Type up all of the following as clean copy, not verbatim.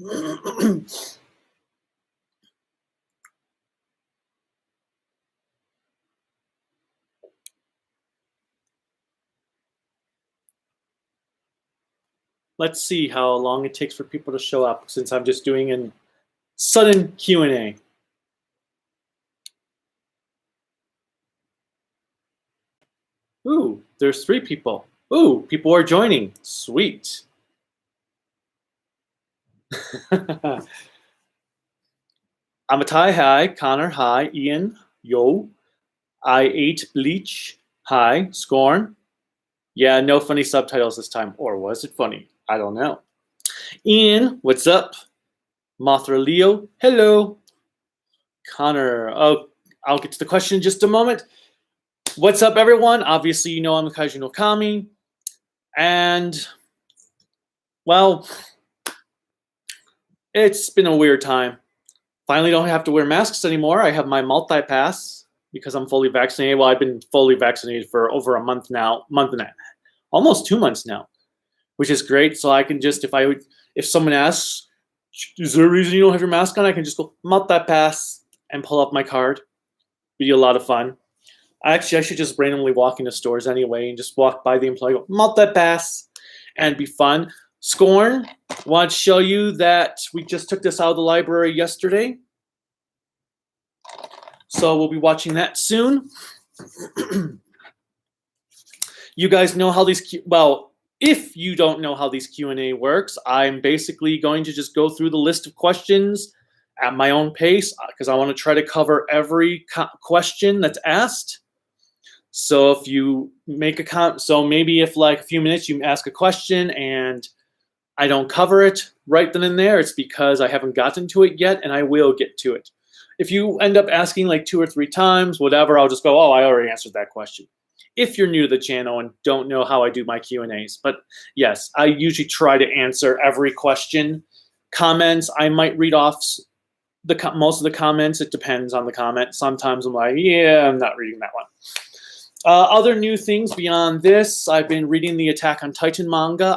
Let's see how long it takes for people to show up since I'm just doing a sudden Q&A. Ooh, there's 3 people. Ooh, people are joining. Sweet. Amatai, hi. Connor, hi. Ian, yo. I ate bleach, hi. Scorn. Yeah, no funny subtitles this time. Or was it funny? I don't know. Ian, what's up? Mothra Leo, hello. Connor, oh, I'll get to the question in just a moment. What's up, everyone? Obviously, you know I'm a Kaiju no Kami. And, well, it's been a weird time. Finally don't have to wear masks anymore. I have my multi-pass because I'm fully vaccinated. Well, I've been fully vaccinated for over a month now, month and a half, almost 2 months now, which is great. So I can just, if someone asks, is there a reason you don't have your mask on? I can just go multi-pass and pull up my card. Be a lot of fun. Actually, I should just randomly walk into stores anyway and just walk by the employee, go multi-pass, and be fun. Scorn, want to show you that we just took this out of the library yesterday. So we'll be watching that soon. You guys know how these, well, if you don't know how these Q&A works, I'm basically going to just go through the list of questions at my own pace because I want to try to cover every question that's asked. So if you make a comment, so maybe if like a few minutes you ask a question and I don't cover it right then and there, it's because I haven't gotten to it yet and I will get to it. If you end up asking like 2 or 3 times, whatever, I'll just go, oh, I already answered that question. If you're new to the channel and don't know how I do my Q&As. But yes, I usually try to answer every question. Comments, I might read off most of the comments. It depends on the comment. Sometimes I'm like, yeah, I'm not reading that one. Other new things beyond this, I've been reading the Attack on Titan manga.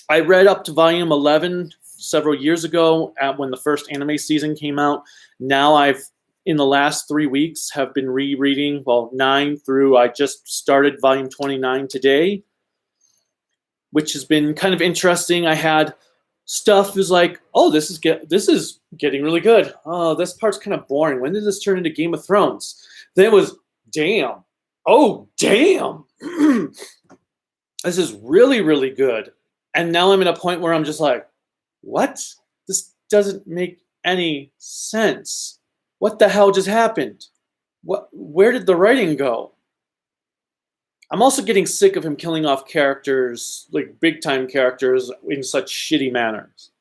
I read up to volume 11 several years ago when the first anime season came out. Now in the last 3 weeks, have been rereading, well, 9 through, I just started volume 29 today, which has been kind of interesting. I had stuff is like, oh, this is getting really good. Oh, this part's kind of boring. When did this turn into Game of Thrones? Then it was, damn. Oh, damn. This is really, really good. And now I'm at a point where I'm just like, what? This doesn't make any sense. What the hell just happened? Where did the writing go? I'm also getting sick of him killing off characters, like big-time characters, in such shitty manners.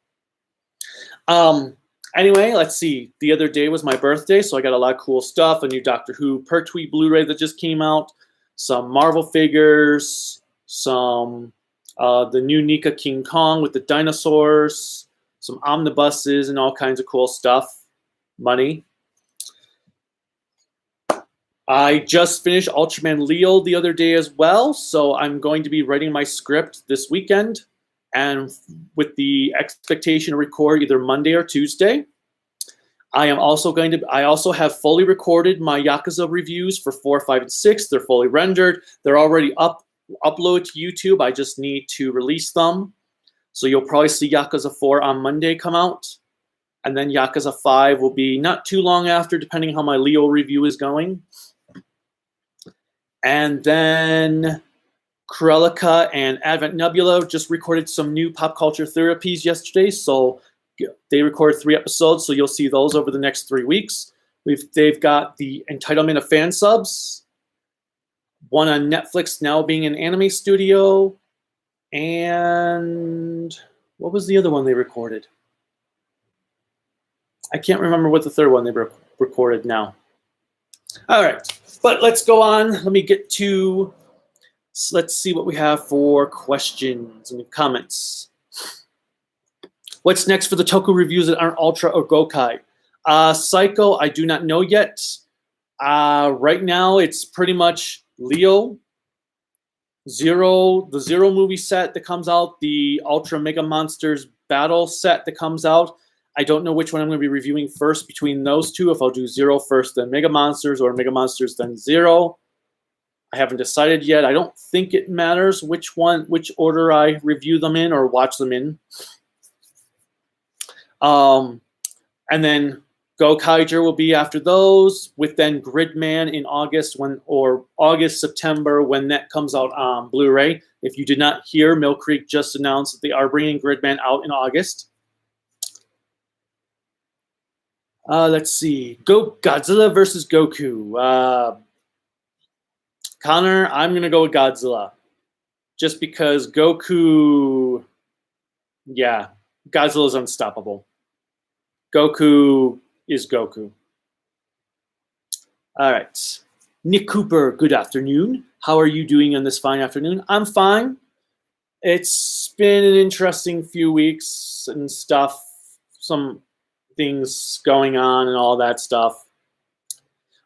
Anyway, let's see. The other day was my birthday, so I got a lot of cool stuff. A new Doctor Who Pertwee Blu-ray that just came out. Some Marvel figures. Some the new Nika King Kong with the dinosaurs. Some omnibuses and all kinds of cool stuff. Money. I just finished Ultraman Leo the other day as well, so I'm going to be writing my script this weekend, and with the expectation to record either Monday or Tuesday. I also have fully recorded my Yakuza reviews for 4, 5, and 6. They're fully rendered. They're already uploaded to YouTube. I just need to release them. So you'll probably see Yakuza 4 on Monday come out. And then Yakuza 5 will be not too long after, depending how my Leo review is going. And then Corellica and Advent Nebula just recorded some new pop culture therapies yesterday. So they recorded 3 episodes, so you'll see those over the next 3 weeks. They've got the entitlement of fan subs, one on Netflix now being an anime studio, and what was the other one they recorded? I can't remember what the third one they recorded now. All right, but let's go on. Let's see what we have for questions and comments. What's next for the Toku reviews that aren't Ultra or Gokai? Psycho, I do not know yet. Right now, it's pretty much Leo. the Zero movie set that comes out, the Ultra Mega Monsters Battle set that comes out. I don't know which one I'm going to be reviewing first between those two, if I'll do Zero first, then Mega Monsters, or Mega Monsters, then Zero. I haven't decided yet. I don't think it matters which order I review them in or watch them in. And then Gokaiger will be after those, with then Gridman in August, or August, September, when that comes out on Blu-ray. If you did not hear, Mill Creek just announced that they are bringing Gridman out in August. Let's see. Godzilla versus Goku. Connor, I'm going to go with Godzilla. Just because Goku, yeah, Godzilla's unstoppable. Goku is Goku. All right. Nick Cooper, good afternoon. How are you doing on this fine afternoon? I'm fine. It's been an interesting few weeks and stuff. Some things going on and all that stuff.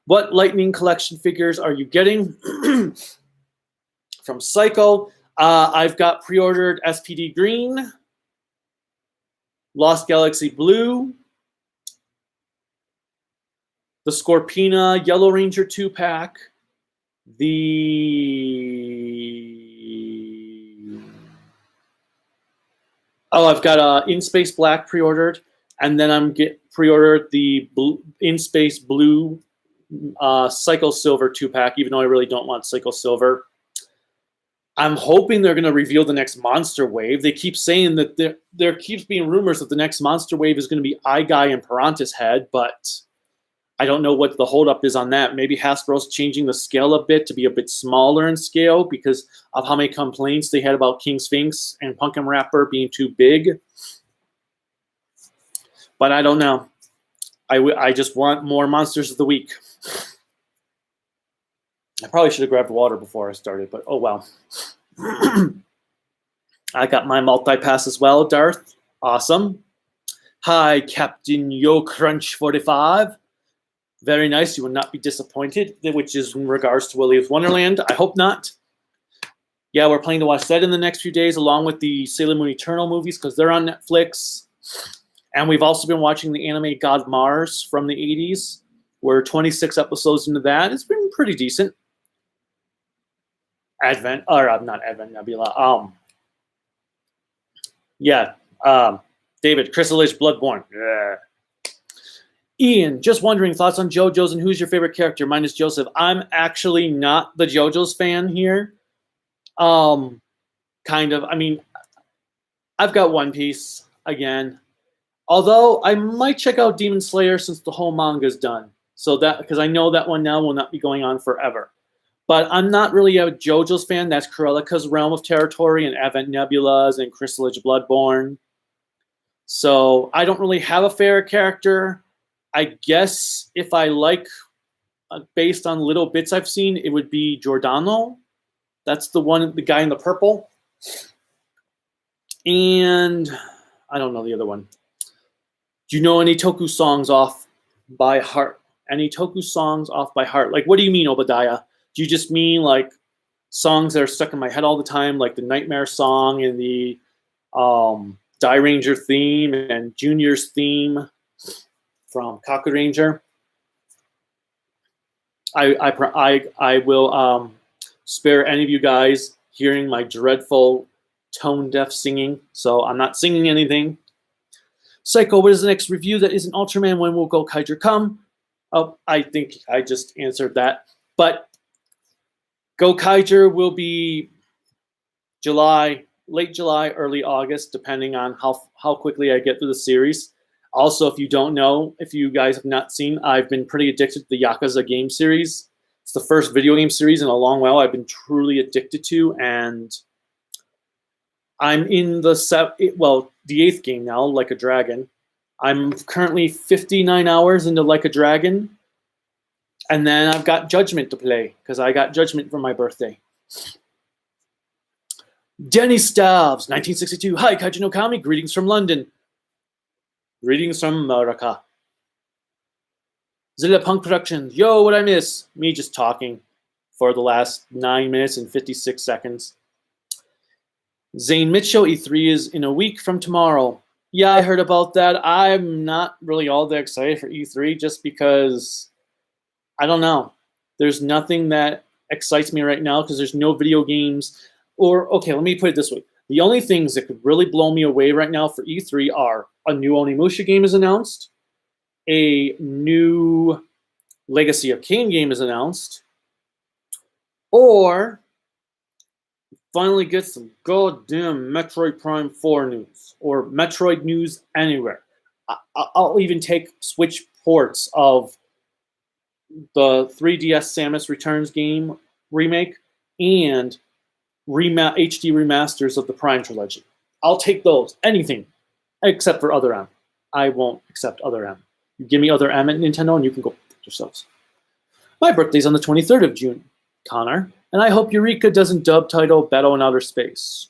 What Lightning Collection figures are you getting? From Psycho, I've got pre-ordered SPD Green, Lost Galaxy Blue, the Scorpina Yellow Ranger 2-pack, I've got In Space Black pre-ordered, and then I'm pre-ordered the In Space Blue Psycho Silver 2-pack, even though I really don't want Psycho Silver. I'm hoping they're going to reveal the next monster wave. They keep saying that there keeps being rumors that the next monster wave is going to be Eye Guy and Piranha's head, but I don't know what the holdup is on that. Maybe Hasbro's changing the scale a bit to be a bit smaller in scale because of how many complaints they had about King Sphinx and Pumpkin Rapper being too big. But I don't know. I just want more Monsters of the Week. I probably should have grabbed water before I started, but oh well. I got my multi-pass as well, Darth. Awesome. Hi, Captain Yo Crunch 45. Very nice. You will not be disappointed, which is in regards to Willy's Wonderland. I hope not. Yeah, we're planning to watch that in the next few days, along with the Sailor Moon Eternal movies, because they're on Netflix. And we've also been watching the anime God Mars from the 80s. We're 26 episodes into that. It's been pretty decent. Not Advent Nebula. David, Chrysalis Bloodborne. Yeah. Ian, just wondering, thoughts on JoJo's and who's your favorite character? Mine is Joseph. I'm actually not the JoJo's fan here. Kind of. I mean, I've got One Piece again. Although I might check out Demon Slayer since the whole manga's done. So that, because I know that one now will not be going on forever. But I'm not really a JoJo's fan. That's Kurelika's realm of territory, and Advent Nebulas and Chrysalis Bloodborne. So I don't really have a favorite character. I guess if I like, based on little bits I've seen, it would be Giordano. That's the guy in the purple. And I don't know the other one. Do you know any Toku songs off by heart? Any Toku songs off by heart? Like, what do you mean, Obadiah? Do you just mean like songs that are stuck in my head all the time, like the Nightmare song and the Die Ranger theme and Junior's theme from Kaku Ranger? I will spare any of you guys hearing my dreadful tone-deaf singing, so I'm not singing anything. Psycho, what is the next review that isn't Ultraman? When will Gokaiger come? Oh, I think I just answered that. But Gokaiger will be late July, early August, depending on how quickly I get through the series. Also, if you don't know, if you guys have not seen, I've been pretty addicted to the Yakuza game series. It's the first video game series in a long while I've been truly addicted to, and I'm in the 8th game now, Like a Dragon. I'm currently 59 hours into Like a Dragon, and then I've got Judgment to play, because I got Judgment for my birthday. Denny Stavs, 1962. Hi, Kaiju no Kami. Greetings from London. Greetings from America. Zilla Punk Productions. Yo, what I miss? Me just talking. for the last 9 minutes and 56 seconds. Zane Mitchell, E3 is in a week from tomorrow. Yeah, I heard about that. I'm not really all that excited for E3 just because, I don't know. There's nothing that excites me right now because there's no video games. Or, okay, let me put it this way. The only things that could really blow me away right now for E3 are a new Onimusha game is announced, a new Legacy of Kain game is announced, or finally get some goddamn Metroid Prime 4 news or Metroid news anywhere. I'll even take Switch ports of the 3DS Samus Returns game remake and HD remasters of the Prime trilogy. I'll take those, anything, except for Other M. I won't accept Other M. You give me Other M at Nintendo and you can go fuck yourselves. My birthday's on the 23rd of June, Connor, and I hope Eureka doesn't dub title Battle in Outer Space.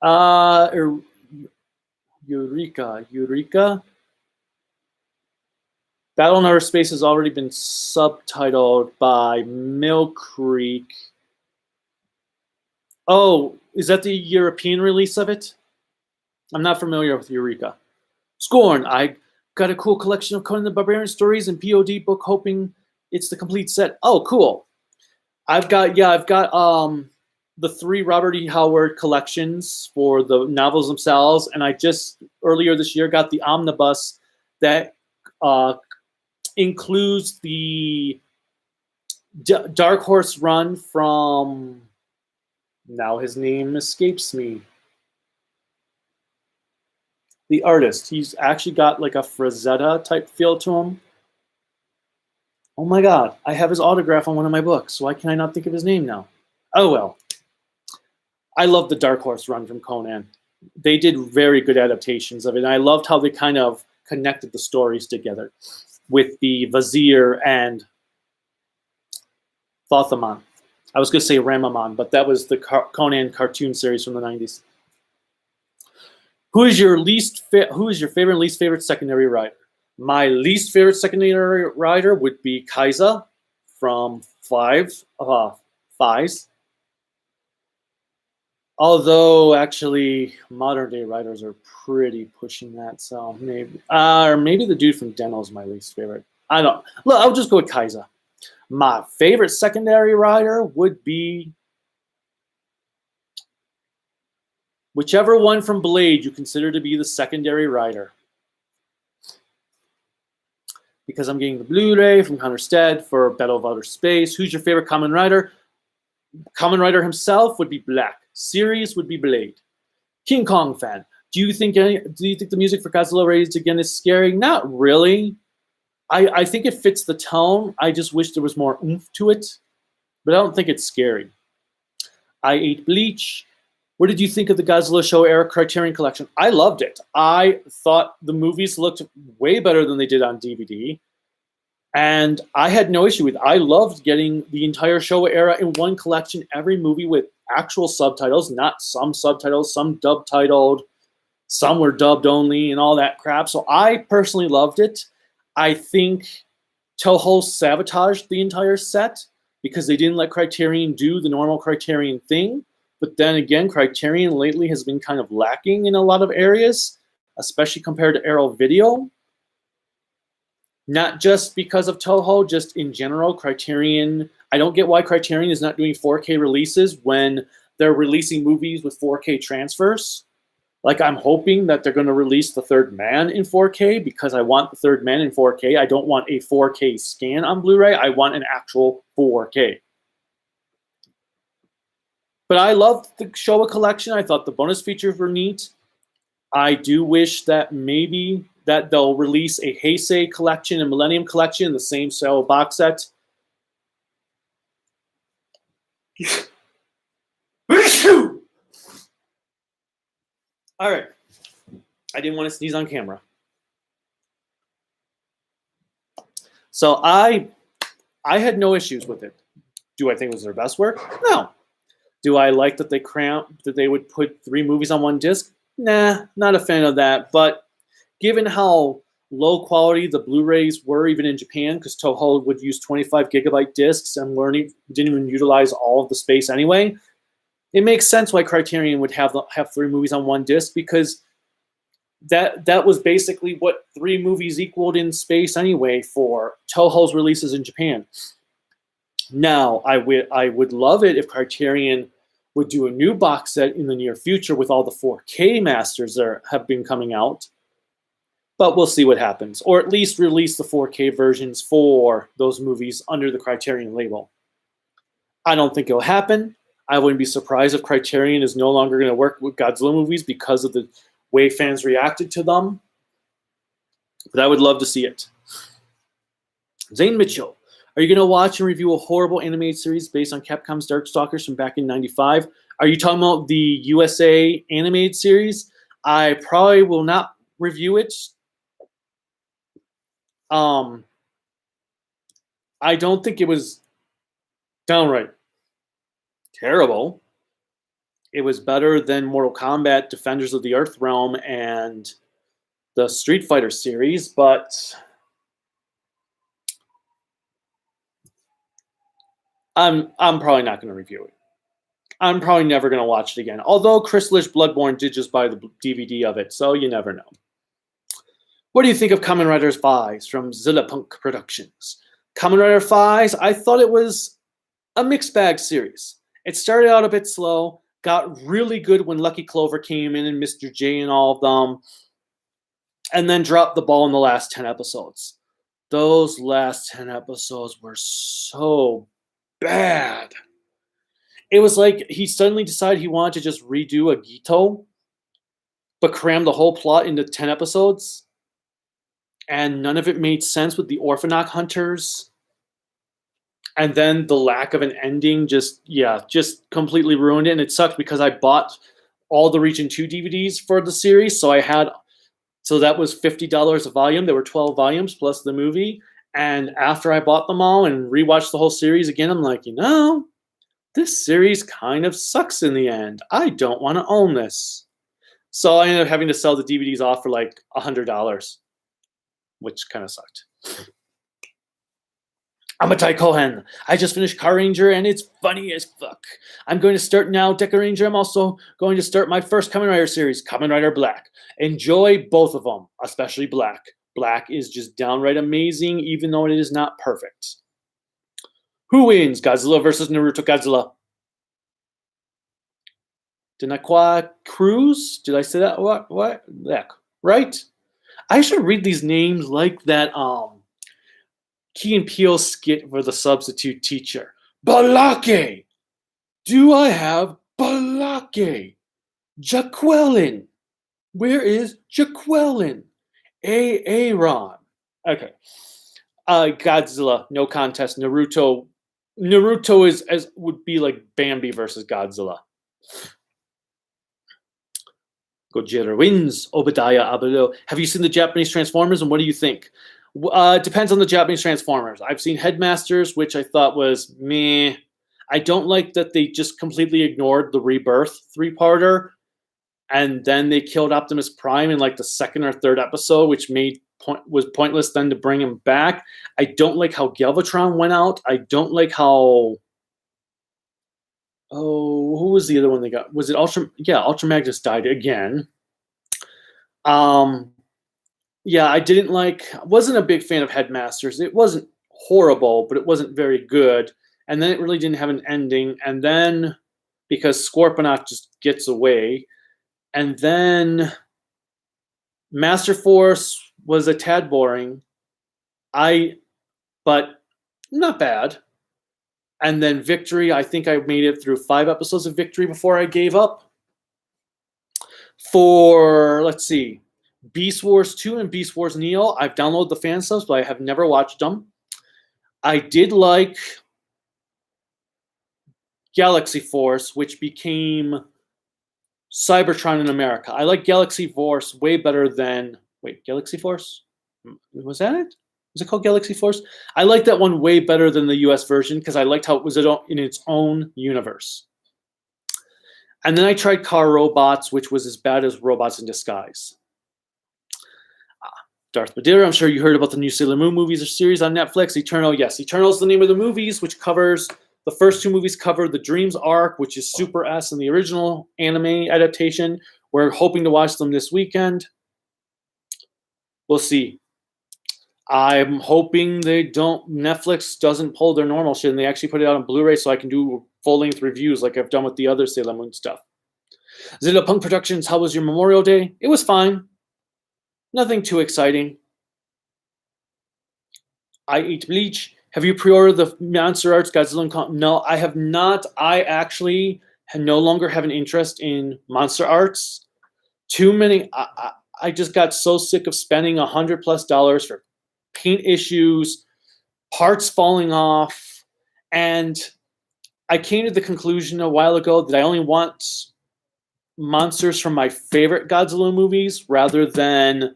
Eureka? Battle in Outer Space has already been subtitled by Mill Creek. Oh, is that the European release of it? I'm not familiar with Eureka. Scorn, I got a cool collection of Conan the Barbarian stories and POD book, hoping it's the complete set. Oh, cool. I've got the 3 Robert E. Howard collections for the novels themselves, and I just earlier this year got the omnibus that includes the Dark Horse run from, now his name escapes me, the artist. He's actually got like a Frazetta type feel to him. Oh my god, I have his autograph on one of my books. Why can I not think of his name now? Oh well. I love the Dark Horse run from Conan. They did very good adaptations of it, and I loved how they kind of connected the stories together with the Vizier and Thothamon. I was going to say Ramamon, but that was the Conan cartoon series from the 90s. Who is your favorite and least favorite secondary writer? My least favorite secondary writer would be Kaiza from Fives. Although, actually, modern day writers are pretty pushing that, so maybe, or maybe the dude from Deno is my least favorite. I don't. Look, I'll just go with Kaiza. My favorite secondary writer would be whichever one from Blade you consider to be the secondary writer. Because I'm getting the Blu-ray from Connor Stead for Battle of Outer Space. Who's your favorite Kamen Rider? Kamen Rider himself would be Black. Series would be Blade. King Kong fan. Do you think the music for Godzilla Raised Again is scary? Not really. I think it fits the tone. I just wish there was more oomph to it. But I don't think it's scary. I ate Bleach. What did you think of the Godzilla Show era Criterion Collection? I loved it. I thought the movies looked way better than they did on DVD. And I had no issue with it. I loved getting the entire Showa era in one collection, every movie with actual subtitles, not some subtitles, some dub-titled, some were dubbed only, and all that crap. So I personally loved it. I think Toho sabotaged the entire set because they didn't let Criterion do the normal Criterion thing. But then again, Criterion lately has been kind of lacking in a lot of areas, especially compared to Arrow Video. Not just because of Toho, just in general, Criterion. I don't get why Criterion is not doing 4K releases when they're releasing movies with 4K transfers. Like, I'm hoping that they're going to release The Third Man in 4K because I want The Third Man in 4K. I don't want a 4K scan on Blu-ray. I want an actual 4K. But I loved the Showa collection. I thought the bonus features were neat. I do wish that maybe that they'll release a Heisei collection and Millennium collection in the same style box set. All right. I didn't want to sneeze on camera. So I had no issues with it. Do I think it was their best work? No. Do I like that they would put 3 movies on one disc? Nah, not a fan of that. But given how low quality the Blu-rays were, even in Japan, because Toho would use 25 gigabyte discs and didn't even utilize all of the space anyway. It makes sense why Criterion would have 3 movies on one disc, because that was basically what 3 movies equaled in space anyway for Toho's releases in Japan. Now, I would love it if Criterion would do a new box set in the near future with all the 4K masters that have been coming out. But we'll see what happens. Or at least release the 4K versions for those movies under the Criterion label. I don't think it'll happen. I wouldn't be surprised if Criterion is no longer going to work with Godzilla movies because of the way fans reacted to them. But I would love to see it. Zane Mitchell. Are you going to watch and review a horrible animated series based on Capcom's Darkstalkers from back in '95? Are you talking about the USA animated series? I probably will not review it. I don't think it was downright terrible. It was better than Mortal Kombat, Defenders of the Earthrealm, and the Street Fighter series, but I'm probably not going to review it. I'm probably never going to watch it again. Although Chris Lish Bloodborne did just buy the DVD of it, so you never know. What do you think of Kamen Rider Fives from Zillapunk Productions? Kamen Rider Fives, I thought it was a mixed bag series. It started out a bit slow, got really good when Lucky Clover came in and Mr. J and all of them, and then dropped the ball in the last 10 episodes. Those last 10 episodes were so bad. It was like he suddenly decided he wanted to just redo a Gito, but cram the whole plot into 10 episodes. And none of it made sense with the Orphanok Hunters. And then the lack of an ending just completely ruined it. And it sucked because I bought all the Region 2 DVDs for the series. So that was $50 a volume. There were 12 volumes plus the movie. And after I bought them all and rewatched the whole series again, I'm like, this series kind of sucks in the end. I don't want to own this. So I ended up having to sell the DVDs off for like $100, which kind of sucked. Amatai Kohen. I just finished Car Ranger and it's funny as fuck. I'm going to start now Deca Ranger. I'm also going to start my first Kamen Rider series, Kamen Rider Black. Enjoy both of them, especially Black. Black is just downright amazing, even though it is not perfect. Who wins? Godzilla versus Naruto Godzilla. Dinakwa Cruz? Did I say that? What? Yeah, right? I should read these names like that Key and Peele skit for the substitute teacher. Balake! Do I have Balake? Jaqueline! Where is Jaqueline? Aaron. Okay. Godzilla, no contest. Naruto would be like Bambi versus Godzilla. Gojira wins. Obadiah Abelo. Have you seen the Japanese Transformers, and what do you think? Depends on the Japanese Transformers. I've seen Headmasters, which I thought was meh. I don't like that they just completely ignored the Rebirth 3-parter, and then they killed Optimus Prime in like the 2nd or 3rd episode, which was pointless then to bring him back. I don't like how Galvatron went out. I don't like how... Oh, who was the other one they got? Was it Ultra? Yeah, Ultra Magnus died again. Yeah, I wasn't a big fan of Headmasters. It wasn't horrible, but it wasn't very good. And then it really didn't have an ending. And then, because Scorponok just gets away. And then Master Force was a tad boring. But not bad. And then Victory, I think I made it through 5 episodes of Victory before I gave up. For, let's see, Beast Wars 2 and Beast Wars Neo, I've downloaded the fan subs, but I have never watched them. I did like Galaxy Force, which became Cybertron in America. I like Galaxy Force way better than... Wait, Galaxy Force? Was that it? Was it called Galaxy Force? I like that one way better than the US version because I liked how it was in its own universe. And then I tried Car Robots, which was as bad as Robots in Disguise. Darth Madeira, I'm sure you heard about the new Sailor Moon movies or series on Netflix. Eternal, yes. Eternal is the name of the movies, which covers, the first two movies cover the Dreams arc, which is Super S in the original anime adaptation. We're hoping to watch them this weekend. We'll see. I'm hoping Netflix doesn't pull their normal shit and they actually put it out on Blu-ray so I can do full-length reviews like I've done with the other Sailor Moon stuff. Zilla Punk Productions, how was your Memorial Day? It was fine. Nothing too exciting. I Eat Bleach. Have you pre-ordered the Monster Arts Godzilla and Kong? No, I have not. I actually no longer have an interest in Monster Arts. Too many. I just got so sick of spending $100+ for paint issues, parts falling off, and I came to the conclusion a while ago that I only want monsters from my favorite Godzilla movies rather than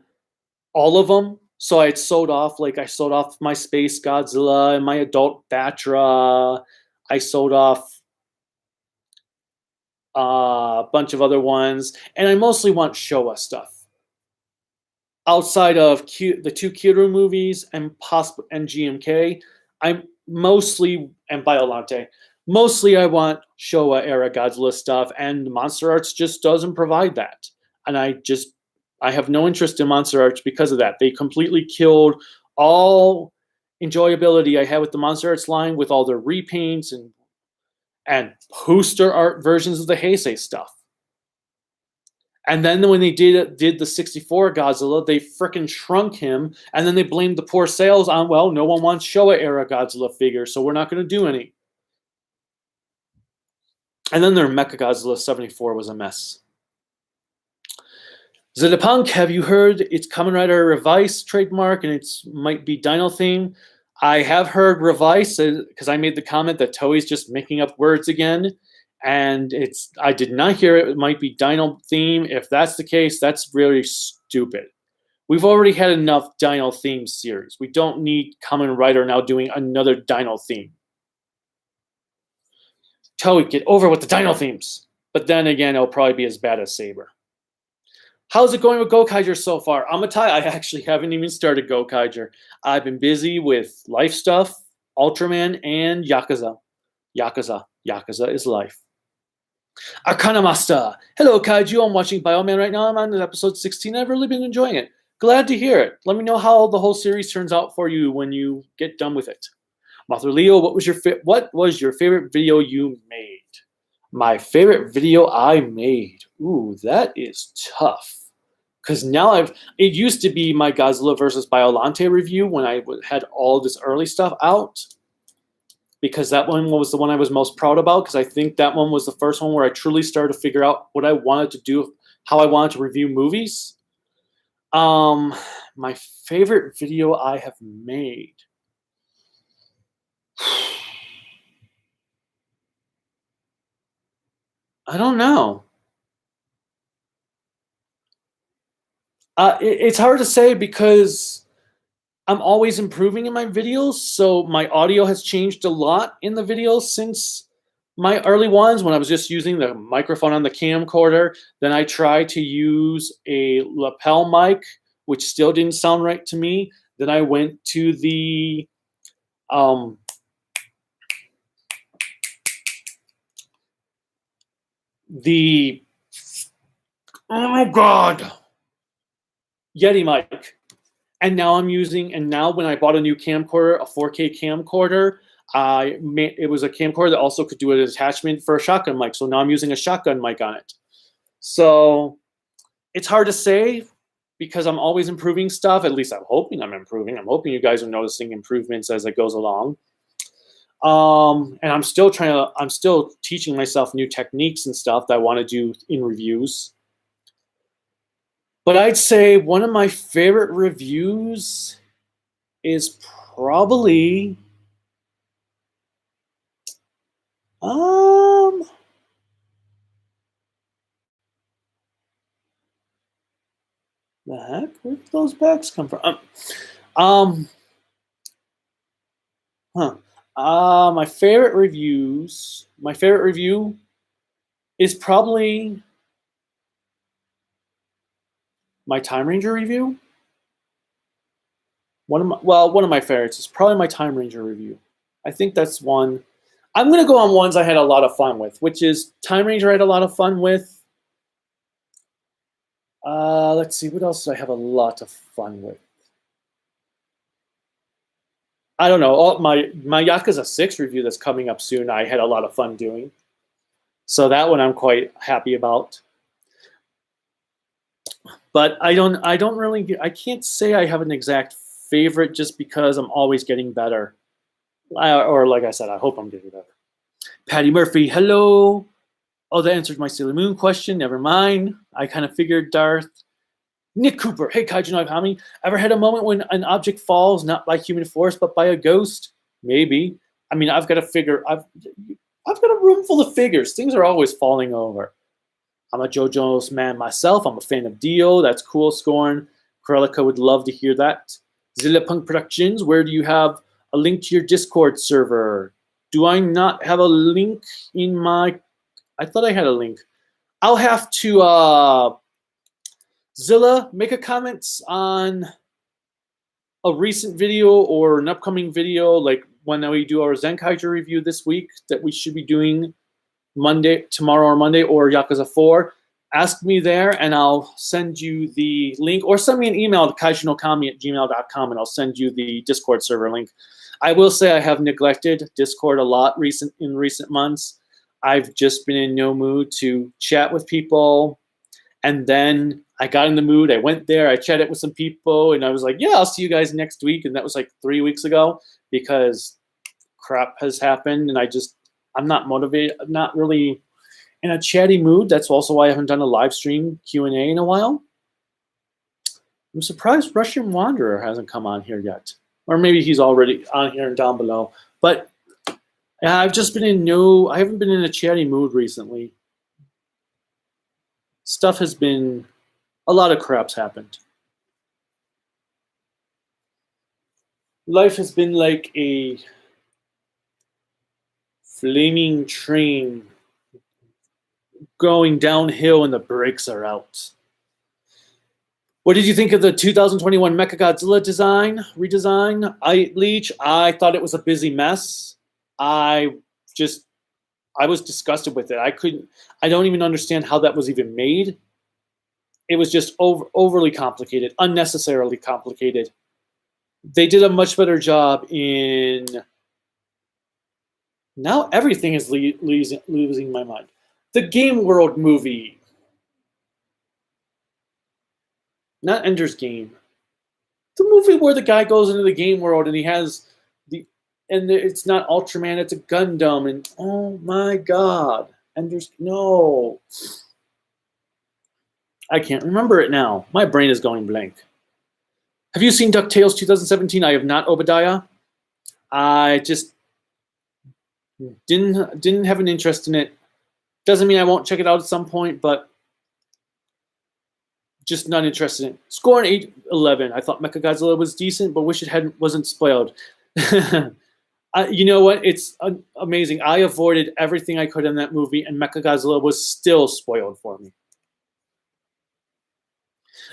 all of them. So I sold off my Space Godzilla and my Adult Batra. I sold off a bunch of other ones, and I mostly want Showa stuff. Outside of the two Kiru movies and GMK, I'm mostly, and Biolante, mostly I want Showa era Godzilla stuff, and Monster Arts just doesn't provide that. And I have no interest in Monster Arts because of that. They completely killed all enjoyability I had with the Monster Arts line with all their repaints and poster art versions of the Heisei stuff. And then when they did the 64 Godzilla, they frickin' shrunk him, and then they blamed the poor sales on, well, no one wants Showa era Godzilla figures, so we're not going to do any. And then their Mecha Godzilla 74 was a mess. Zillapunk, have you heard it's Kamen Rider Revice trademark and it might be Dino theme? I have heard Revice because I made the comment that Toei's just making up words again. And I did not hear it might be Dino theme. If that's the case, that's really stupid. We've already had enough Dino theme series. We don't need Kamen Rider now doing another Dino theme. Toei, get over with the Dino themes. But then again, it'll probably be as bad as Saber. How's it going with Gokaiger so far? Amatai, I actually haven't even started Gokaiger. I've been busy with Livestuf, Ultraman, and Yakuza. Yakuza is life. Arcana Master. Hello, Kaiju. I'm watching Bioman right now. I'm on episode 16. I've really been enjoying it. Glad to hear it. Let me know how the whole series turns out for you when you get done with it. Mother Leo, what was your favorite video you made? My favorite video I made. Ooh, that is tough. Because now it used to be my Godzilla vs. Biolante review when I had all this early stuff out. Because that one was the one I was most proud about. Because I think that one was the first one where I truly started to figure out what I wanted to do, how I wanted to review movies. My favorite video I have made. I don't know. It's hard to say because I'm always improving in my videos. So my audio has changed a lot in the videos since my early ones when I was just using the microphone on the camcorder. Then I tried to use a lapel mic, which still didn't sound right to me. Then I went to the oh my god, Yeti mic. And now when I bought a new camcorder, a 4K camcorder, it was a camcorder that also could do an attachment for a shotgun mic. So now I'm using a shotgun mic on it. So it's hard to say because I'm always improving stuff. At least I'm hoping I'm improving. I'm hoping you guys are noticing improvements as it goes along. And I'm still teaching myself new techniques and stuff that I want to do in reviews. But I'd say one of my favorite reviews is probably the heck? Where did those bags come from? My favorite review is probably my Time Ranger review. One of my favorites is probably my Time Ranger review. I think that's one. I'm gonna go on ones I had a lot of fun with, which is Time Ranger I had a lot of fun with. Let's see, what else did I have a lot of fun with? I don't know. My Yakuza 6 review that's coming up soon, I had a lot of fun doing. So that one I'm quite happy about. But I can't say I have an exact favorite just because I'm always getting better. Or like I said, I hope I'm getting better. Patty Murphy, hello. Oh, that answered my Sailor Moon question. Never mind. I kind of figured Darth. Nick Cooper, hey Kaiju Nagami, ever had a moment when an object falls not by human force but by a ghost? Maybe. I mean, I've got a room full of figures. Things are always falling over. I'm a JoJo's man myself. I'm a fan of Dio. That's cool, Scorn. Krellica would love to hear that. Zilla Punk Productions, where do you have a link to your Discord server? Do I not have a link in my... I thought I had a link. I'll have to... Zilla, make a comment on a recent video or an upcoming video, like when we do our Zenkaiju review this week that we should be doing tomorrow or Monday, or Yakuza 4. Ask me there and I'll send you the link, or send me an email to kaijunokami@gmail.com and I'll send you the Discord server link. I will say I have neglected Discord a lot in recent months. I've just been in no mood to chat with people. And then I got in the mood. I went there. I chatted with some people. And I was like, yeah, I'll see you guys next week. And that was like 3 weeks ago because crap has happened. And I'm not motivated. I'm not really in a chatty mood. That's also why I haven't done a live stream Q&A in a while. I'm surprised Russian Wanderer hasn't come on here yet. Or maybe he's already on here and down below. But I've just been I haven't been in a chatty mood recently. A lot of crap's happened. Life has been like a flaming train going downhill and the brakes are out. What did you think of the 2021 Mechagodzilla redesign? Leech, I thought it was a busy mess. I was disgusted with it. I don't even understand how that was even made. It was just overly complicated, unnecessarily complicated. They did a much better job in... Now everything is losing my mind. The Game World movie. Not Ender's Game. The movie where the guy goes into the game world and he has it's not Ultraman, it's a Gundam, and oh my god. No. I can't remember it now. My brain is going blank. Have you seen DuckTales 2017? I have not, Obadiah. I just didn't have an interest in it. Doesn't mean I won't check it out at some point, but just not interested in it. Score an 811. I thought Mechagodzilla was decent, but wish it wasn't spoiled. You know what? It's amazing. I avoided everything I could in that movie, and Mechagodzilla was still spoiled for me.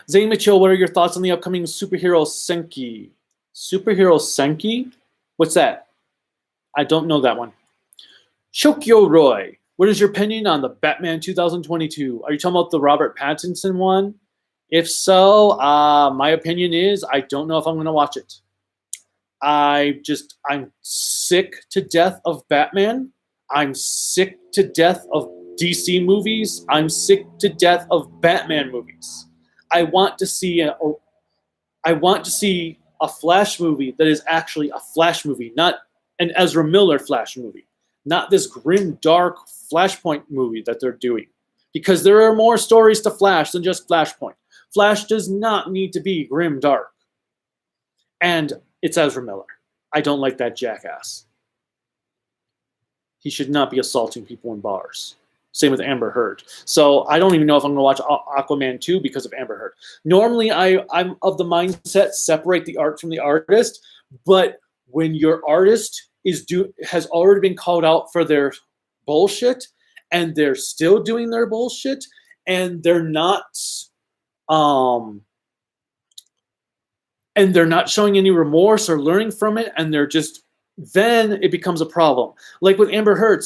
Zane Mitchell, what are your thoughts on the upcoming Superhero Senki? Superhero Senki? What's that? I don't know that one. Shokyo Roy, what is your opinion on the Batman 2022? Are you talking about the Robert Pattinson one? If so, my opinion is I don't know if I'm going to watch it. I'm sick to death of Batman. I'm sick to death of DC movies. I'm sick to death of Batman movies. I want to see a Flash movie that is actually a Flash movie, not an Ezra Miller Flash movie, not this grim, dark Flashpoint movie that they're doing. Because there are more stories to Flash than just Flashpoint. Flash does not need to be grim, dark. And it's Ezra Miller. I don't like that jackass. He should not be assaulting people in bars. Same with Amber Heard. So I don't even know if I'm going to watch Aquaman 2 because of Amber Heard. Normally, I'm of the mindset, separate the art from the artist. But when your artist has already been called out for their bullshit, and they're still doing their bullshit, and they're not and they're not showing any remorse or learning from it, and they're just, then it becomes a problem. Like with Amber Heard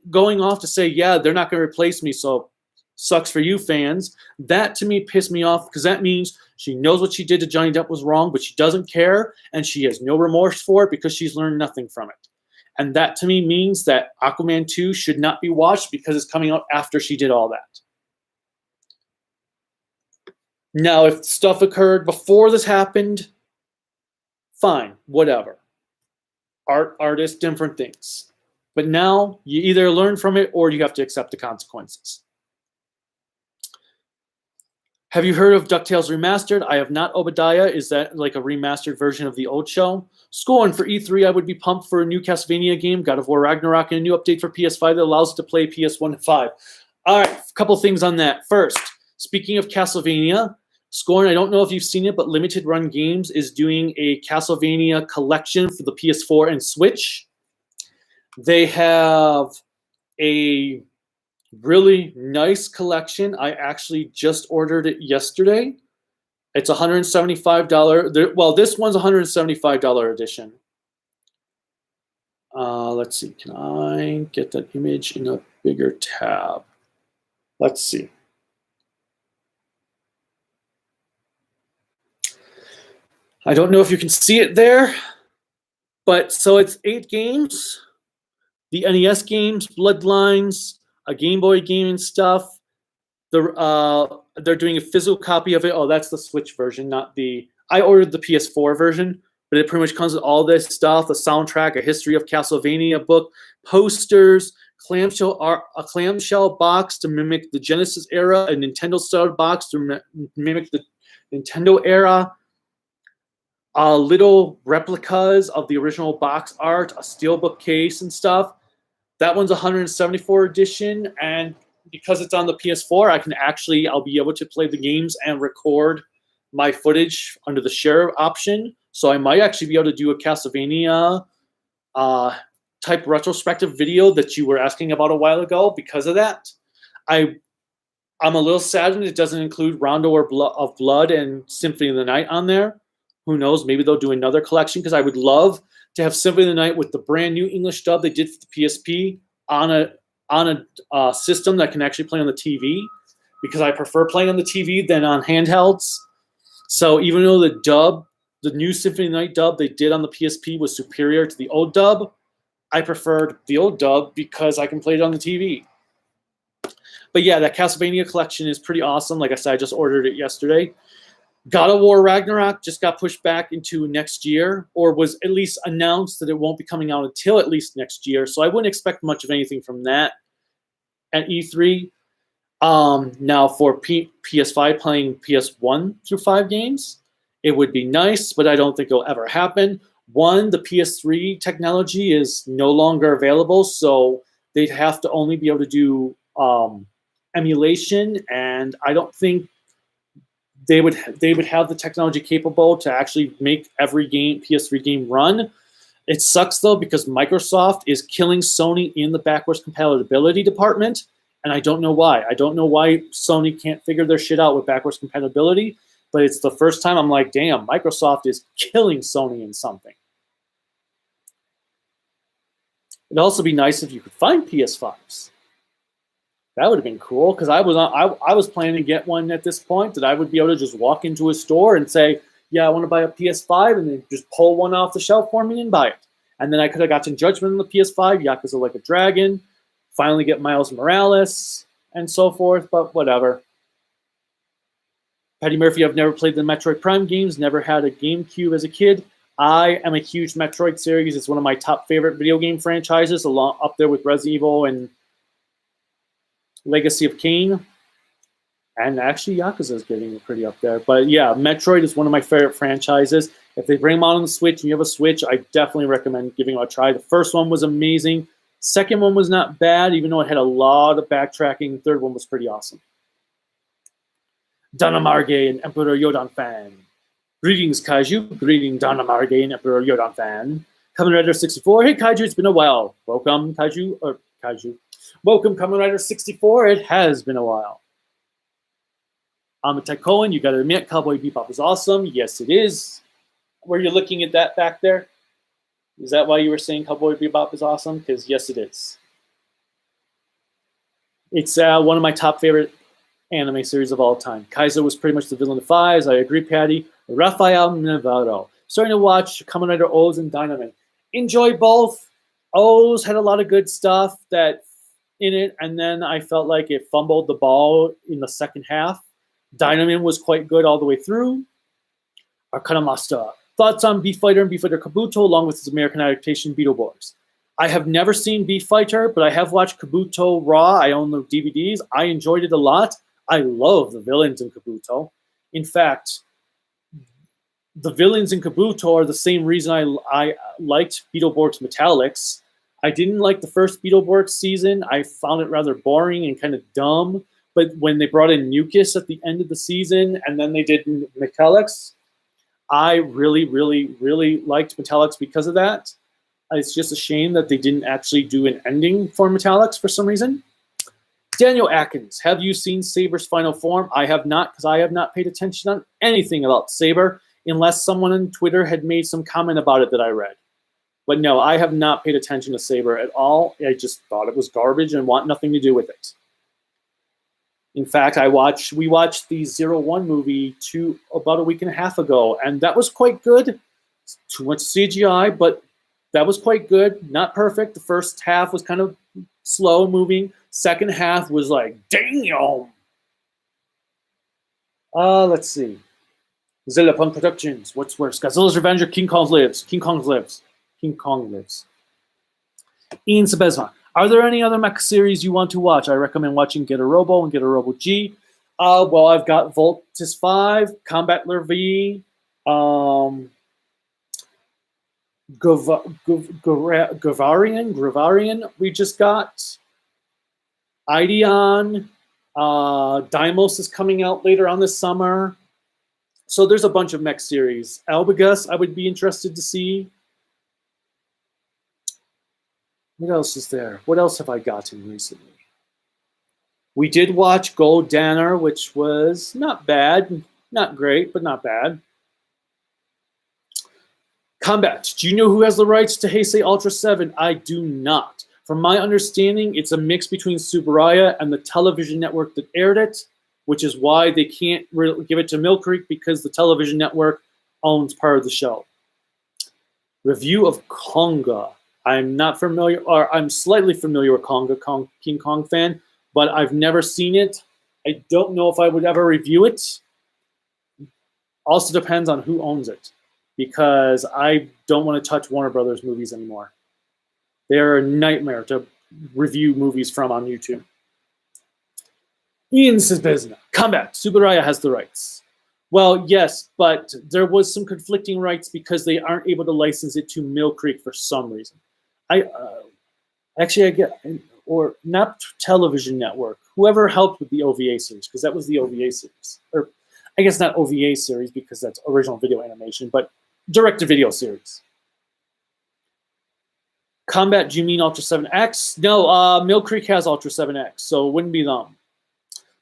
going off to say, yeah, they're not going to replace me, so sucks for you fans. That to me pissed me off, because that means she knows what she did to Johnny Depp was wrong, but she doesn't care, and she has no remorse for it because she's learned nothing from it. And that to me means that Aquaman 2 should not be watched because it's coming out after she did all that. Now, if stuff occurred before this happened, fine, whatever. Artists, different things. But now, you either learn from it or you have to accept the consequences. Have you heard of DuckTales Remastered? I have not. Obadiah, is that like a remastered version of the old show? Scoring for E3, I would be pumped for a new Castlevania game, God of War Ragnarok, and a new update for PS5 that allows it to play PS1 and 5. All right, a couple things on that. First, speaking of Castlevania, Scorn, I don't know if you've seen it, but Limited Run Games is doing a Castlevania collection for the PS4 and Switch. They have a really nice collection. I actually just ordered it yesterday. It's $175. Well, this one's $175 edition. Let's see. Can I get that image in a bigger tab? Let's see. I don't know if you can see it there, but so it's 8 games. The NES games, Bloodlines, a Game Boy game and stuff. They're doing a physical copy of it. Oh, that's the Switch version, not the... I ordered the PS4 version, but it pretty much comes with all this stuff, a soundtrack, a history of Castlevania book, posters, a clamshell box to mimic the Genesis era, a Nintendo-style box to mimic the Nintendo era, little replicas of the original box art, a steelbook case and stuff. That one's 174 edition, and because it's on the PS4, I'll be able to play the games and record my footage under the share option. So I might actually be able to do a Castlevania type retrospective video that you were asking about a while ago because of that. I'm a little saddened it doesn't include Rondo of Blood and Symphony of the Night on there. Who knows? Maybe they'll do another collection, because I would love to have Symphony of the Night with the brand new English dub they did for the PSP on a system that can actually play on the TV, because I prefer playing on the TV than on handhelds. So even though the new Symphony of the Night dub they did on the PSP was superior to the old dub, I preferred the old dub because I can play it on the TV. But yeah, that Castlevania collection is pretty awesome. Like I said, I just ordered it yesterday. God of War Ragnarok just got pushed back into next year, or was at least announced that it won't be coming out until at least next year. So I wouldn't expect much of anything from that at E3. Now for PS5 playing PS1 through 5 games, it would be nice, but I don't think it'll ever happen. One, the PS3 technology is no longer available, so they'd have to only be able to do emulation, and I don't think they would have the technology capable to actually make every PS3 game run. It sucks though, because Microsoft is killing Sony in the backwards compatibility department, and I don't know why. I don't know why Sony can't figure their shit out with backwards compatibility, but it's the first time I'm like, damn, Microsoft is killing Sony in something. It'd also be nice if you could find PS5s. That would have been cool, because I was planning to get one at this point, that I would be able to just walk into a store and say, yeah, I want to buy a PS5, and then just pull one off the shelf for me and buy it. And then I could have gotten Judgment on the PS5, Yakuza Like a Dragon, finally get Miles Morales, and so forth, but whatever. Patty Murphy, I've never played the Metroid Prime games, never had a GameCube as a kid. I am a huge Metroid series. It's one of my top favorite video game franchises, along up there with Resident Evil and Legacy of Kain, and actually Yakuza is getting pretty up there. But yeah, Metroid is one of my favorite franchises. If they bring them out on the Switch and you have a Switch, I definitely recommend giving it a try. The first one was amazing. Second one was not bad, even though it had a lot of backtracking. The third one was pretty awesome. Donna Margay, an Emperor Yodan fan. Greetings, Kaiju. Greetings, Donna Margay, an Emperor Yodan fan. Kamen Rider 64. Hey, Kaiju, it's been a while. Welcome, Kaiju. Or Kaiju. Welcome, Kamen Rider 64. It has been a while. Amitai Cohen, you gotta admit, Cowboy Bebop is awesome. Yes, it is. Were you looking at that back there? Is that why you were saying Cowboy Bebop is awesome? Because yes, it is. It's one of my top favorite anime series of all time. Kaiser was pretty much the villain of Fives. I agree, Patty. Rafael Navarro. Starting to watch Kamen Rider O's and Dynaman. Enjoy both. O's had a lot of good stuff that in it, and then I felt like it fumbled the ball in the second half. Dynaman was quite good all the way through. Arkanamasta. Thoughts on Beef Fighter and Beef Fighter Kabuto, along with its American adaptation, Beetleborgs. I have never seen Beef Fighter, but I have watched Kabuto Raw. I own the DVDs. I enjoyed it a lot. I love the villains in Kabuto. In fact, the villains in Kabuto are the same reason I liked Beetleborgs Metallics. I didn't like the first Beetleborgs season. I found it rather boring and kind of dumb. But when they brought in Mucus at the end of the season and then they did Metallics, I really, really, really liked Metallics because of that. It's just a shame that they didn't actually do an ending for Metallics for some reason. Daniel Atkins, have you seen Saber's final form? I have not, because I have not paid attention on anything about Saber, unless someone on Twitter had made some comment about it that I read. But no, I have not paid attention to Saber at all. I just thought it was garbage and want nothing to do with it. In fact, we watched the 01 movie about a week and a half ago, and that was quite good. Too much CGI, but that was quite good. Not perfect. The first half was kind of slow moving. Second half was like, damn. Let's see. Zilla Punk Productions. What's worse? Godzilla's Revenge or King Kong Lives? King Kong Lives. King Kong Lives. Ian Sebezma. Are there any other mech series you want to watch? I recommend watching Get a Robo and Get a Robo G. Well, I've got Voltus 5, Combat V, Gravarian, we just got. Ideon, Deimos is coming out later on this summer. So there's a bunch of mech series. Albagus, I would be interested to see. What else is there? What else have I gotten recently? We did watch Gold Danner, which was not bad. Not great, but not bad. Combat. Do you know who has the rights to Heisei Ultra 7? I do not. From my understanding, it's a mix between Subaraya and the television network that aired it, which is why they can't really give it to Mill Creek, because the television network owns part of the show. Review of Konga. I'm not familiar, or I'm slightly familiar with Konga, King Kong fan, but I've never seen it. I don't know if I would ever review it. Also depends on who owns it, because I don't want to touch Warner Brothers movies anymore. They're a nightmare to review movies from on YouTube. Ian says, Combat. Subaraya has the rights. Well, yes, but there was some conflicting rights because they aren't able to license it to Mill Creek for some reason. I get, or not television network, whoever helped with the OVA series, because that was the OVA series. Or I guess not OVA series because that's original video animation, but direct-to-video series. Combat, do you mean Ultra 7X? No, Mill Creek has Ultra 7X, so it wouldn't be them.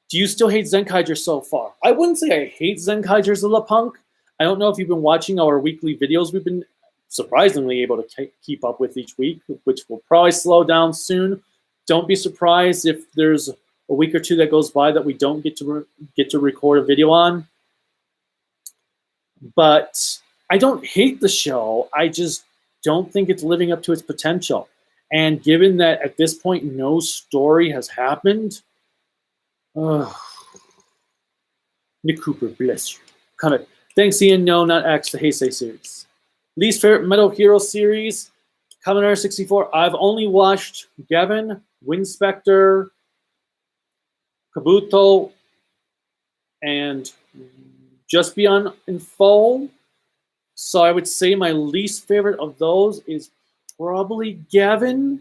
Do you still hate Zenkaiger so far? I wouldn't say I hate Zenkaiger, Zilla Punk. I don't know if you've been watching our weekly videos. We've been surprisingly able to keep up with each week, which will probably slow down soon. Don't be surprised if there's a week or two that goes by that we don't get to record a video on. But I don't hate the show. I just don't think it's living up to its potential. And given that at this point no story has happened, Nick Cooper, bless you. Comment. Thanks, Ian. No, not X, the Heisei series. Least favorite Metal Hero series, Kamen Rider 64. I've only watched Gavin, Windspectre, Kabuto, and Just Beyond Info. So I would say my least favorite of those is probably Gavin.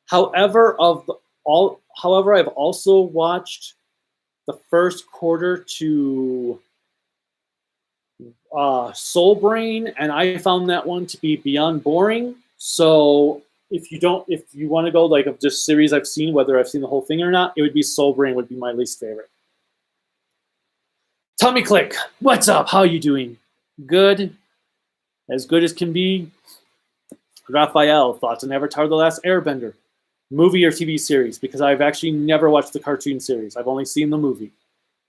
However, I've also watched the first quarter to Soul Brain, and I found that one to be beyond boring. So if you want to go like of just series I've seen, whether I've seen the whole thing or not, it would be Soul Brain would be my least favorite. Tommy Click, what's up? How you doing? Good. As good as can be. Raphael, thoughts on Avatar: The Last Airbender, movie or TV series? Because I've actually never watched the cartoon series. I've only seen the movie,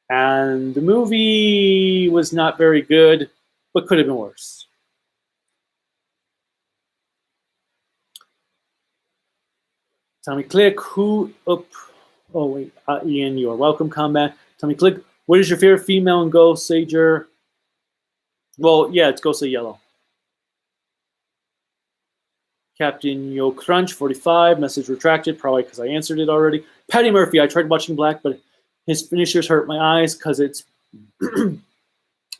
and the movie was not very good, but could have been worse. Tommy Click, who up? Oh wait, Ian, you are welcome. Combat. Tommy Click, what is your favorite female in Ghost Sager? Well, yeah, it's Ghost Yellow. Captain Yo Crunch 45, message retracted, probably because I answered it already. Patty Murphy, I tried watching Black, but his finishers hurt my eyes because it's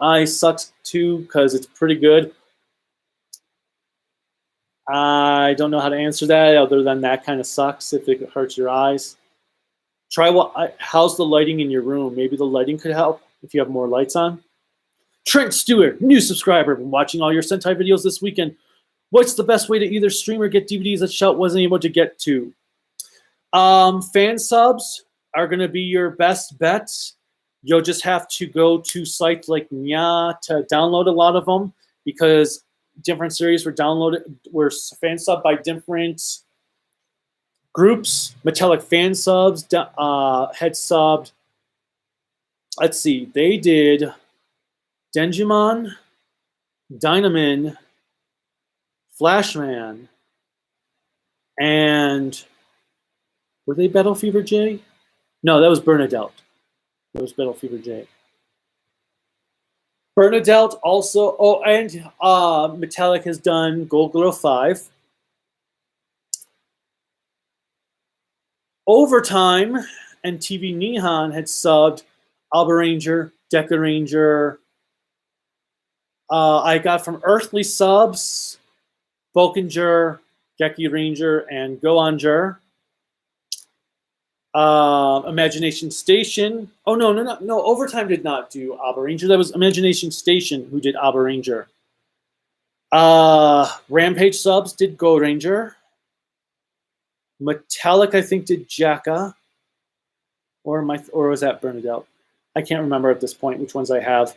eyes sucks too because it's pretty good. I don't know how to answer that other than that kind of sucks if it hurts your eyes. How's the lighting in your room? Maybe the lighting could help if you have more lights on. Trent Stewart, new subscriber, been watching all your Sentai videos this weekend. What's the best way to either stream or get DVDs that Shout wasn't able to get to? Fan subs are going to be your best bets. You'll just have to go to sites like Nya to download a lot of them because different series were fan subbed by different groups. Metallic fan subs had subbed. Let's see, they did Denjimon, Dynaman, Flashman, and were they Battle Fever J? No, that was Bernadette. That was Battle Fever J. Bernadette also, and Metallic has done Gold Glow 5. Overtime and TV Nihon had subbed Alba Ranger, Deca Ranger. I got from Earthly subs Volkinger, Geki Ranger, and Goanger. Imagination Station. Oh, no. Overtime did not do Alba Ranger. That was Imagination Station who did Alba Ranger. Rampage subs did Go Ranger. Metallic, I think, did Jacka. Or was that Bernadette? I can't remember at this point which ones I have.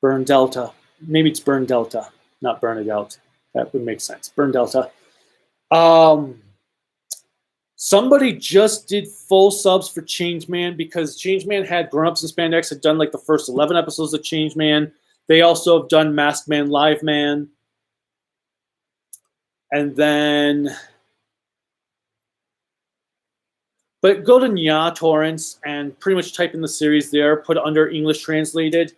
Burn Delta. Maybe it's Burn Delta. Not Bernadette. That would make sense. Burn Delta. Somebody just did full subs for Changeman because Changeman had Grown Ups in Spandex, had done like the first 11 episodes of Changeman. They also have done Masked Man, Live Man. And then... But go to Nya Torrents and pretty much type in the series there, put under English translated,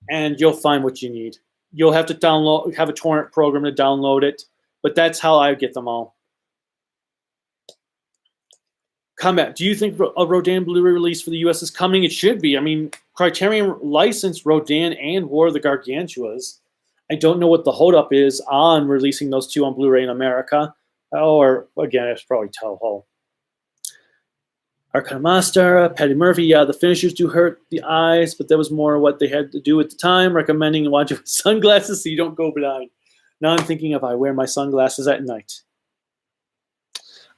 and you'll find what you need. You'll have to have a torrent program to download it, but that's how I get them all. Combat, do you think a Rodan Blu-ray release for the US is coming? It should be. I mean, Criterion licensed Rodan and War of the Gargantuas. I don't know what the holdup is on releasing those two on Blu-ray in America. Or, again, it's probably Toho. Arcana Master, Patty Murphy, yeah, the finishers do hurt the eyes, but that was more what they had to do at the time, recommending watching with sunglasses so you don't go blind. Now I'm thinking if I wear my sunglasses at night.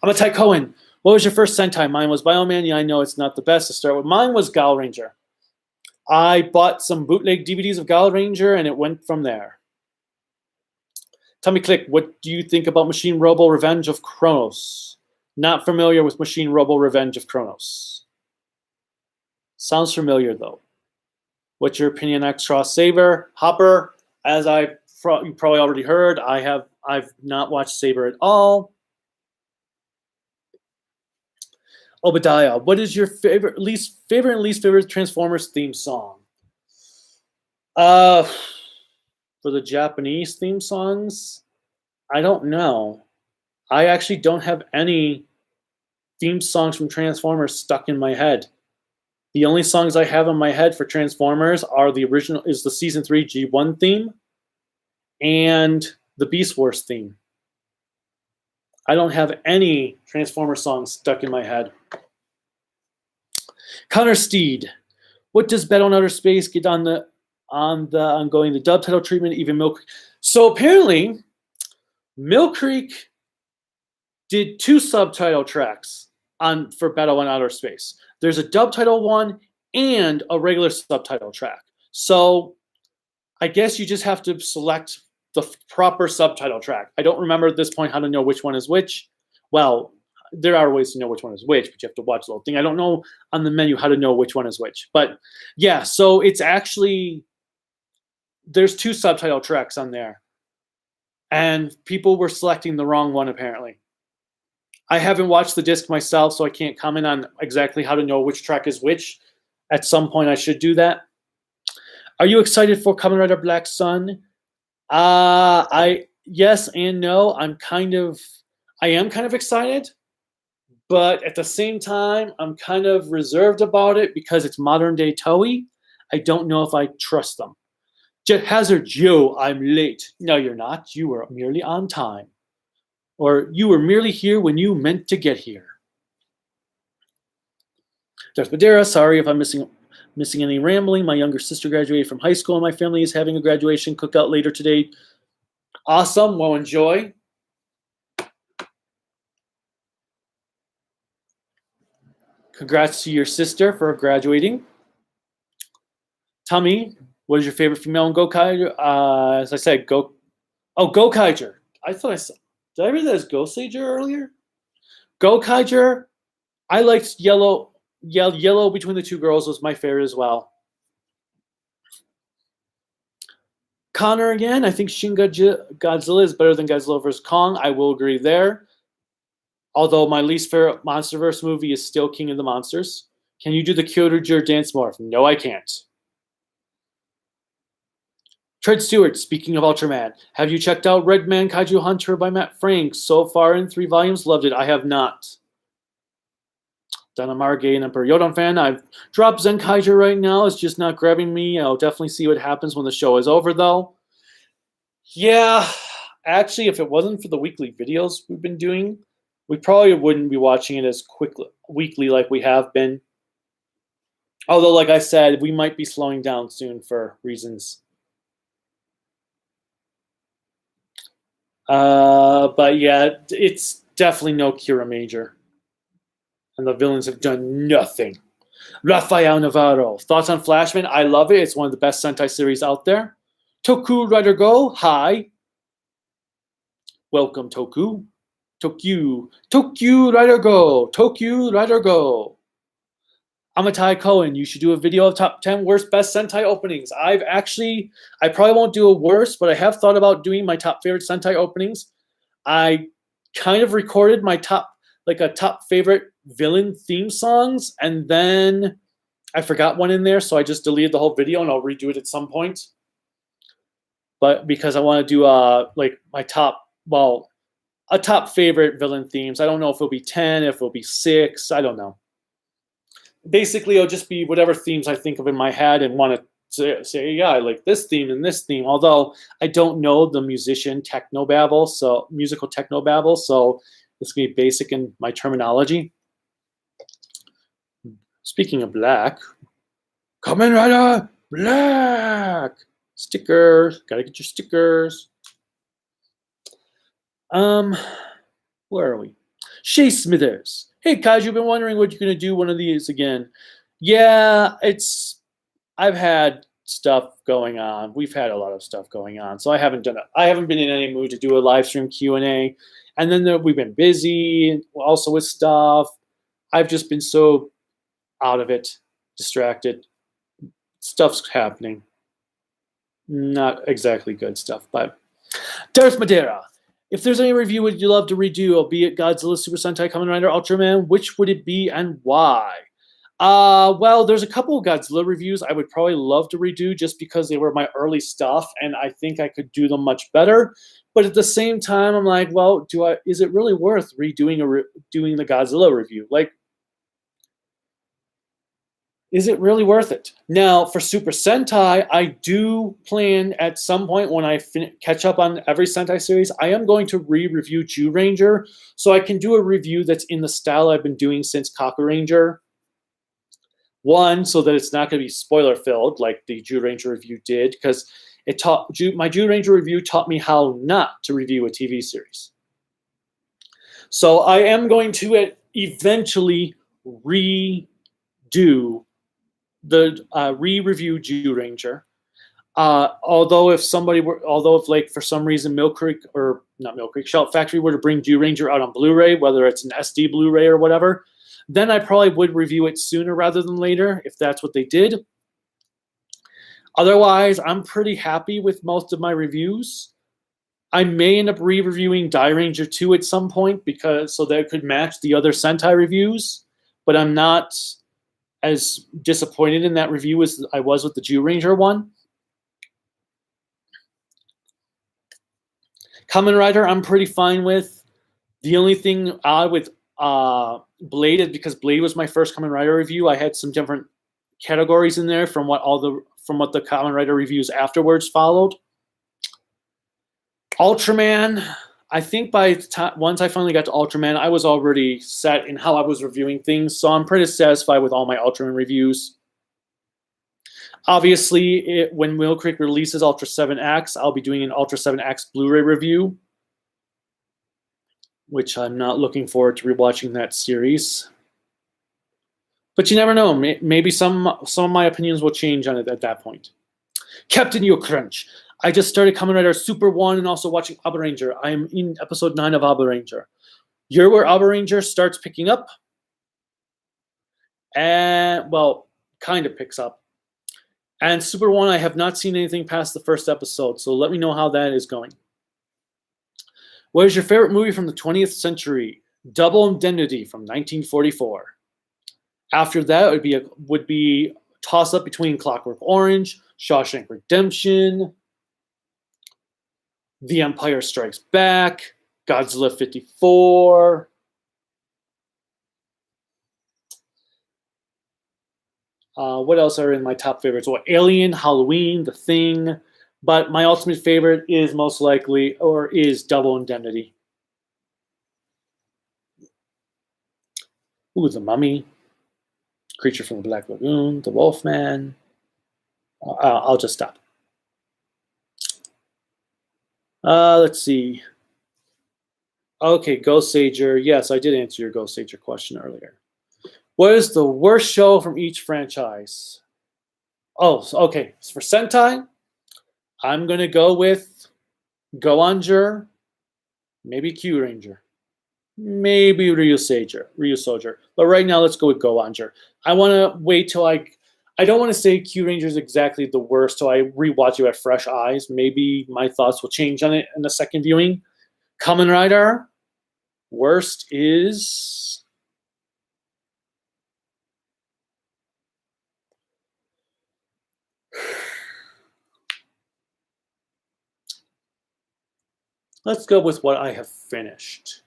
I'm a Ty Cohen. What was your first Sentai? Mine was Bioman. Yeah, I know it's not the best to start with. Mine was Gal Ranger. I bought some bootleg DVDs of Gal Ranger, and it went from there. Tommy Click, what do you think about Machine Robo Revenge of Kronos? Not familiar with Machine Robo Revenge of Kronos. Sounds familiar, though. What's your opinion on Extra Saber? Hopper, as you probably already heard, I've not watched Saber at all. Obadiah, what is your favorite and least favorite Transformers theme song? For the Japanese theme songs, I don't know. I actually don't have any theme songs from Transformers stuck in my head. The only songs I have in my head for Transformers are the season 3 G1 theme and the Beast Wars theme. I don't have any Transformer songs stuck in my head. Connor Steed, what does Battle in Outer Space get on the ongoing dub title treatment? Even Mill Creek. So apparently, Mill Creek did 2 subtitle tracks for Battle in Outer Space. There's a dub title one and a regular subtitle track. So I guess you just have to select the proper subtitle track. I don't remember at this point how to know which one is which. Well, there are ways to know which one is which, but you have to watch the whole thing. I don't know on the menu how to know which one is which. But yeah, so it's actually, there's 2 subtitle tracks on there. And people were selecting the wrong one, apparently. I haven't watched the disc myself, so I can't comment on exactly how to know which track is which. At some point, I should do that. Are you excited for Kamen Rider Black Sun? Yes and no. I am kind of excited, but at the same time, I'm kind of reserved about it because it's modern day Toei. I don't know if I trust them. Jet Hazard, Joe, I'm late. No, you're not. You were merely on time. Or you were merely here when you meant to get here. Darth Madeira, sorry if I'm missing any rambling. My younger sister graduated from high school and my family is having a graduation cookout later today. Awesome. Well, enjoy. Congrats to your sister for graduating. Tommy, what is your favorite female in Gokaiger? As I said, Gokaiger. I thought I said, did I read that as Goseiger earlier? Gokaiger. I liked yellow. Yeah, yellow between the 2 girls was my favorite as well. Connor again. I think Shin Godzilla is better than Godzilla vs. Kong. I will agree there. Although my least favorite MonsterVerse movie is still King of the Monsters. Can you do the Kyoto dance morph? No, I can't. Tread Stewart, speaking of Ultraman, have you checked out Red Man Kaiju Hunter by Matt Frank? So far in 3 volumes, loved it. I have not. Donna Margay and Emperor Yodon fan. I've dropped Zen Kaiju right now. It's just not grabbing me. I'll definitely see what happens when the show is over, though. Yeah, actually, if it wasn't for the weekly videos we've been doing, we probably wouldn't be watching it as weekly like we have been. Although, like I said, we might be slowing down soon for reasons. But yeah, it's definitely no Kira Major. And the villains have done nothing. Rafael Navarro, thoughts on Flashman? I love it. It's one of the best Sentai series out there. Toku Rider Go, hi. Welcome, Toku. Tokyu Rider Go. Tokyu Rider Go. Amatai Cohen, you should do a video of top 10 worst best Sentai openings. I probably won't do a worst, but I have thought about doing my top favorite Sentai openings. I kind of recorded my top favorite villain theme songs, and then I forgot one in there, so I just deleted the whole video and I'll redo it at some point. But because I want to do my top favorite villain themes. I don't know if it'll be 10, if it'll be 6, I don't know. Basically, it'll just be whatever themes I think of in my head and want to say, yeah, I like this theme and this theme. Although I don't know the musical technobabble, so it's going to be basic in my terminology. Speaking of black, Kamen Rider Black! Stickers. Gotta get your stickers. Where are we? Shay Smithers. Hey, Kaiju, been wondering what you're going to do one of these again. Yeah, I've had stuff going on. We've had a lot of stuff going on, so I haven't done it. I haven't been in any mood to do a live stream Q&A. And then we've been busy also with stuff. I've just been so out of it, distracted. Stuff's happening. Not exactly good stuff, but Darth Madeira. If there's any review would you love to redo, albeit Godzilla, Super Sentai, Kamen Rider, Ultraman, which would it be and why? Well, there's a couple of Godzilla reviews I would probably love to redo just because they were my early stuff, and I think I could do them much better. But at the same time, I'm like, well, is it really worth redoing doing the Godzilla review? Like, is it really worth it? Now, for Super Sentai, I do plan at some point when I catch up on every Sentai series, I am going to re-review Jew Ranger, so I can do a review that's in the style I've been doing since Kaku Ranger. One, so that it's not going to be spoiler-filled like the Jew Ranger review did, because my Jew Ranger review taught me how not to review a TV series. So I am going to eventually redo the re-review Jew Ranger. Although if like for some reason Mill Creek or not Mill Creek, Shout Factory were to bring Jew Ranger out on Blu-ray, whether it's an SD Blu-ray or whatever, then I probably would review it sooner rather than later if that's what they did. Otherwise, I'm pretty happy with most of my reviews. I may end up re-reviewing Die Ranger 2 at some point so that it could match the other Sentai reviews, but I'm not as disappointed in that review as I was with the Jew Ranger one. Kamen Rider, I'm pretty fine with. The only thing odd with Blade is because Blade was my first Kamen Rider review. I had some different categories in there from what the Kamen Rider reviews afterwards followed. Ultraman, I think by the time once I finally got to Ultraman, I was already set in how I was reviewing things, so I'm pretty satisfied with all my Ultraman reviews. Obviously, when Mill Creek releases Ultra 7X, I'll be doing an Ultra 7X Blu-ray review, which I'm not looking forward to rewatching that series. But you never know. Maybe some of my opinions will change on it at that point. Captain Yo Crunch. I just started Kamen Rider Super 1 and also watching Abba Ranger. I am in episode 9 of Abba Ranger. You're where Abba Ranger starts picking up. And, well, kind of picks up. And Super 1, I have not seen anything past the first episode, so let me know how that is going. What is your favorite movie from the 20th century? Double Indemnity from 1944. After that, it would be toss-up between Clockwork Orange, Shawshank Redemption, The Empire Strikes Back, Godzilla 54. What else are in my top favorites? Well, Alien, Halloween, The Thing. But my ultimate favorite is most likely, or is Double Indemnity. Ooh, The Mummy, Creature from the Black Lagoon, The Wolfman. I'll just stop. Let's see. Okay, Ghost Sager. Yes, I did answer your Ghost Sager question earlier. What is the worst show from each franchise? Oh, okay. So for Sentai, I'm going to go with Go-Onger, maybe Q-Ranger, maybe Ryu Soldier. But right now, let's go with Go-Onger. I want to wait till I don't want to say Q-Ranger is exactly the worst, so I rewatch it with fresh eyes. Maybe my thoughts will change on it in the second viewing. Kamen Rider, worst is... Let's go with what I have finished.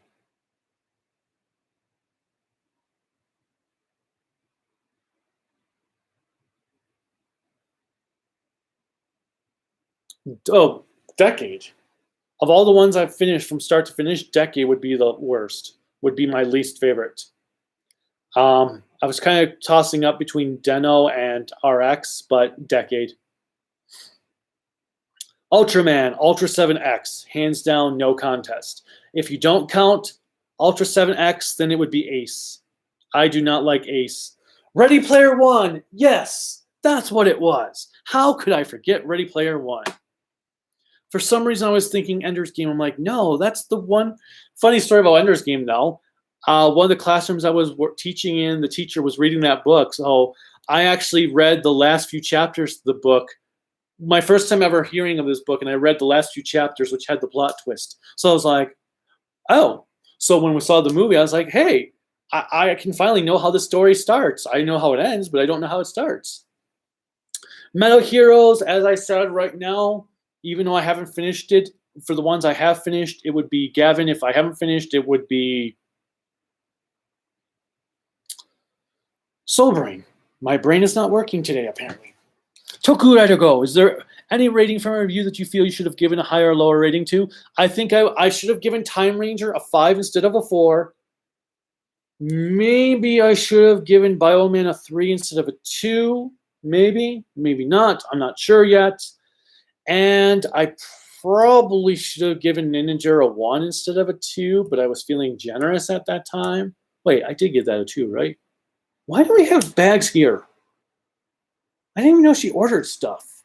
Oh, Decade. Of all the ones I've finished from start to finish, Decade would be the worst. Would be my least favorite. I was kind of tossing up between Deno and RX, but Decade. Ultraman, Ultra 7X, hands down, no contest. If you don't count Ultra 7X, then it would be Ace. I do not like Ace. Ready Player One, yes, that's what it was. How could I forget Ready Player One? For some reason, I was thinking Ender's Game. I'm like, no, that's the one. Funny story about Ender's Game, though. One of the classrooms I was teaching in, the teacher was reading that book. So I actually read the last few chapters of the book. My first time ever hearing of this book, and I read the last few chapters, which had the plot twist. So I was like, oh. So when we saw the movie, I was like, hey, I can finally know how the story starts. I know how it ends, but I don't know how it starts. Metal Heroes, as I said right now, even though I haven't finished it, for the ones I have finished, it would be Gavin. If I haven't finished, it would be Soul Brain. My brain is not working today, apparently. Toku Rider Go. Is there any rating from a review that you feel you should have given a higher or lower rating to? I think I should have given Time Ranger a 5 instead of a 4. Maybe I should have given Bioman a 3 instead of a 2. Maybe not. I'm not sure yet. And I probably should have given Ninja a 1 instead of a 2, but I was feeling generous at that time. Wait, I did give that a 2, right? Why do we have bags here? I didn't even know she ordered stuff.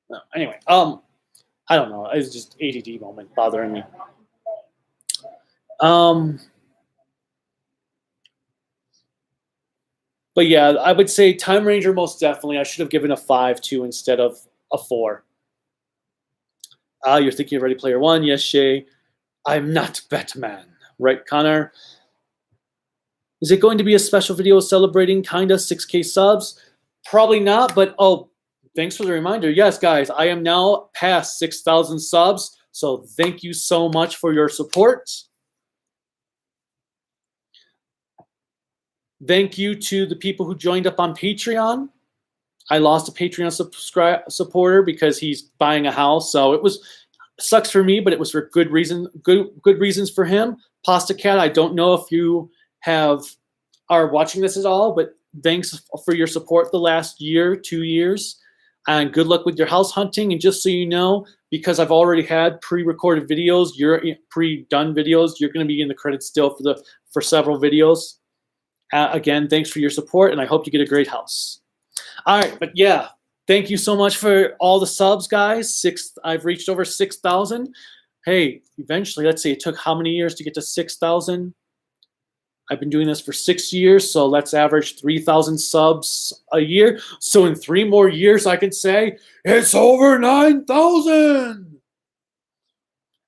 No, anyway, I don't know. It's just ADD moment bothering me. But yeah, I would say Time Ranger most definitely. I should have given a 5 instead of a 4. You're thinking of Ready Player One. Yes, Shay. I'm not Batman. Right, Connor? Is it going to be a special video celebrating kinda 6K subs? Probably not, but oh, thanks for the reminder. Yes, guys, I am now past 6,000 subs, so thank you so much for your support. Thank you to the people who joined up on Patreon. I lost a Patreon supporter because he's buying a house, so it sucks for me, but it was for good reason, good reasons for him. Pasta Cat, I don't know if you are watching this at all, but thanks for your support the last year, 2 years, and good luck with your house hunting. And just so you know, because I've already had pre-recorded videos, pre-done videos, you're going to be in the credits still for several videos. Again, thanks for your support, and I hope you get a great house. All right, but yeah, thank you so much for all the subs, guys. I've reached over 6,000. Hey, eventually, let's see, it took how many years to get to 6,000? I've been doing this for 6 years, so let's average 3,000 subs a year. So in 3 more years, I can say it's over 9,000.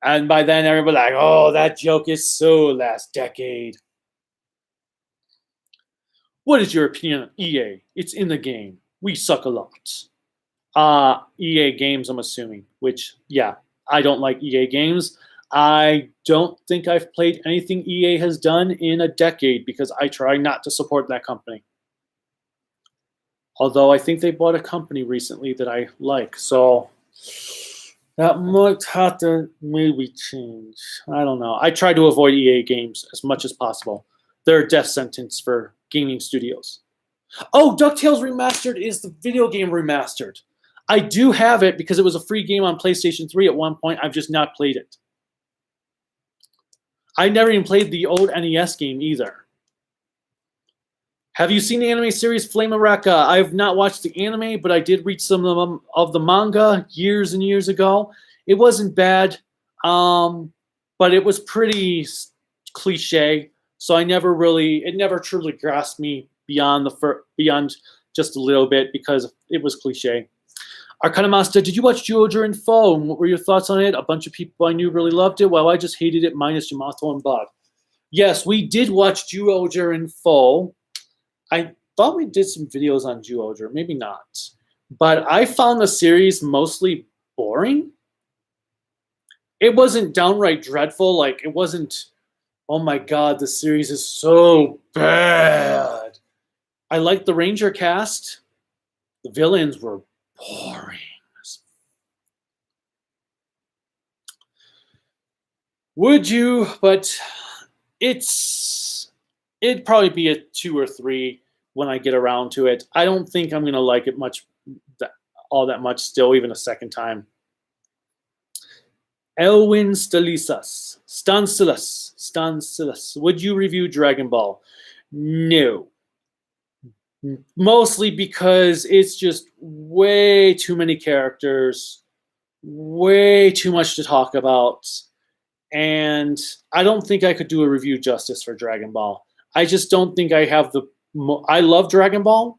And by then, everybody like, oh, that joke is so last decade. What is your opinion on EA? It's in the game. We suck a lot. EA games, I'm assuming, which, yeah, I don't like EA games. I don't think I've played anything EA has done in a decade because I try not to support that company. Although I think they bought a company recently that I like, so that might have to maybe change. I don't know. I try to avoid EA games as much as possible. They're a death sentence for gaming studios. Oh, DuckTales Remastered is the video game remastered. I do have it because it was a free game on PlayStation 3 at one point. I've just not played it. I never even played the old NES game either. Have you seen the anime series Flame Areka? I have not watched the anime, but I did read some of the manga years and years ago. It wasn't bad, but it was pretty cliche. So it never truly grasped me beyond just a little bit because it was cliche. Arcana Master, did you watch Zyuohger in Foe? And what were your thoughts on it? A bunch of people I knew really loved it. Well, I just hated it, minus Yamato and Bud. Yes, we did watch Zyuohger in Foe. I thought we did some videos on Zyuohger, maybe not. But I found the series mostly boring. It wasn't downright dreadful. Like, it wasn't, oh my god, the series is so bad. I liked the Ranger cast. The villains were boring. Would you? But it'd probably be a 2 or 3 when I get around to it. I don't think I'm gonna like it all that much still, even a second time. Elwin Stanislas. Would you review Dragon Ball? No. Mostly because it's just way too many characters, way too much to talk about, and I don't think I could do a review justice for Dragon Ball. I just don't think I have I love Dragon Ball.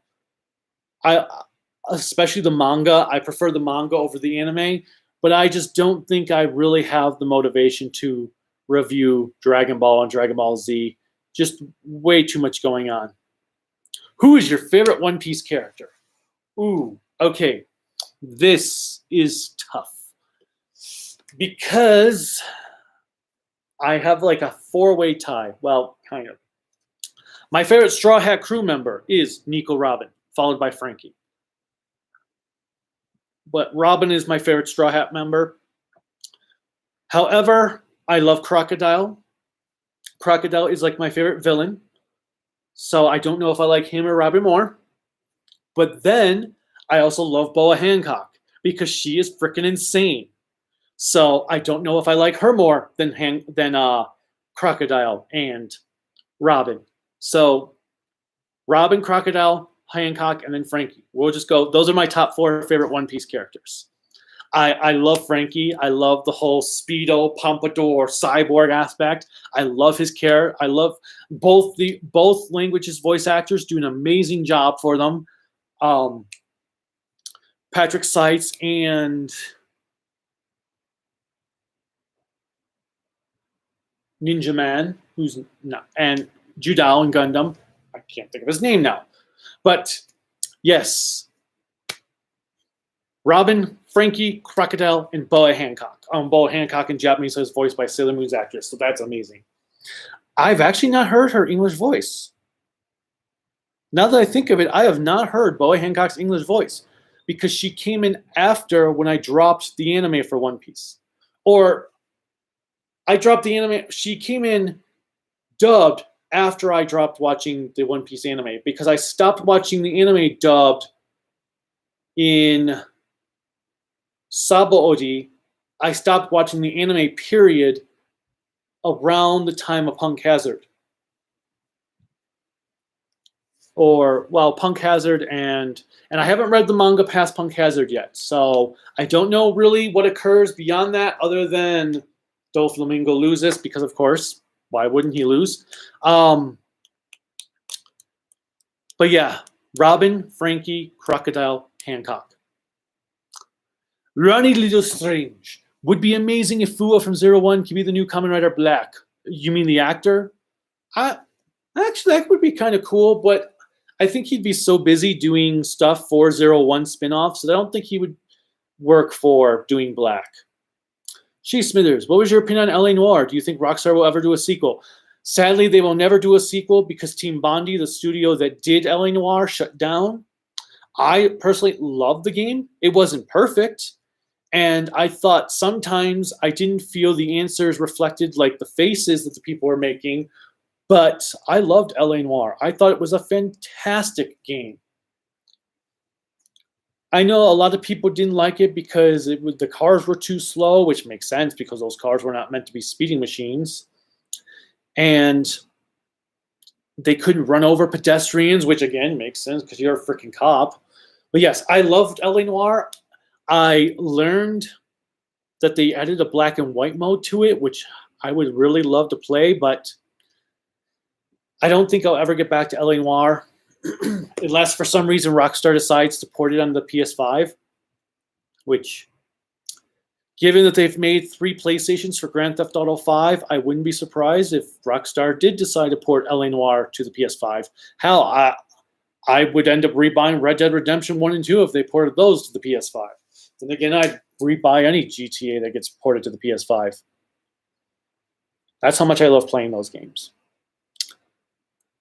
Especially the manga. I prefer the manga over the anime, but I just don't think I really have the motivation to review Dragon Ball and Dragon Ball Z. Just way too much going on. Who is your favorite One Piece character? Ooh, okay. This is tough. Because I have like a 4-way tie. Well, kind of. My favorite Straw Hat crew member is Nico Robin, followed by Frankie. But Robin is my favorite Straw Hat member. However, I love Crocodile. Crocodile is like my favorite villain. So I don't know if I like him or Robin more. But then I also love Boa Hancock because she is freaking insane. So I don't know if I like her more than Crocodile and Robin. So Robin, Crocodile, Hancock, and then Frankie. We'll just go. Those are my top 4 favorite One Piece characters. I love Frankie. I love the whole Speedo, Pompadour, cyborg aspect. I love his character. I love both languages voice actors do an amazing job for them. Patrick Seitz and Ninja Man, who's not, and Judao and Gundam. I can't think of his name now. But yes, Robin, Frankie, Crocodile, and Boa Hancock. Boa Hancock in Japanese is voiced by Sailor Moon's actress, so that's amazing. I've actually not heard her English voice. Now that I think of it, I have not heard Boa Hancock's English voice because she came in after when I dropped the anime for One Piece. Or I dropped the anime, she came in dubbed after I dropped watching the One Piece anime because I stopped watching the anime dubbed in Sabo Odi. I stopped watching the anime period around the time of Punk Hazard. Or, well, Punk Hazard and I haven't read the manga past Punk Hazard yet, so I don't know really what occurs beyond that other than Doflamingo loses because, of course, why wouldn't he lose? But yeah, Robin, Frankie, Crocodile, Hancock. Ronnie Little Strange. Would be amazing if Fuwa from 01 could be the new Kamen Rider Black. You mean the actor? Actually, that would be kind of cool, but I think he'd be so busy doing stuff for 01 spin-offs that I don't think he would work for doing Black. She Smithers, what was your opinion on LA Noire? Do you think Rockstar will ever do a sequel? Sadly, they will never do a sequel because Team Bondi, the studio that did LA Noire, shut down. I personally loved the game. It wasn't perfect. And I thought sometimes I didn't feel the answers reflected like the faces that the people were making. But I loved LA Noire. I thought it was a fantastic game. I know a lot of people didn't like it because the cars were too slow, which makes sense because those cars were not meant to be speeding machines. And they couldn't run over pedestrians, which again makes sense because you're a freaking cop. But yes, I loved LA Noire. I learned that they added a black and white mode to it, which I would really love to play, but I don't think I'll ever get back to LA Noire unless for some reason Rockstar decides to port it on the PS5, which, given that they've made 3 PlayStations for Grand Theft Auto 5, I wouldn't be surprised if Rockstar did decide to port LA Noire to the PS5. Hell, I would end up rebuying Red Dead Redemption 1 and 2 if they ported those to the PS5. Then again, I'd rebuy any GTA that gets ported to the PS5. That's how much I love playing those games.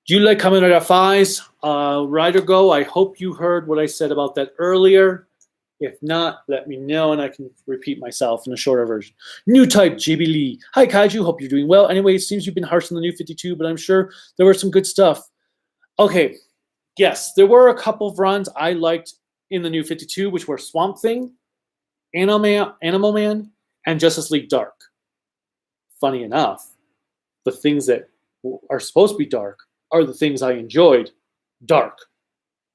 Do you like Kamen Rider Fives? Rider Go, I hope you heard what I said about that earlier. If not, let me know and I can repeat myself in a shorter version. New type, JB Lee. Hi, Kaiju. Hope you're doing well. Anyway, it seems you've been harsh on the new 52, but I'm sure there was some good stuff. Okay. Yes, there were a couple of runs I liked in the new 52, which were Swamp Thing, Animal Man, and Justice League Dark. Funny enough, the things that are supposed to be dark are the things I enjoyed dark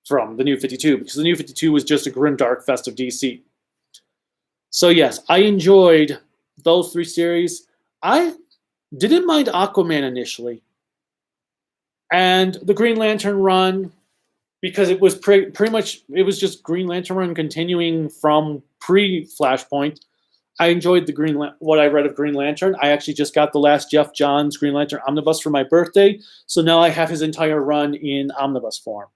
from the new 52, because the new 52 was just a grim dark fest of DC. So yes, I enjoyed those 3 series. I didn't mind Aquaman initially. And the Green Lantern run, because it was pretty much, it was just Green Lantern run continuing from pre-Flashpoint. I enjoyed what I read of Green Lantern. I actually just got the last Jeff Johns Green Lantern Omnibus for my birthday, so now I have his entire run in omnibus form.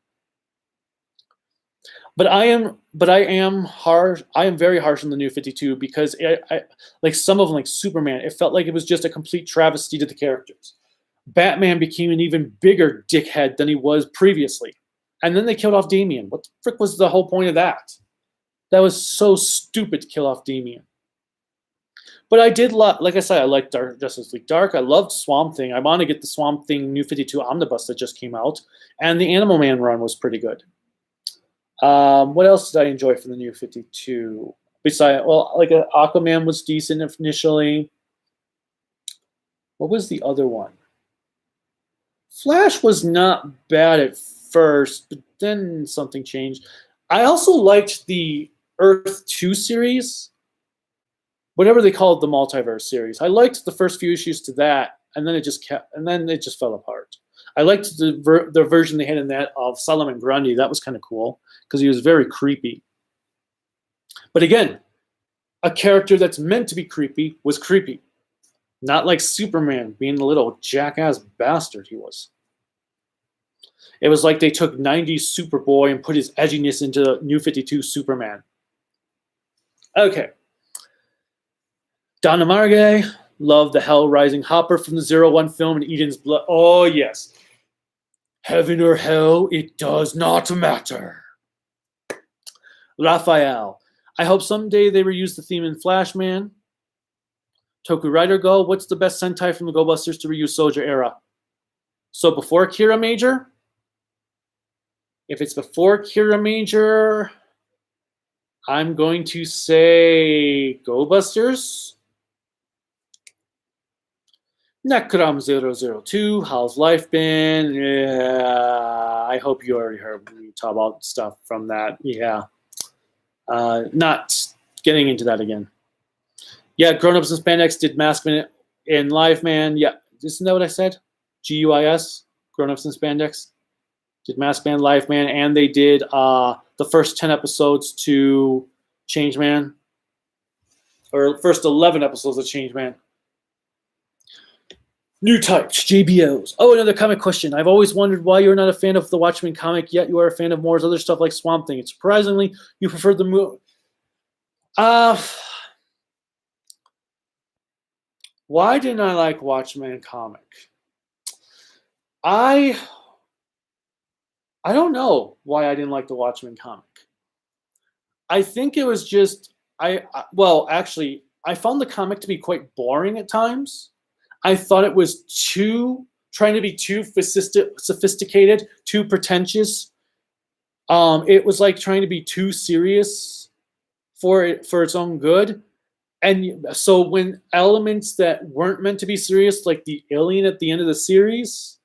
But I am harsh. I am very harsh on the new 52 because I like some of them, like Superman. It felt like it was just a complete travesty to the characters. Batman became an even bigger dickhead than he was previously, and then they killed off Damian. What the frick was the whole point of that? That was so stupid to kill off Damian. But I did like I said, I liked Justice League Dark. I loved Swamp Thing. I want to get the Swamp Thing New 52 Omnibus that just came out, and the Animal Man run was pretty good. What else did I enjoy from the new 52? Besides, well, like Aquaman was decent initially. What was the other one? Flash was not bad at first, but then something changed. I also liked the Earth 2 series. whatever they called the multiverse series. I liked the first few issues to that, and then it just fell apart. I liked the version they had in that of Solomon Grundy. That was kind of cool because he was very creepy. But again, a character that's meant to be creepy was creepy. Not like Superman being the little jackass bastard he was. It was like they took 90s Superboy and put his edginess into New 52 Superman. Okay. Donna Margay, love the Hell Rising Hopper from the 01 film and Eden's Blood. Oh, yes. Heaven or hell, it does not matter. Raphael, I hope someday they reuse the theme in Flashman. Toku Rider Go, what's the best Sentai from the Go Busters to reuse Soldier era? So before Kira Major? If it's before Kira Major, I'm going to say Go Busters. Necrom002, how's life been? Yeah, I hope you already heard me talk about stuff from that. Yeah. Not getting into that again. Yeah, Grown Ups in Spandex did Maskman in Live Man. Yeah, isn't that what I said? GUIS, Grown Ups in Spandex. Did Maskman, Live Man, and they did the first 10 episodes to Changeman. Or first 11 episodes of Changeman. New types, JBOs. Oh, another comic question. I've always wondered why you're not a fan of the Watchmen comic, yet you are a fan of Moore's other stuff like Swamp Thing. It's surprisingly you preferred the movie. Why didn't I like Watchmen comic? I don't know why I didn't like the Watchmen comic. I think it was just actually, I found the comic to be quite boring at times. I thought it was trying to be too sophisticated, too pretentious. It was like trying to be too serious for its own good. And so when elements that weren't meant to be serious, like the alien at the end of the series,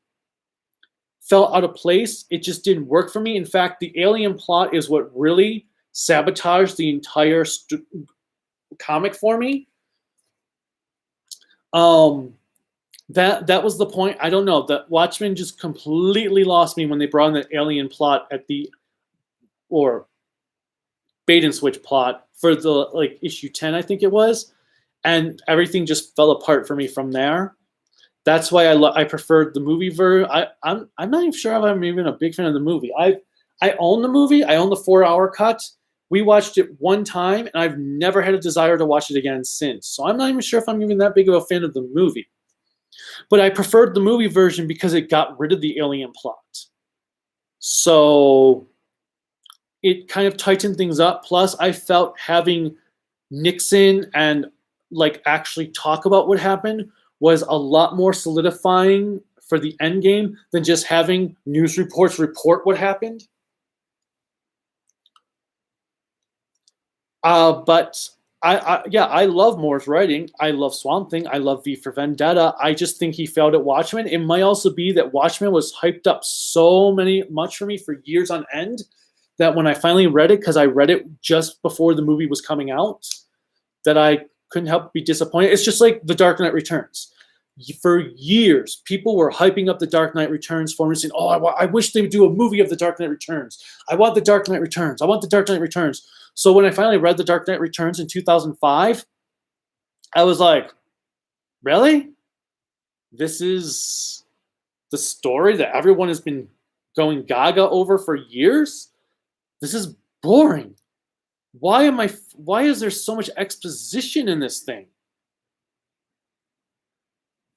fell out of place, it just didn't work for me. In fact, the alien plot is what really sabotaged the entire comic for me. That was the point. I don't know. The Watchmen just completely lost me when they brought in the alien plot or bait and switch plot for the issue 10, I think it was, and everything just fell apart for me from there. That's why I preferred the movie version. I'm not even sure if I'm even a big fan of the movie. I own the movie. I own the 4-hour cut. We watched it one time, and I've never had a desire to watch it again since. So I'm not even sure if I'm even that big of a fan of the movie. But I preferred the movie version because it got rid of the alien plot. So it kind of tightened things up. Plus, I felt having Nixon and actually talk about what happened was a lot more solidifying for the end game than just having news reports report what happened. But I love Moore's writing. I love Swamp Thing. I love V for Vendetta. I just think he failed at Watchmen. It might also be that Watchmen was hyped up so much for me for years on end that when I finally read it, because I read it just before the movie was coming out, that I couldn't help but be disappointed. It's just like The Dark Knight Returns. For years, people were hyping up The Dark Knight Returns for me, saying, "Oh, I wish they would do a movie of The Dark Knight Returns. I want The Dark Knight Returns. I want The Dark Knight Returns." So when I finally read The Dark Knight Returns in 2005, I was like, really? This is the story that everyone has been going gaga over for years? This is boring. Why is there so much exposition in this thing?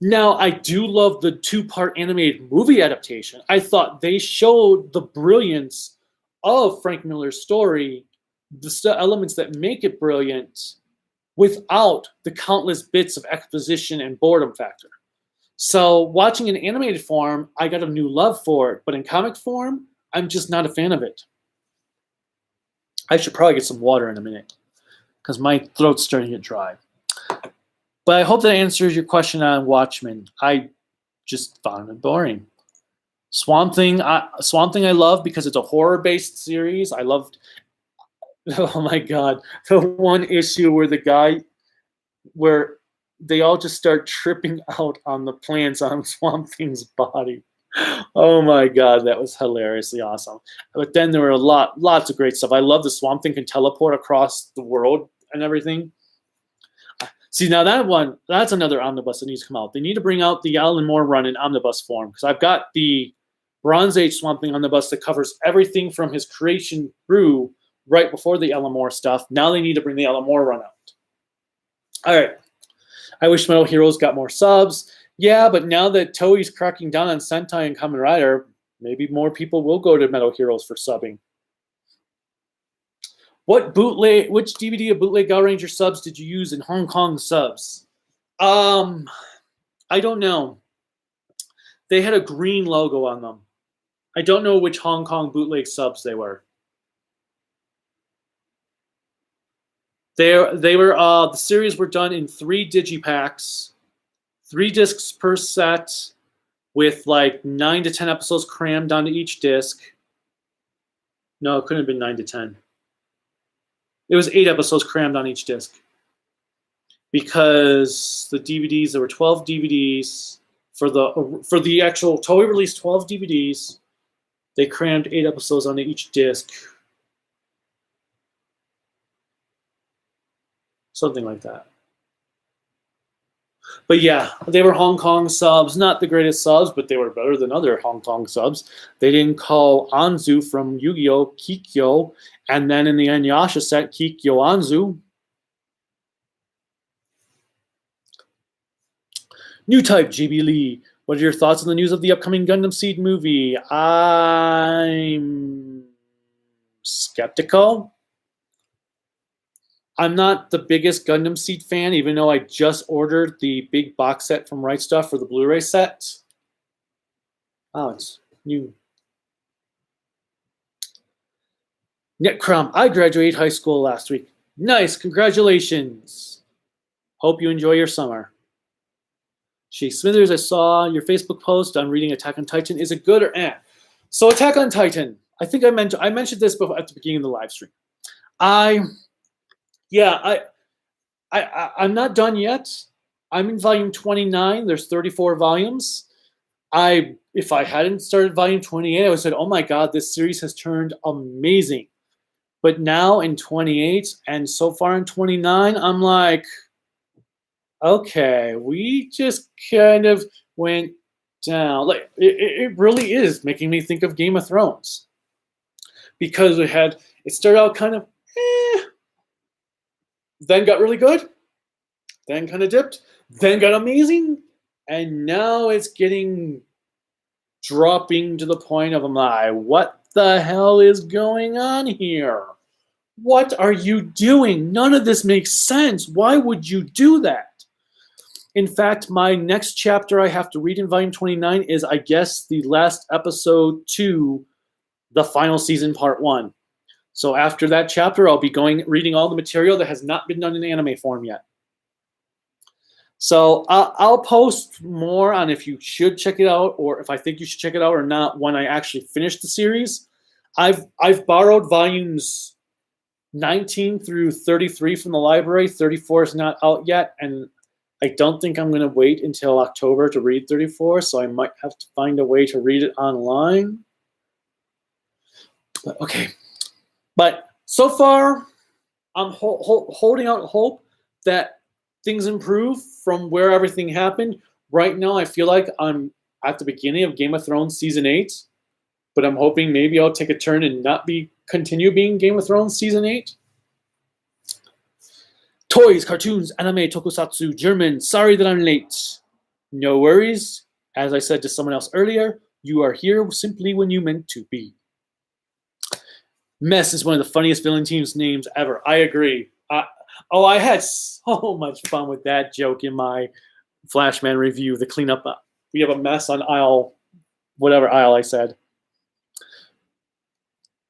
Now, I do love the 2-part animated movie adaptation. I thought they showed the brilliance of Frank Miller's story, the elements that make it brilliant, without the countless bits of exposition and boredom factor. So watching in animated form, I got a new love for it. But in comic form, I'm just not a fan of it. I should probably get some water in a minute because my throat's starting to get dry. But I hope that answers your question on Watchmen. I just found it boring. Swamp Thing I love because it's a horror-based series. I loved, oh my God, the one issue where the guy where they all just start tripping out on the plants on Swamp Thing's body. Oh my god, that was hilariously awesome. But then there were lots of great stuff. I love the Swamp Thing can teleport across the world and everything. See, now that's another omnibus that needs to come out. They need to bring out the Alan Moore run in omnibus form, because I've got the Bronze Age Swamp Thing omnibus that covers everything from his creation through right before the Alan Moore stuff. Now they need to bring the Alan Moore run out. All right. I wish Metal Heroes got more subs. Yeah, but now that Toei's cracking down on Sentai and Kamen Rider, maybe more people will go to Metal Heroes for subbing. Which DVD of bootleg Power Ranger subs did you use in Hong Kong subs? I don't know. They had a green logo on them. I don't know which Hong Kong bootleg subs they were. They were the series were done in 3 digipacks, 3 discs per set, with like 9 to 10 episodes crammed onto each disc. No, it couldn't have been 9 to 10. It was 8 episodes crammed on each disc, because the DVDs, there were 12 DVDs for the actual Toei released 12 DVDs. They crammed 8 episodes onto each disc. Something like that. But yeah, they were Hong Kong subs. Not the greatest subs, but they were better than other Hong Kong subs. They didn't call Anzu from Yu-Gi-Oh! Kikyo, and then in the Inuyasha set, Kikyo Anzu. New type, GB Lee. What are your thoughts on the news of the upcoming Gundam Seed movie? I'm skeptical. I'm not the biggest Gundam Seed fan, even though I just ordered the big box set from Rightstuf for the Blu-ray set. Oh, it's new. Nick Crumb, I graduated high school last week. Nice, congratulations. Hope you enjoy your summer. She Smithers, I saw your Facebook post on reading Attack on Titan. Is it good or eh? So Attack on Titan, I think I mentioned this before at the beginning of the live stream. I'm not done yet. I'm in volume 29. There's 34 volumes. If I hadn't started volume 28, I would have said, oh my god, this series has turned amazing. But now in 28 and so far in 29, I'm like, okay, we just kind of went down. Like it really is making me think of Game of Thrones. Because it started out kind of then got really good, then kind of dipped, then got amazing, and now it's dropping to the point of, I'm like, what the hell is going on here? What are you doing? None of this makes sense. Why would you do that? In fact, my next chapter I have to read in volume 29 is, I guess, the last episode to the final season, part 1. So after that chapter, I'll be reading all the material that has not been done in anime form yet. So I'll post more on if you should check it out, or if I think you should check it out or not, when I actually finish the series. I've borrowed volumes 19 through 33 from the library. 34 is not out yet, and I don't think I'm going to wait until October to read 34, so I might have to find a way to read it online. But okay. But so far, I'm holding out hope that things improve from where everything happened. Right now, I feel like I'm at the beginning of Game of Thrones Season 8, but I'm hoping maybe I'll take a turn and not continue being Game of Thrones Season 8. Toys, cartoons, anime, tokusatsu, German. Sorry that I'm late. No worries. As I said to someone else earlier, you are here simply when you meant to be. Mess is one of the funniest villain team's names ever. I agree. I had so much fun with that joke in my Flashman review, the cleanup. We have a mess on whatever aisle I said.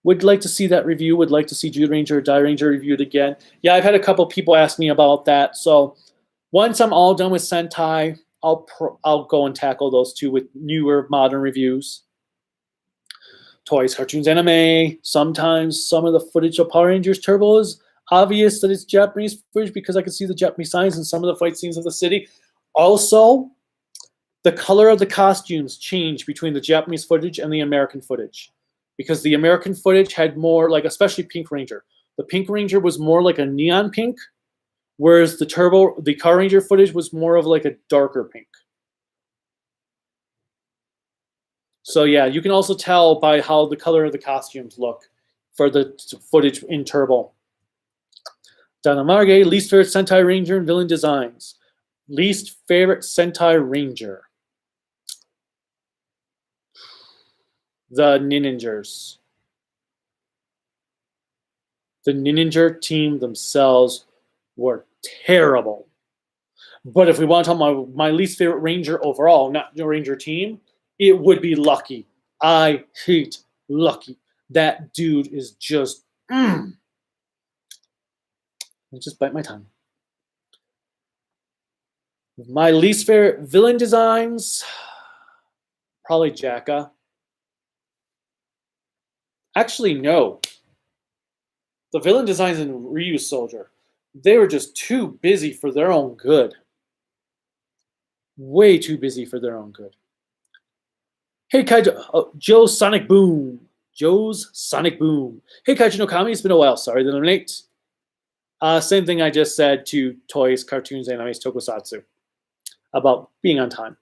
Would like to see that review. Would like to see Jude Ranger or Die Ranger reviewed again. Yeah, I've had a couple people ask me about that. So once I'm all done with Sentai, I'll go and tackle those two with newer modern reviews. Toys, cartoons, anime. Sometimes some of the footage of Power Rangers Turbos obvious that it's Japanese footage because I can see the Japanese signs in some of the fight scenes of the city. Also, the color of the costumes changed between the Japanese footage and the American footage, because the American footage had more, like, especially Pink Ranger. The Pink Ranger was more like a neon pink, whereas the Car Ranger footage was more of like a darker pink. So yeah, you can also tell by how the color of the costumes look for the footage in Turbo. Donna Margay, least favorite Sentai Ranger and villain designs. Least favorite Sentai Ranger. The Ninjers. The Ninja team themselves were terrible. But if we want to talk about my least favorite Ranger overall, not the Ranger team, it would be Lucky. I hate Lucky. That dude is just... I just bite my tongue. My least favorite villain designs, probably Jacka. Actually, no. The villain designs in Ryu Soldier, they were just too busy for their own good. Way too busy for their own good. Hey, Kaiju, Joe's Sonic Boom. Joe's Sonic Boom. Hey, Kaiju no Kami, it's been a while. Sorry that I'm late. Same thing I just said to Toys, Cartoons, Animes, Tokusatsu about being on time.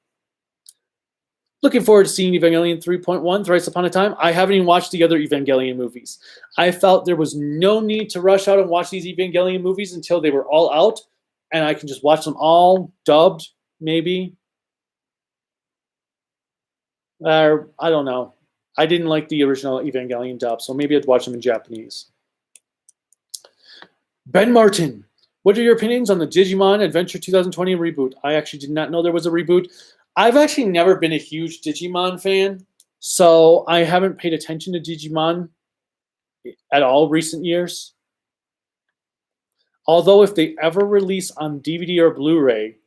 Looking forward to seeing Evangelion 3.1, Thrice Upon a Time. I haven't even watched the other Evangelion movies. I felt there was no need to rush out and watch these Evangelion movies until they were all out, and I can just watch them all dubbed, maybe. I don't know. I didn't like the original Evangelion dub, so maybe I'd watch them in Japanese. Ben Martin, what are your opinions on the Digimon Adventure 2020 reboot? I actually did not know there was a reboot. I've actually never been a huge Digimon fan, so I haven't paid attention to Digimon at all recent years. Although if they ever release on DVD or Blu-ray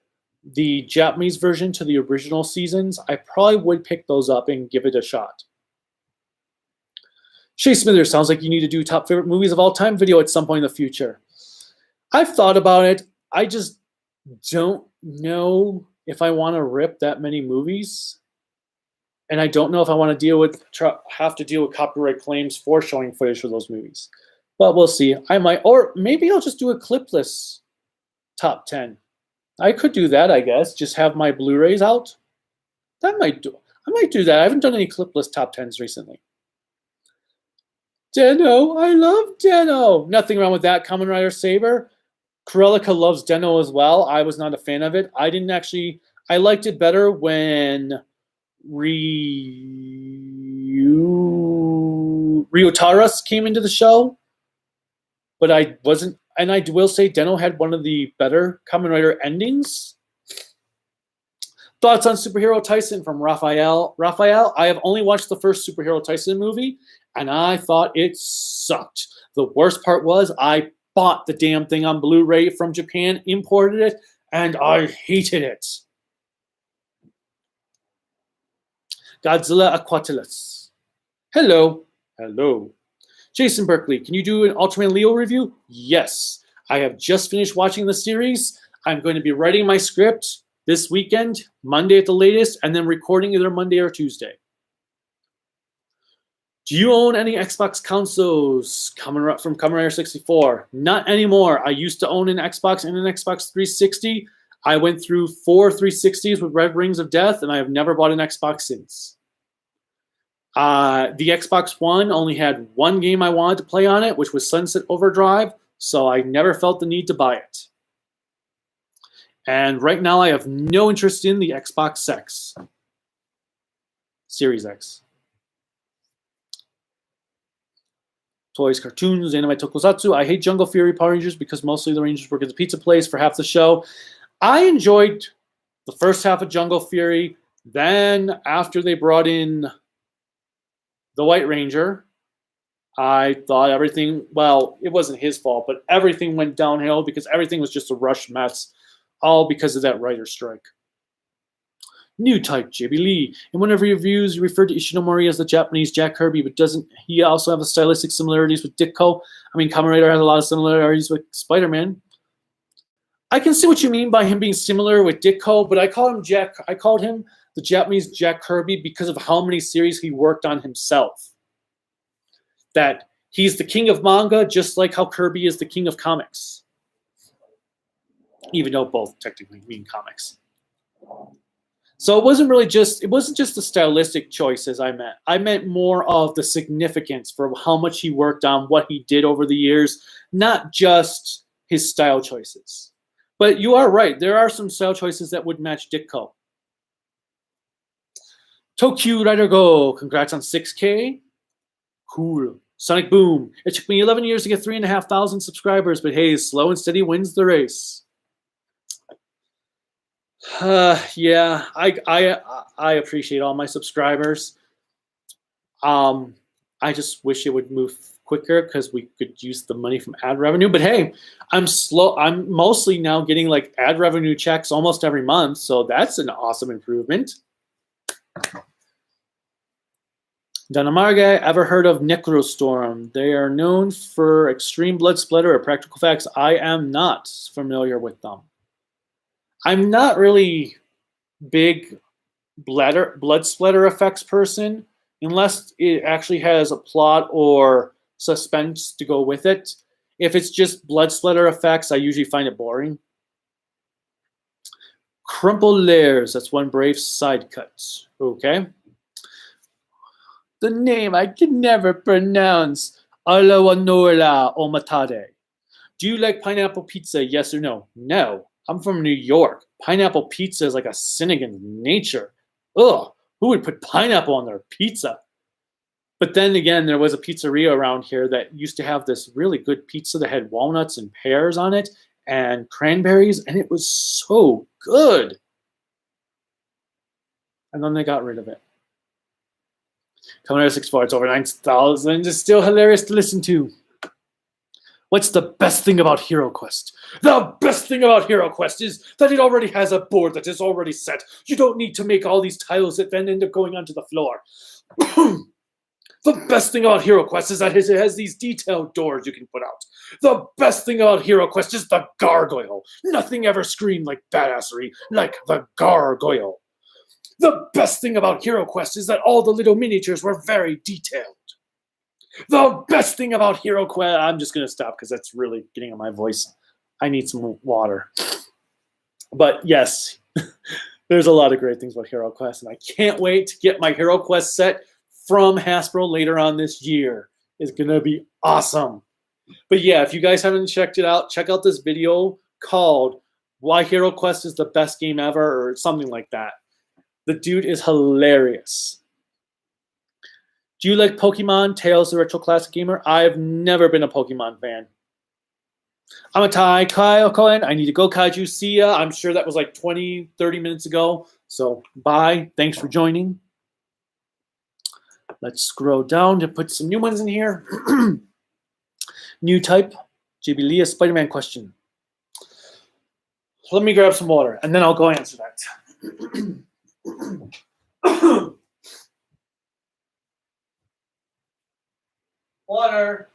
the Japanese version to the original seasons, I probably would pick those up and give it a shot. Shay Smithers, sounds like you need to do top favorite movies of all time video at some point in the future. I've thought about it. I just don't know if I want to rip that many movies. And I don't know if I want to have to deal with copyright claims for showing footage for those movies. But we'll see. I might, or maybe I'll just do a clipless top 10. I could do that, I guess. Just have my Blu-rays out. I might do that. I haven't done any clipless top 10s recently. Den-O, I love Den-O. Nothing wrong with that. Kamen Rider Saber. Corellica loves Den-O as well. I was not a fan of it. I liked it better when Ryotaras came into the show. But I wasn't, and I will say Den-O had one of the better Kamen Rider endings. Thoughts on Superhero Tyson from Raphael. Raphael, I have only watched the first Superhero Tyson movie, and I thought it sucked. The worst part was I bought the damn thing on Blu-ray from Japan, imported it, and I hated it. Godzilla Aquatilus. Hello. Hello. Jason Berkeley, can you do an Ultraman Leo review? Yes. I have just finished watching the series. I'm going to be writing my script this weekend, Monday at the latest, and then recording either Monday or Tuesday. Do you own any Xbox consoles from Kamen Rider 64? Not anymore. I used to own an Xbox and an Xbox 360. I went through 4 360s with Red Rings of Death, and I have never bought an Xbox since. The Xbox One only had one game I wanted to play on it, which was Sunset Overdrive, so I never felt the need to buy it. And right now I have no interest in the Xbox X. Series X. Toys, Cartoons, Anime, Tokusatsu. I hate Jungle Fury Power Rangers because mostly the Rangers work at the pizza place for half the show. I enjoyed the first half of Jungle Fury. Then after they brought in the White Ranger, I thought everything, well, it wasn't his fault, but everything went downhill because everything was just a rush mess, all because of that writer's strike. New type JB Lee. In one of your reviews, you referred to Ishinomori as the Japanese Jack Kirby, but doesn't he also have the stylistic similarities with Ditko? I mean, Kamen Rider has a lot of similarities with Spider-Man. I can see what you mean by him being similar with Ditko, but I called him the Japanese Jack Kirby because of how many series he worked on himself. That he's the king of manga, just like how Kirby is the king of comics. Even though both technically mean comics. So it wasn't just the stylistic choices I meant. I meant more of the significance for how much he worked on, what he did over the years, not just his style choices. But you are right. There are some style choices that would match Ditko. Toku Rider Go. Congrats on 6K. Cool. Sonic Boom. It took me 11 years to get 3,500 subscribers, but hey, slow and steady wins the race. Yeah, I appreciate all my subscribers. I just wish it would move quicker because we could use the money from ad revenue. But hey, I'm mostly now getting like ad revenue checks almost every month, so that's an awesome improvement. Danamarga, ever heard of Necrostorm? They are known for extreme blood splatter or practical facts. I am not familiar with them. I'm not really big blood splatter effects person, unless it actually has a plot or suspense to go with it. If it's just blood splatter effects, I usually find it boring. Crumple layers, that's one brave side cut. Okay. The name I can never pronounce. Alawanora Omatade. Do you like pineapple pizza? Yes or no? No. I'm from New York. Pineapple pizza is like a sin against nature. Ugh, who would put pineapple on their pizza? But then again, there was a pizzeria around here that used to have this really good pizza that had walnuts and pears on it and cranberries, and it was so good. And then they got rid of it. Kamen Rider 64, it's over 9,000. It's still hilarious to listen to. What's the best thing about Hero Quest? The best thing about Hero Quest is that it already has a board that is already set. You don't need to make all these tiles that then end up going onto the floor. The best thing about Hero Quest is that it has these detailed doors you can put out. The best thing about Hero Quest is the gargoyle. Nothing ever screamed like badassery like the gargoyle. The best thing about Hero Quest is that all the little miniatures were very detailed. The best thing about Hero Quest... I'm just going to stop because that's really getting on my voice. I need some water. But yes, there's a lot of great things about Hero Quest, and I can't wait to get my Hero Quest set from Hasbro later on this year. It's going to be awesome. But yeah, if you guys haven't checked it out, check out this video called Why Hero Quest is the Best Game Ever, or something like that. The dude is hilarious. Do you like Pokemon? Tails, the retro classic gamer? I've never been a Pokemon fan. I'm a Tai Kyle Cohen. I need to go, Kaiju. See ya. I'm sure that was like 20, 30 minutes ago. So bye. Thanks for joining. Let's scroll down to put some new ones in here. New type. JB Lee, a Spider-Man question. Let me grab some water, and then I'll go answer that. Water.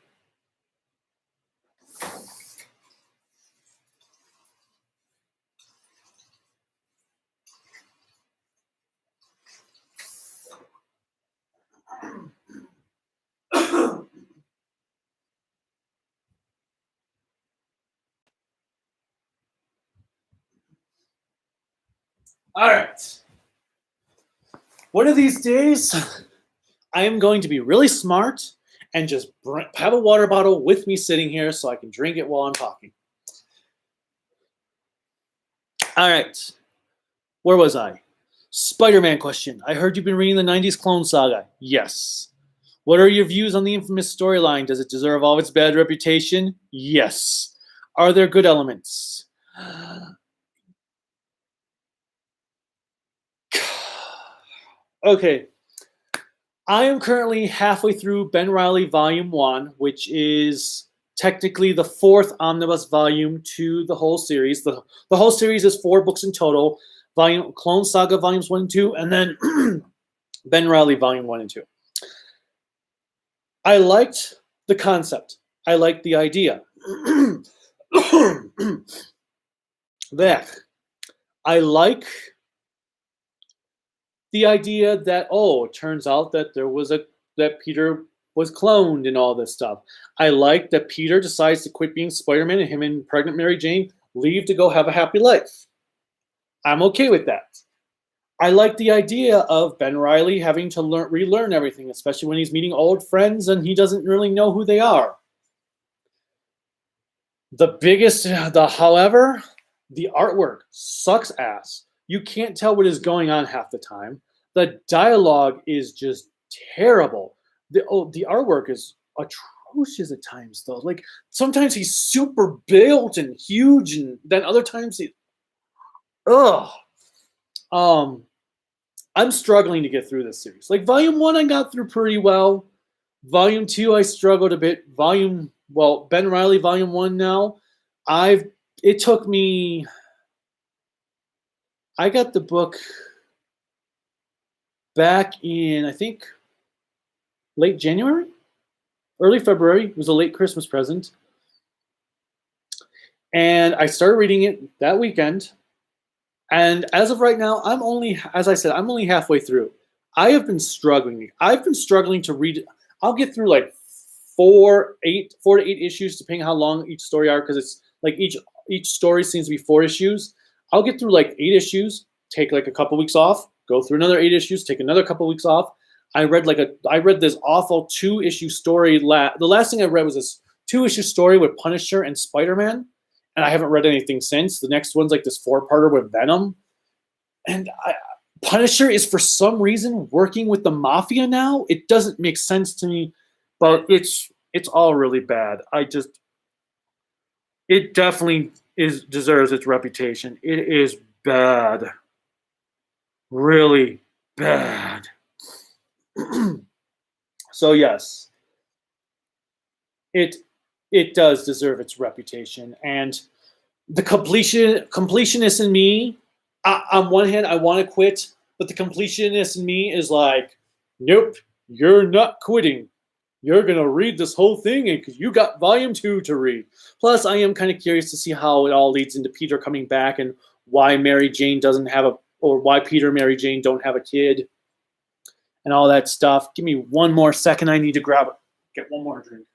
All right. One of these days, I am going to be really smart and just have a water bottle with me sitting here so I can drink it while I'm talking. All right. Where was I? Spider-Man question. I heard you've been reading the 90s Clone Saga. Yes. What are your views on the infamous storyline? Does it deserve all its bad reputation? Yes. Are there good elements? Okay. I am currently halfway through Ben Reilly Volume 1, which is technically the 4th omnibus volume to the whole series. The whole series is 4 books in total. Clone Saga Volumes 1 and 2, and then Ben Reilly Volume 1 and 2. I liked the concept. I liked the idea. There. I like the idea that, oh, it turns out that that Peter was cloned and all this stuff. I like that Peter decides to quit being Spider-Man and him and pregnant Mary Jane leave to go have a happy life. I'm okay with that. I like the idea of Ben Reilly having to relearn everything, especially when he's meeting old friends and he doesn't really know who they are. However, the artwork sucks ass. You can't tell what is going on half the time. The dialogue is just terrible. The artwork is atrocious at times, though. Like, sometimes he's super built and huge, and then other times I'm struggling to get through this series. Like, Volume 1 I got through pretty well. Volume 2 I struggled a bit. Ben Reilly Volume 1 now, it took me, I got the book back in, I think, late January? Early February. It was a late Christmas present. And I started reading it that weekend. And as of right now, I'm only halfway through. I have been struggling. I've been struggling to read. I'll get through like 4 to 8 issues, depending on how long each story are, because it's like each story seems to be 4 issues. I'll get through like 8 issues, take like a couple weeks off, go through another 8 issues, take another couple weeks off. I read this awful 2-issue story. The last thing I read was this 2-issue story with Punisher and Spider-Man, and I haven't read anything since. The next one's like this 4-parter with Venom, and Punisher is for some reason working with the Mafia now. It doesn't make sense to me, but it's all really bad. It definitely deserves its reputation. It is bad, really bad. So yes, it does deserve its reputation, and the completionist in me. On one hand, I want to quit, but the completionist in me is like, nope, you're not quitting. You're gonna read this whole thing because you got Volume 2 to read. Plus, I am kind of curious to see how it all leads into Peter coming back and why Mary Jane why Peter and Mary Jane don't have a kid. And all that stuff. Give me one more second. I need to get one more drink.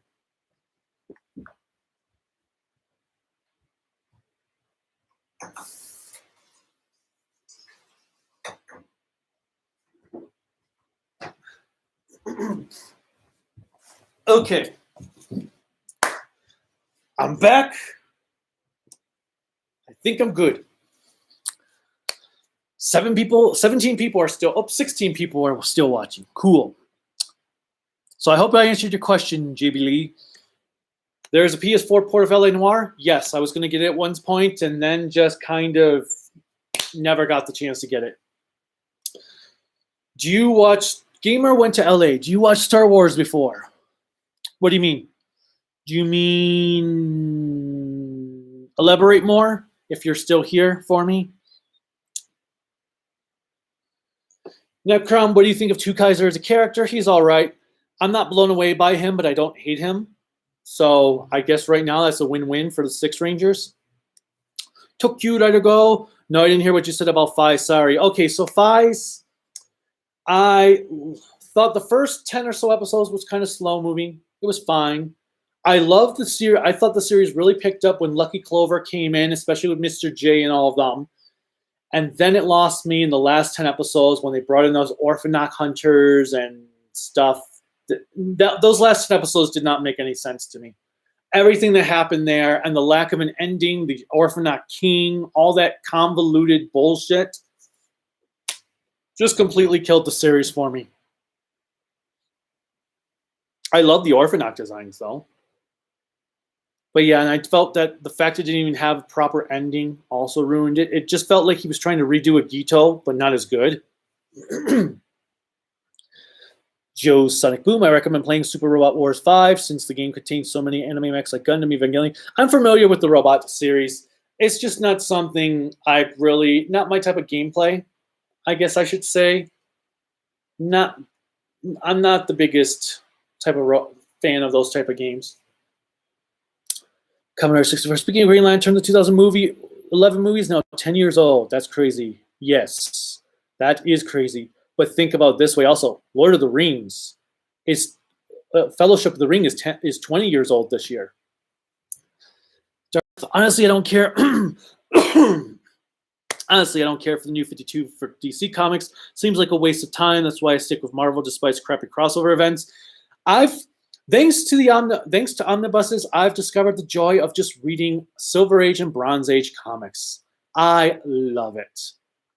Okay. I'm back. I think I'm good. 17 people are still, 16 people are still watching. Cool. So I hope I answered your question, JB Lee. There's a PS4 port of LA Noire. Yes, I was going to get it at one point and then just kind of never got the chance to get it. Do you watch, Gamer went to LA. Do you watch Star Wars before? What do you mean? Do you mean elaborate more if you're still here for me? Now, Crumb, what do you think of Two Kaiser as a character? He's all right. I'm not blown away by him, but I don't hate him. So I guess right now that's a win-win for the Six Rangers. Toku, to go. No, I didn't hear what you said about Fies. Sorry. Okay, so Fies, I thought the first 10 or so episodes was kind of slow moving. It was fine. I loved the series. I thought the series really picked up when Lucky Clover came in, especially with Mr. J and all of them. And then it lost me in the last 10 episodes when they brought in those Orphanok hunters and stuff. Those last 10 episodes did not make any sense to me. Everything that happened there and the lack of an ending, the Orphanok king, all that convoluted bullshit, just completely killed the series for me. I love the Orphanok designs, though. But yeah, and I felt that the fact it didn't even have a proper ending also ruined it. It just felt like he was trying to redo a Gito, but not as good. Joe's Sonic Boom. I recommend playing Super Robot Wars 5 since the game contains so many anime mechs like Gundam, Evangelion. I'm familiar with the Robot series. It's just not something not my type of gameplay, I guess I should say. I'm not the biggest type of fan of those type of games. Commodore 64. Speaking of Green Lantern, the 2011 movie is now 10 years old. That's crazy. Yes, that is crazy. But think about it this way also. Lord of the Rings is Fellowship of the Ring is 20 years old this year. Honestly, I don't care. Honestly, I don't care for the new 52 for DC Comics. Seems like a waste of time. That's why I stick with Marvel despite crappy crossover events. Thanks to omnibuses, I've discovered the joy of just reading Silver Age and Bronze Age comics. I love it.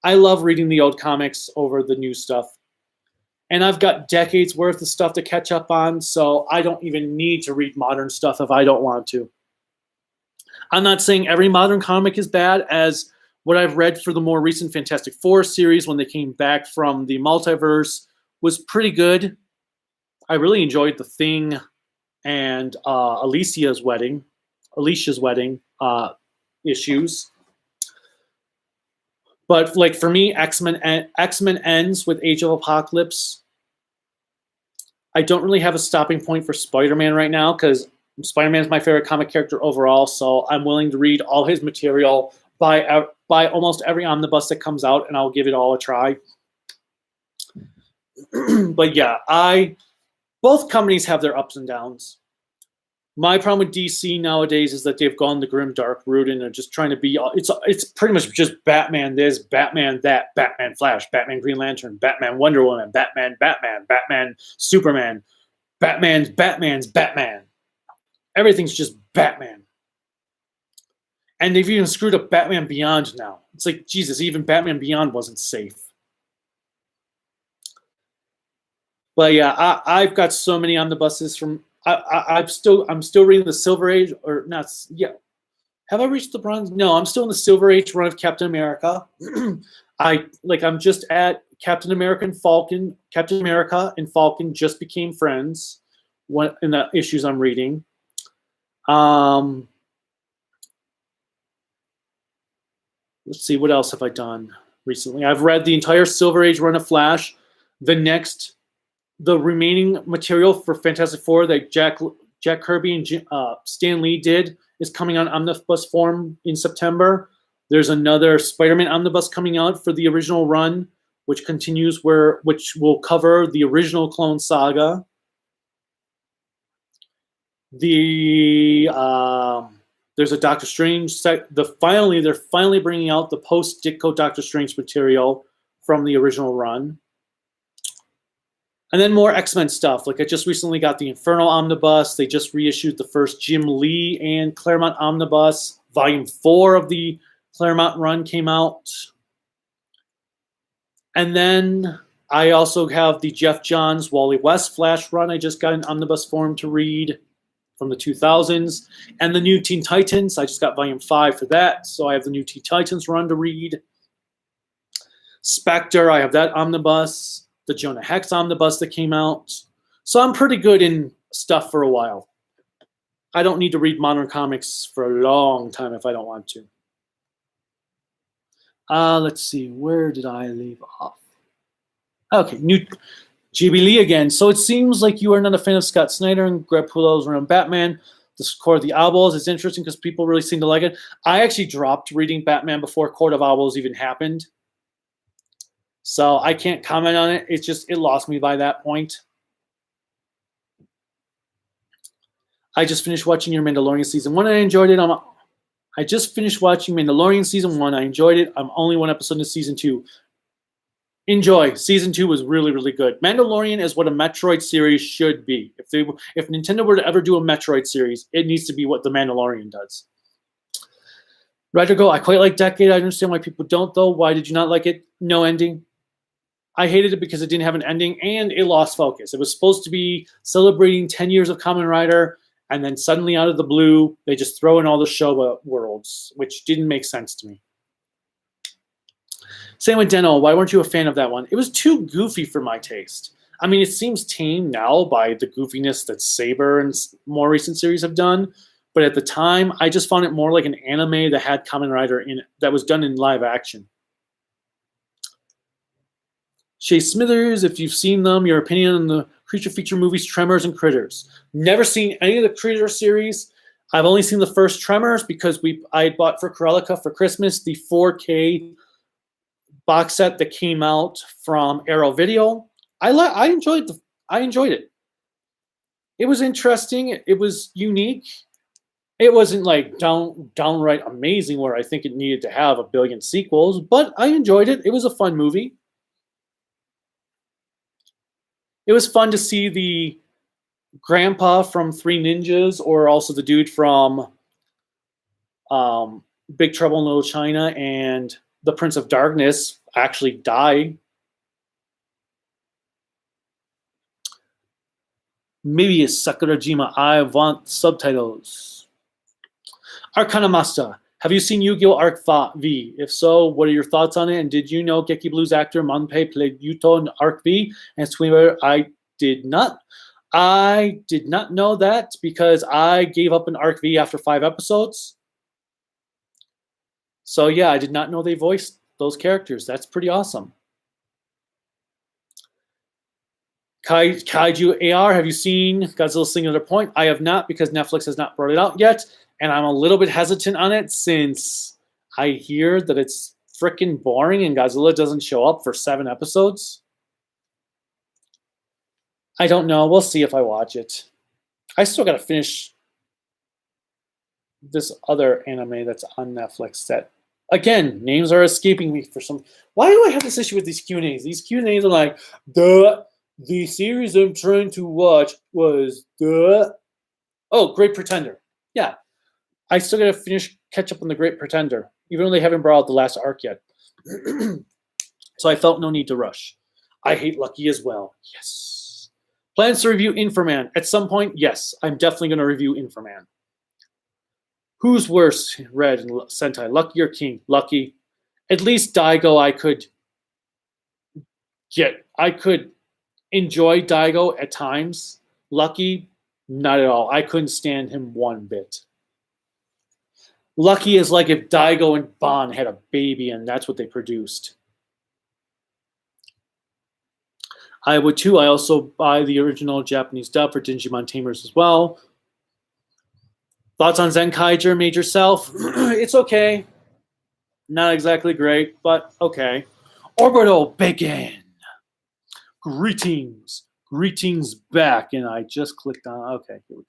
I love reading the old comics over the new stuff. And I've got decades worth of stuff to catch up on, so I don't even need to read modern stuff if I don't want to. I'm not saying every modern comic is bad, as what I've read for the more recent Fantastic Four series when they came back from the multiverse was pretty good. I really enjoyed The Thing and Alicia's wedding issues. But like for me, X-Men ends with Age of Apocalypse. I don't really have a stopping point for Spider-Man right now because Spider-Man is my favorite comic character overall, so I'm willing to read all his material by almost every omnibus that comes out, and I'll give it all a try. But yeah, both companies have their ups and downs. My problem with DC nowadays is that they've gone the grim dark route and they're just trying to be. It's pretty much just Batman this, Batman that, Batman Flash, Batman Green Lantern, Batman Wonder Woman, Batman Superman, Batman's Batman. Everything's just Batman. And they've even screwed up Batman Beyond now. It's like, Jesus, even Batman Beyond wasn't safe. But yeah, I've got so many omnibuses from. I'm still reading the Silver Age, or not? Yeah, have I reached the Bronze? No, I'm still in the Silver Age run of Captain America. I'm just at Captain America and Falcon. Captain America and Falcon just became friends. In the issues I'm reading. Let's see, what else have I done recently? I've read the entire Silver Age run of Flash. The remaining material for Fantastic Four that Jack Kirby and Stan Lee did is coming on omnibus form in September. There's another Spider-Man omnibus coming out for the original run, which will cover the original Clone Saga. There's a Doctor Strange they're finally bringing out the post-Ditko Doctor Strange material from the original run. And then more X-Men stuff. Like I just recently got the Infernal Omnibus. They just reissued the first Jim Lee and Claremont Omnibus. Volume 4 of the Claremont run came out. And then I also have the Jeff Johns Wally West Flash run. I just got an omnibus form to read from the 2000s. And the new Teen Titans. I just got volume 5 for that. So I have the new Teen Titans run to read. Spectre, I have that omnibus. The Jonah Hex omnibus that came out. So I'm pretty good in stuff for a while. I don't need to read modern comics for a long time if I don't want to. Let's see, where did I leave off? Okay, new GB Lee again. So it seems like you are not a fan of Scott Snyder and Greg Pulo's run on Batman. The Court of the Owls is interesting because people really seem to like it. I actually dropped reading Batman before Court of Owls even happened. So I can't comment on it. It lost me by that point. I just finished watching your Mandalorian season 1 and I enjoyed it. I just finished watching Mandalorian season 1. I enjoyed it. I'm only one episode into season 2. Enjoy. Season 2 was really, really good. Mandalorian is what a Metroid series should be. If Nintendo were to ever do a Metroid series, it needs to be what The Mandalorian does. Redrigo, I quite like Decade. I understand why people don't, though. Why did you not like it? No ending. I hated it because it didn't have an ending and it lost focus. It was supposed to be celebrating 10 years of Kamen Rider, and then suddenly out of the blue, they just throw in all the Showa worlds, which didn't make sense to me. Same with Deno. Why weren't you a fan of that one? It was too goofy for my taste. I mean, it seems tame now by the goofiness that Saber and more recent series have done, But at the time, I just found it more like an anime that had Kamen Rider in it, that was done in live action. Shay Smithers, if you've seen them, your opinion on the creature feature movies Tremors and Critters. Never seen any of the Critter series. I've only seen the first Tremors because I bought for Corelica for Christmas the 4K box set that came out from Arrow Video. I enjoyed it. It was interesting. It was unique. It wasn't like downright amazing where I think it needed to have a billion sequels, but I enjoyed it. It was a fun movie. It was fun to see the grandpa from Three Ninjas, or also the dude from Big Trouble in Little China and the Prince of Darkness actually die. Maybe it's Sakurajima. I want subtitles. Arcana Master. Have you seen Yu-Gi-Oh! Arc V? If so, what are your thoughts on it? And did you know Geki Blues actor Manpei played Yuto in Arc V? And Swimmer, I did not. I did not know that because I gave up an Arc V after 5 episodes. So yeah, I did not know they voiced those characters. That's pretty awesome. Kaiju AR, have you seen Godzilla Singular Point? I have not because Netflix has not brought it out yet. And I'm a little bit hesitant on it since I hear that it's freaking boring and Godzilla doesn't show up for 7 episodes. I don't know. We'll see if I watch it. I still got to finish this other anime that's on Netflix that, again, names are escaping me for some. Why do I have this issue with these Q&As? These Q&As are like, the series I'm trying to watch was Great Pretender. Yeah. I still got to catch up on The Great Pretender, even though they haven't brought out the last arc yet. So I felt no need to rush. I hate Lucky as well. Yes. Plans to review Inframan. At some point, yes. I'm definitely going to review Inframan. Who's worse, Red and Sentai? Lucky or King? Lucky. At least Daigo I could enjoy Daigo at times. Lucky, not at all. I couldn't stand him one bit. Lucky is like if Daigo and Bon had a baby and that's what they produced. I would too. I also buy the original Japanese dub for Digimon Tamers as well. Thoughts on Zenkaiger Major Self? It's okay. Not exactly great, but okay. Orbital Bacon. Greetings. Greetings back. And I just clicked on, okay, here we go.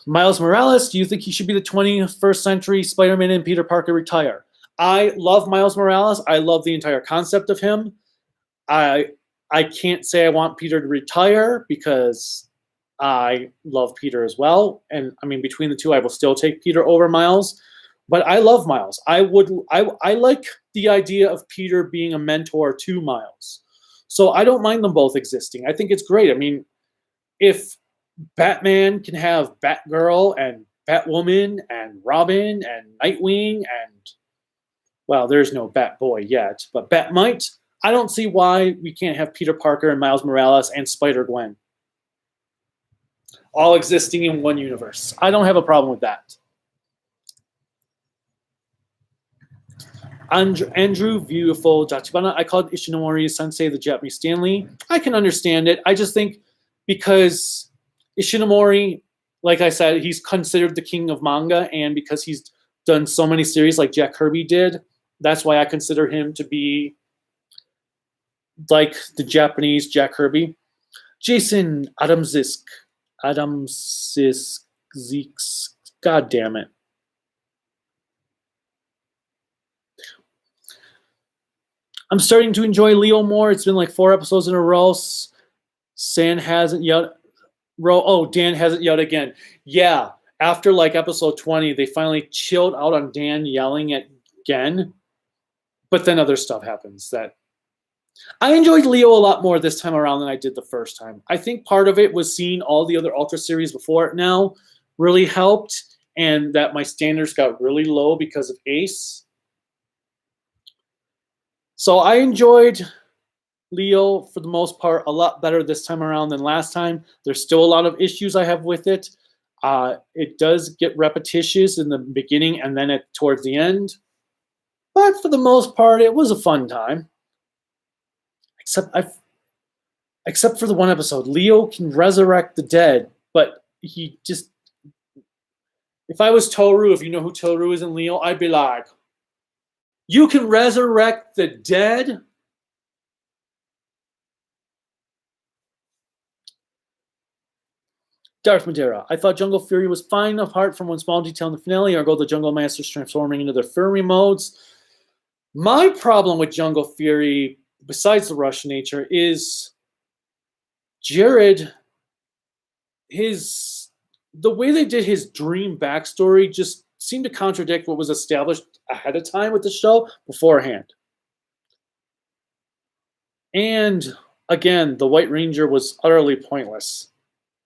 Miles Morales, do you think he should be the 21st century Spider-Man and Peter Parker retire? I love Miles Morales. I love the entire concept of him. I can't say I want Peter to retire because I love Peter as well. And I mean, between the two, I will still take Peter over Miles. But I love Miles. I like the idea of Peter being a mentor to Miles. So I don't mind them both existing. I think it's great. I mean, if Batman can have Batgirl and Batwoman and Robin and Nightwing and, well, there's no Batboy yet, but Batmite, I don't see why we can't have Peter Parker and Miles Morales and Spider-Gwen all existing in one universe. I don't have a problem with that. Andrew, beautiful. Jachibana, I called Ishinomori Sensei the Japanese Stanley. I can understand it. I just think because Ishinomori, like I said, he's considered the king of manga, and because he's done so many series like Jack Kirby did, that's why I consider him to be like the Japanese Jack Kirby. Jason Adamzisk. God damn it. I'm starting to enjoy Leo more. It's been like 4 episodes in a row. Dan hasn't yet again. Yeah, after like episode 20, they finally chilled out on Dan yelling at Gen. But then other stuff happens that I enjoyed Leo a lot more this time around than I did the first time. I think part of it was seeing all the other Ultra series before it now really helped, and that my standards got really low because of Ace. So I enjoyed Leo, for the most part, a lot better this time around than last time. There's still a lot of issues I have with it. It does get repetitious in the beginning and then towards the end. But for the most part, it was a fun time. Except for the one episode. Leo can resurrect the dead, but he just... If I was Toru, if you know who Toru is in Leo, I'd be like, you can resurrect the dead? Darth Madeira. I thought Jungle Fury was fine apart from one small detail in the finale, or go the Jungle Masters transforming into their furry modes. My problem with Jungle Fury, besides the Russian nature, is Jared, the way they did his dream backstory just seemed to contradict what was established ahead of time with the show beforehand. And again, the White Ranger was utterly pointless.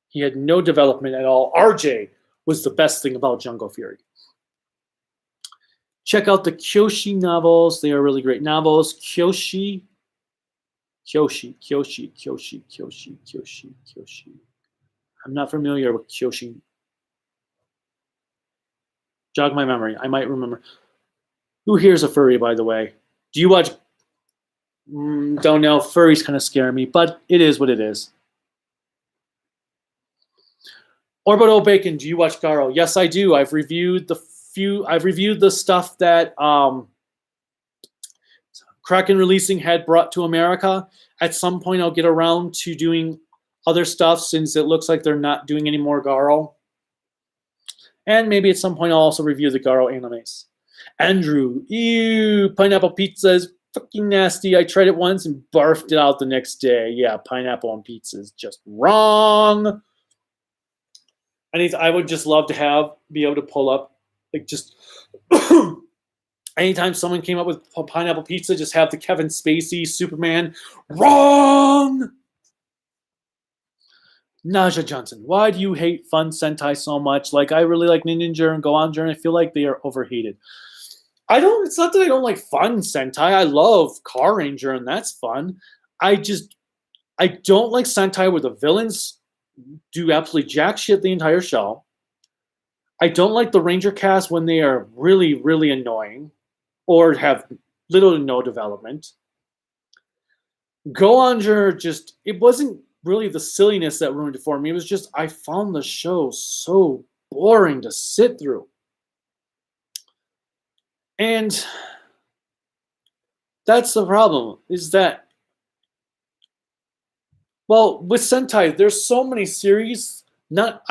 He had no development at all. RJ was the best thing about Jungle Fury. Check out the Kyoshi novels. They are really great novels. Kyoshi. I'm not familiar with Kyoshi. Jog my memory. I might remember. Who here's a furry, by the way? Do you watch? Don't know. Furries kind of scare me, but it is what it is. Orbital Bacon. Do you watch Garo? Yes, I do. I've reviewed the stuff that Kraken Releasing had brought to America. At some point, I'll get around to doing other stuff since it looks like they're not doing any more Garo. And maybe at some point I'll also review the Garo animes. Andrew, ew, pineapple pizza is fucking nasty. I tried it once and barfed it out the next day. Yeah, pineapple on pizza is just wrong. I would just love to be able to pull up, like, just anytime someone came up with pineapple pizza, just have the Kevin Spacey Superman wrong. Naja Johnson, why do you hate fun Sentai so much? Like, I really like Ninja and Goanjo, and I feel like they are overhated. It's not that I don't like fun Sentai. I love Car Ranger, and that's fun. I don't like Sentai where the villains do absolutely jack shit the entire show. I don't like the Ranger cast when they are really, really annoying or have little to no development. Goanjo it wasn't really the silliness that ruined it for me. It was just I found the show so boring to sit through. And that's the problem, is that, well, with Sentai, there's so many series. Not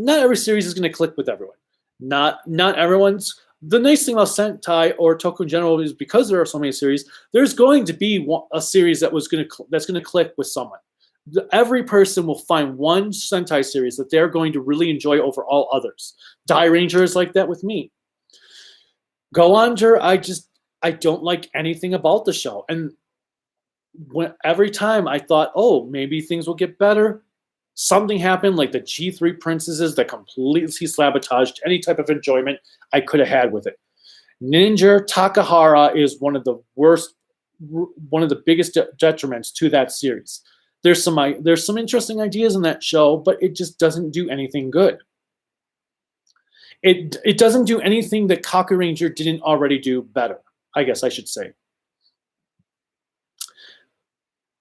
every series is going to click with everyone. Not everyone's. The nice thing about Sentai or Toku in general is because there are so many series, there's going to be a series that's going to click with someone. Every person will find one Sentai series that they're going to really enjoy over all others. Die Ranger is like that with me. Goanjo, I don't like anything about the show. And every time I thought, oh, maybe things will get better, something happened, like the G3 princesses that completely sabotaged any type of enjoyment I could have had with it. Ninja Takahara is one of the biggest detriments to that series. There's some interesting ideas in that show, but it just doesn't do anything good. It doesn't do anything that Kaku Ranger didn't already do better, I guess I should say.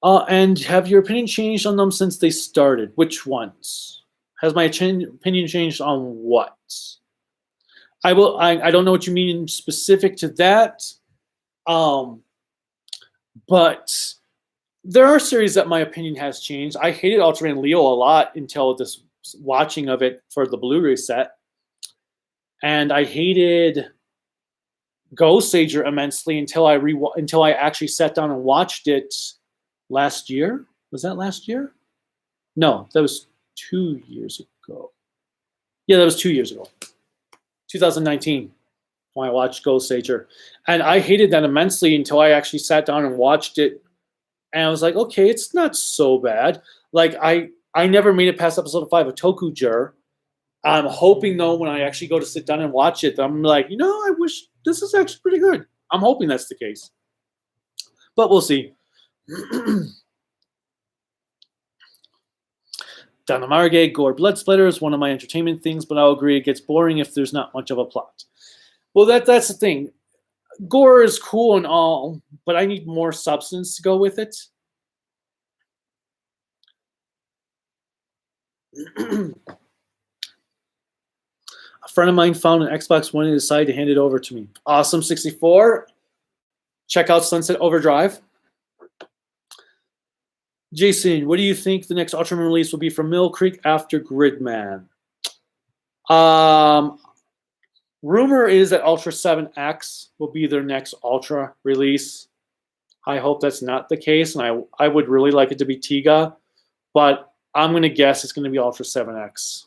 And have your opinion changed on them since they started? Which ones? Has my opinion changed on what? I don't know what you mean specific to that. But there are series that my opinion has changed. I hated Ultraman Leo a lot until this watching of it for the Blu-ray set. And I hated Ghost Sager immensely until I actually sat down and watched it last year. Was that last year? No, that was 2 years ago. Yeah, that was 2 years ago. 2019 when I watched Ghost Sager. And I hated that immensely until I actually sat down and watched it. And I was like, okay, it's not so bad. Like, I never made it past episode 5 of Toku Jur. I'm hoping, though, when I actually go to sit down and watch it, I'm like, I wish this is actually pretty good. I'm hoping that's the case. But we'll see. Danamarge, gore blood splatter is one of my entertainment things, but I'll agree it gets boring if there's not much of a plot. Well, that's the thing. Gore is cool and all, but I need more substance to go with it. A friend of mine found an Xbox One and decided to hand it over to me. Awesome 64. Check out Sunset Overdrive. Jason, what do you think the next Ultraman release will be from Mill Creek after Gridman? Rumor is that Ultra 7X will be their next Ultra release. I hope that's not the case, and I would really like it to be Tiga, but I'm going to guess it's going to be Ultra 7X.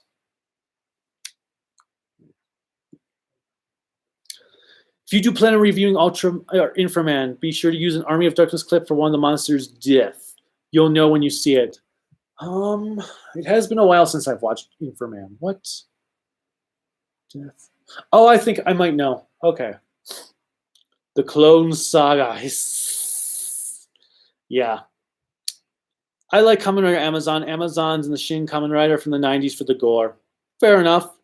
If you do plan on reviewing Ultra or Inframan, be sure to use an Army of Darkness clip for one of the monsters' death. You'll know when you see it. It has been a while since I've watched Inframan. What? Death. Oh, I think I might know. Okay. The Clone Saga. Yeah. I like Kamen Rider Amazon. Amazon's and the Shin Kamen Rider from the 90s for the gore. Fair enough.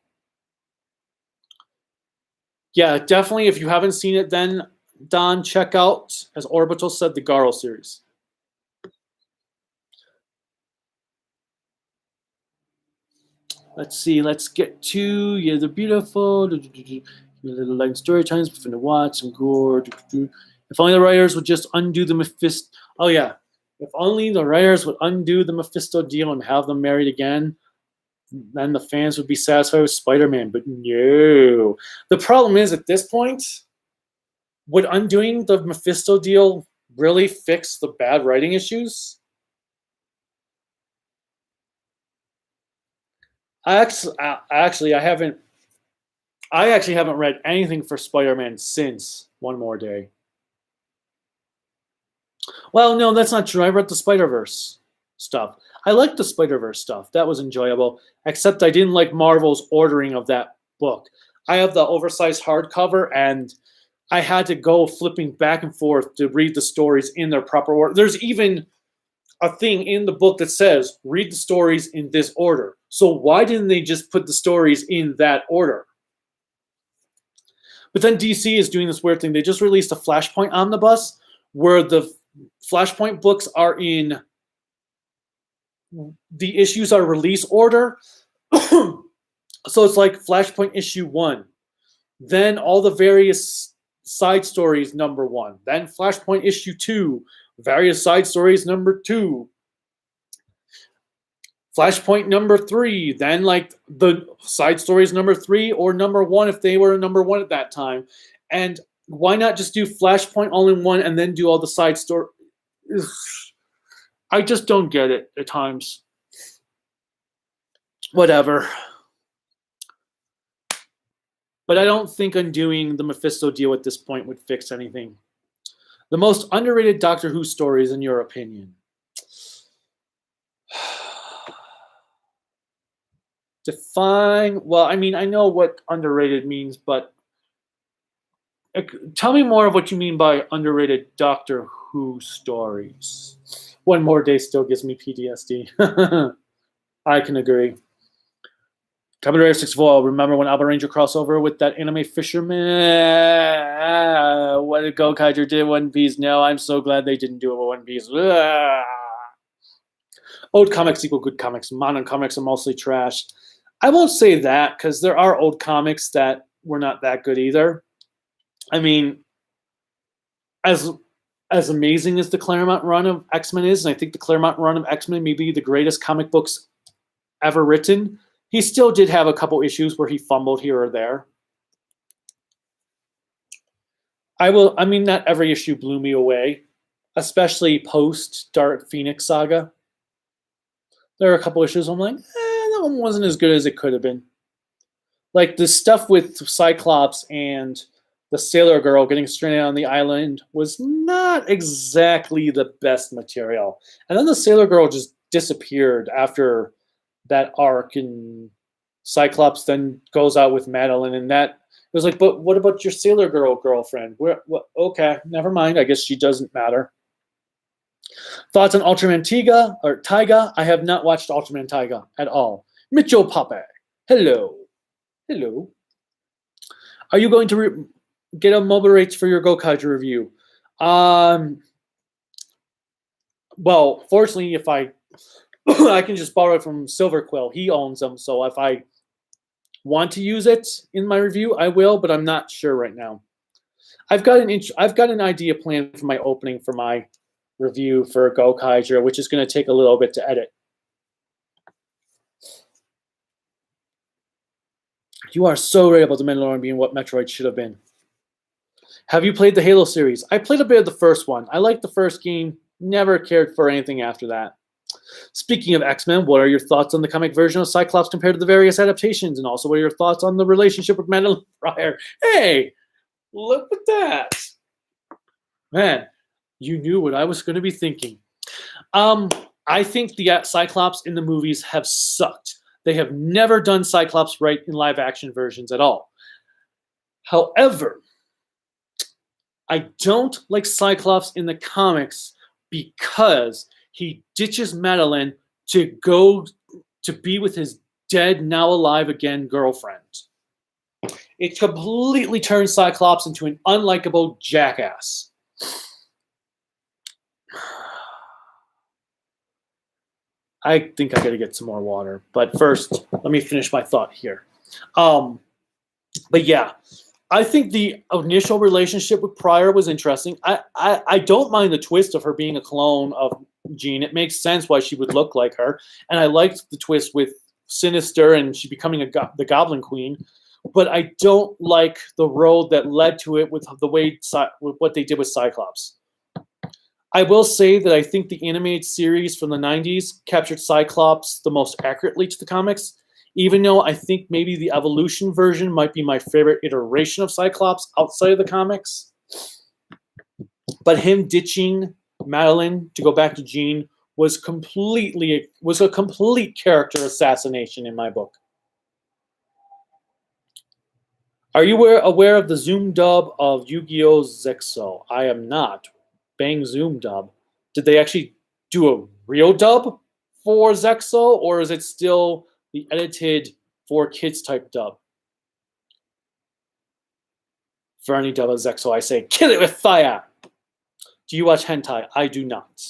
Yeah, definitely. If you haven't seen it, then Don, check out, as Orbital said, the Garo series. Let's see. Let's get to Yeah, they're beautiful. Little light story times, fun to watch, some gore. If only the writers would just undo the Mephisto. Oh yeah, if only the writers would undo the Mephisto deal and have them married again, then the fans would be satisfied with Spider-Man. But no. The problem is, at this point, would undoing the Mephisto deal really fix the bad writing issues? I actually haven't read anything for Spider-Man since One More Day. Well, no, that's not true. I read the Spider-Verse stuff. I liked the Spider-Verse stuff. That was enjoyable, except I didn't like Marvel's ordering of that book. I have the oversized hardcover, and I had to go flipping back and forth to read the stories in their proper order. There's even a thing in the book that says, read the stories in this order. So why didn't they just put the stories in that order? But then DC is doing this weird thing. They just released a Flashpoint omnibus where the Flashpoint books are in the issues are release order. So it's like Flashpoint issue 1. Then all the various side stories number 1. Then Flashpoint issue 2. Various side stories number 2. Flashpoint number 3. Then like the side stories number 3 or number 1 if they were number 1 at that time. And why not just do Flashpoint all in one and then do all the side story? I just don't get it at times. Whatever. But I don't think undoing the Mephisto deal at this point would fix anything. The most underrated Doctor Who stories, in your opinion? Define. Well, I mean, I know what underrated means, but tell me more of what you mean by underrated Doctor Who stories. One More Day still gives me PTSD. I can agree. Kamen Rider 64. Remember when Alba Ranger crossover with that anime fisherman? What did Gokaiger did One Piece? No, I'm so glad they didn't do it with One Piece. Old comics equal good comics. Modern comics are mostly trash. I won't say that because there are old comics that were not that good either. I mean, as amazing as the Claremont run of X-Men is, and I think the Claremont run of X-Men may be the greatest comic books ever written, he still did have a couple issues where he fumbled here or there. I mean, not every issue blew me away, especially post Dark Phoenix Saga. There are a couple issues I'm like, that one wasn't as good as it could have been. Like the stuff with Cyclops and the Sailor Girl getting stranded on the island was not exactly the best material. And then the Sailor Girl just disappeared after that arc, and Cyclops then goes out with Madeline, and that it was like, but what about your Sailor Girl girlfriend? Okay, never mind. I guess she doesn't matter. Thoughts on Ultraman Taiga? I have not watched Ultraman Taiga at all. Mitchell Pape. Hello. Hello. Are you going to get a mobile rates for your Gokaiju review? Well, fortunately, if I I can just borrow it from Silver Quill. He owns them, so if I want to use it in my review, I will, but I'm not sure right now. I've got an idea planned for my opening for my review for Gokaiju, which is going to take a little bit to edit. You are so right about the Mandalorian being what Metroid should have been. Have you played the Halo series? I played a bit of the first one. I liked the first game. Never cared for anything after that. Speaking of X-Men, what are your thoughts on the comic version of Cyclops compared to the various adaptations? And also, what are your thoughts on the relationship with Madeline Pryor? Hey, look at that. Man, you knew what I was going to be thinking. I think the Cyclops in the movies have sucked. They have never done Cyclops right in live-action versions at all. However, I don't like Cyclops in the comics because he ditches Madeline to go to be with his dead, now alive again girlfriend. It completely turns Cyclops into an unlikable jackass. I think I gotta get some more water, but first, let me finish my thought here. But yeah, I think the initial relationship with Pryor was interesting. I don't mind the twist of her being a clone of Jean. It makes sense why she would look like her, and I liked the twist with Sinister and she becoming the Goblin Queen. But I don't like the road that led to it with the way with what they did with Cyclops. I will say that I think the animated series from the 90s captured Cyclops the most accurately to the comics, even though I think maybe the Evolution version might be my favorite iteration of Cyclops outside of the comics. But him ditching Madeline to go back to Jean was a complete character assassination in my book. Are you aware of the Zoom dub of Yu-Gi-Oh! Zexo? I am not. Bang Zoom dub. Did they actually do a real dub for Zexo, or is it still the edited for kids type dub? For any dub of Zexo, I say, kill it with fire! Do you watch hentai? I do not.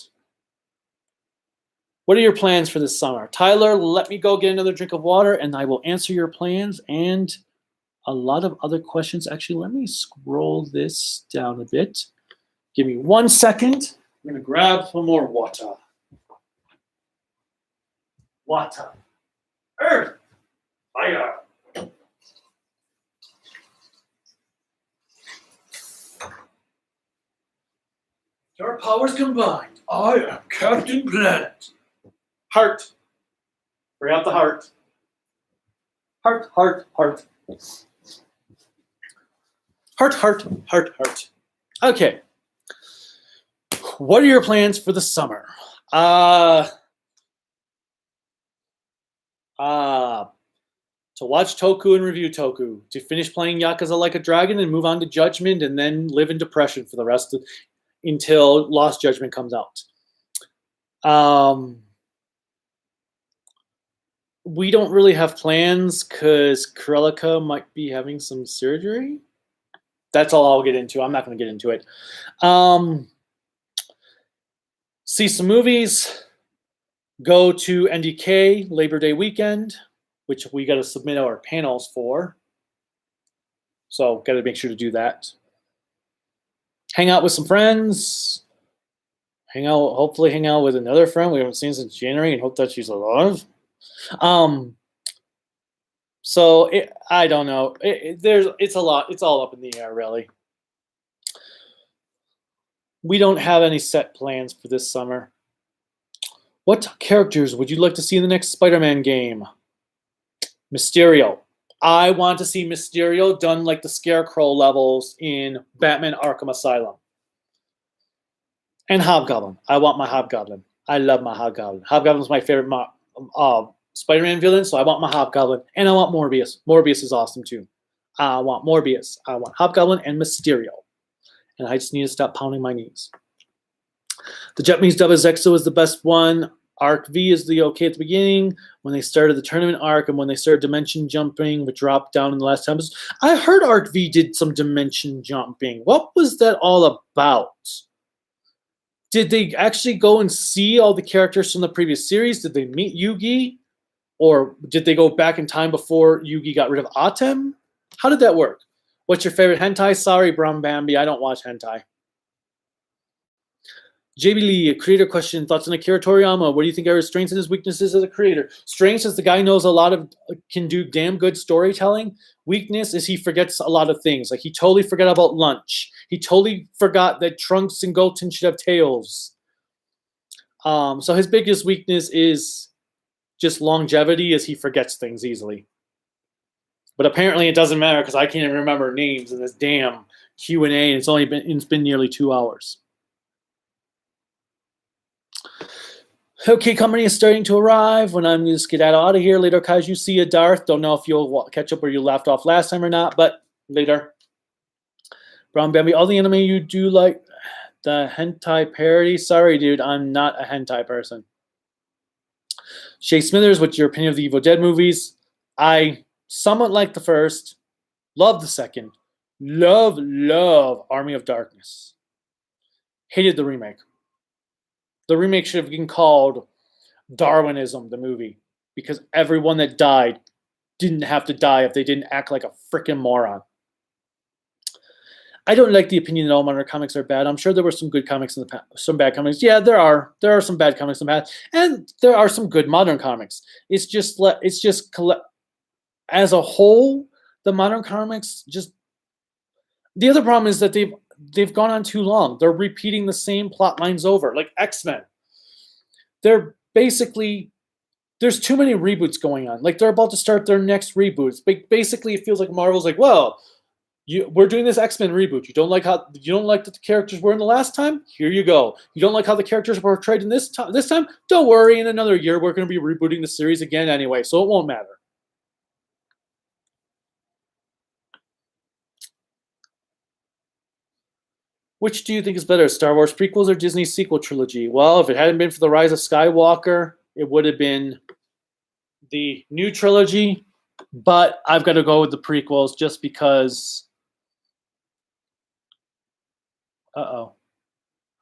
What are your plans for this summer? Tyler, let me go get another drink of water, and I will answer your plans and a lot of other questions. Actually, let me scroll this down a bit. Give me 1 second. I'm going to grab some more water. Water. Earth. Fire. Our powers combined. I am Captain Planet. Heart. Bring out the heart. Heart, heart, heart. Heart, heart, heart, heart. Okay. What are your plans for the summer? To watch Toku and review Toku, to finish playing Yakuza Like a Dragon and move on to Judgment, and then live in depression for the rest of until Lost Judgment comes out. We don't really have plans because Krelika might be having some surgery. That's all I'll get into. I'm not going to get into it. See some movies. Go to NDK Labor Day weekend, which we got to submit our panels for. So got to make sure to do that. Hang out with some friends. Hopefully hang out with another friend we haven't seen since January and hope that she's alive. I don't know. It's a lot. It's all up in the air, really. We don't have any set plans for this summer. What characters would you like to see in the next Spider-Man game? Mysterio. I want to see Mysterio done like the Scarecrow levels in Batman Arkham Asylum. And Hobgoblin. I want my Hobgoblin. I love my Hobgoblin. Hobgoblin's my favorite Spider-Man villain, so I want my Hobgoblin. And I want Morbius. Morbius is awesome too. I want Morbius. I want Hobgoblin and Mysterio. And I just need to stop pounding my knees. The Japanese dub as EXO is the best one. Arc V is the okay at the beginning. When they started the tournament arc and when they started dimension jumping, which dropped down in the last episode. I heard Arc V did some dimension jumping. What was that all about? Did they actually go and see all the characters from the previous series? Did they meet Yugi? Or did they go back in time before Yugi got rid of Atem? How did that work? What's your favorite hentai? Sorry, Brown Bambi, I don't watch hentai. JB Lee, a creator question. Thoughts on Akira Toriyama? What do you think are his strengths and his weaknesses as a creator? Strengths is the guy knows a lot of, can do damn good storytelling. Weakness is he forgets a lot of things. Like he totally forgot about lunch. He totally forgot that Trunks and Goten should have tails. So his biggest weakness is just longevity, as he forgets things easily. But apparently it doesn't matter because I can't even remember names in this damn Q&A. And it's been nearly 2 hours. Okay, company is starting to arrive. When I'm going to skedaddle out of here. Later, Kaiju, see you, Darth. Don't know if you'll catch up where you left off last time or not, but later. Brown Bambi, all the anime you do like the hentai parody? Sorry, dude, I'm not a hentai person. Shay Smithers, what's your opinion of the Evil Dead movies? I somewhat like the first, love the second, love Army of Darkness. Hated the remake. The remake should have been called Darwinism, the movie, because everyone that died didn't have to die if they didn't act like a freaking moron. I don't like the opinion that all modern comics are bad. I'm sure there were some good comics in the past, some bad comics. Yeah, there are some bad comics in the past, and there are some good modern comics. It's just as a whole, the modern comics just. The other problem is that they've gone on too long. They're repeating the same plot lines over, like X-Men. They're basically, there's too many reboots going on. Like they're about to start their next reboots. But basically, it feels like Marvel's like, well, we're doing this X-Men reboot. You don't like that the characters were in the last time? Here you go. You don't like how the characters were portrayed in this time? Don't worry. In another year, we're going to be rebooting the series again anyway, so it won't matter. Which do you think is better, Star Wars prequels or Disney sequel trilogy? Well, if it hadn't been for The Rise of Skywalker, it would have been the new trilogy, but I've got to go with the prequels just because. Uh-oh.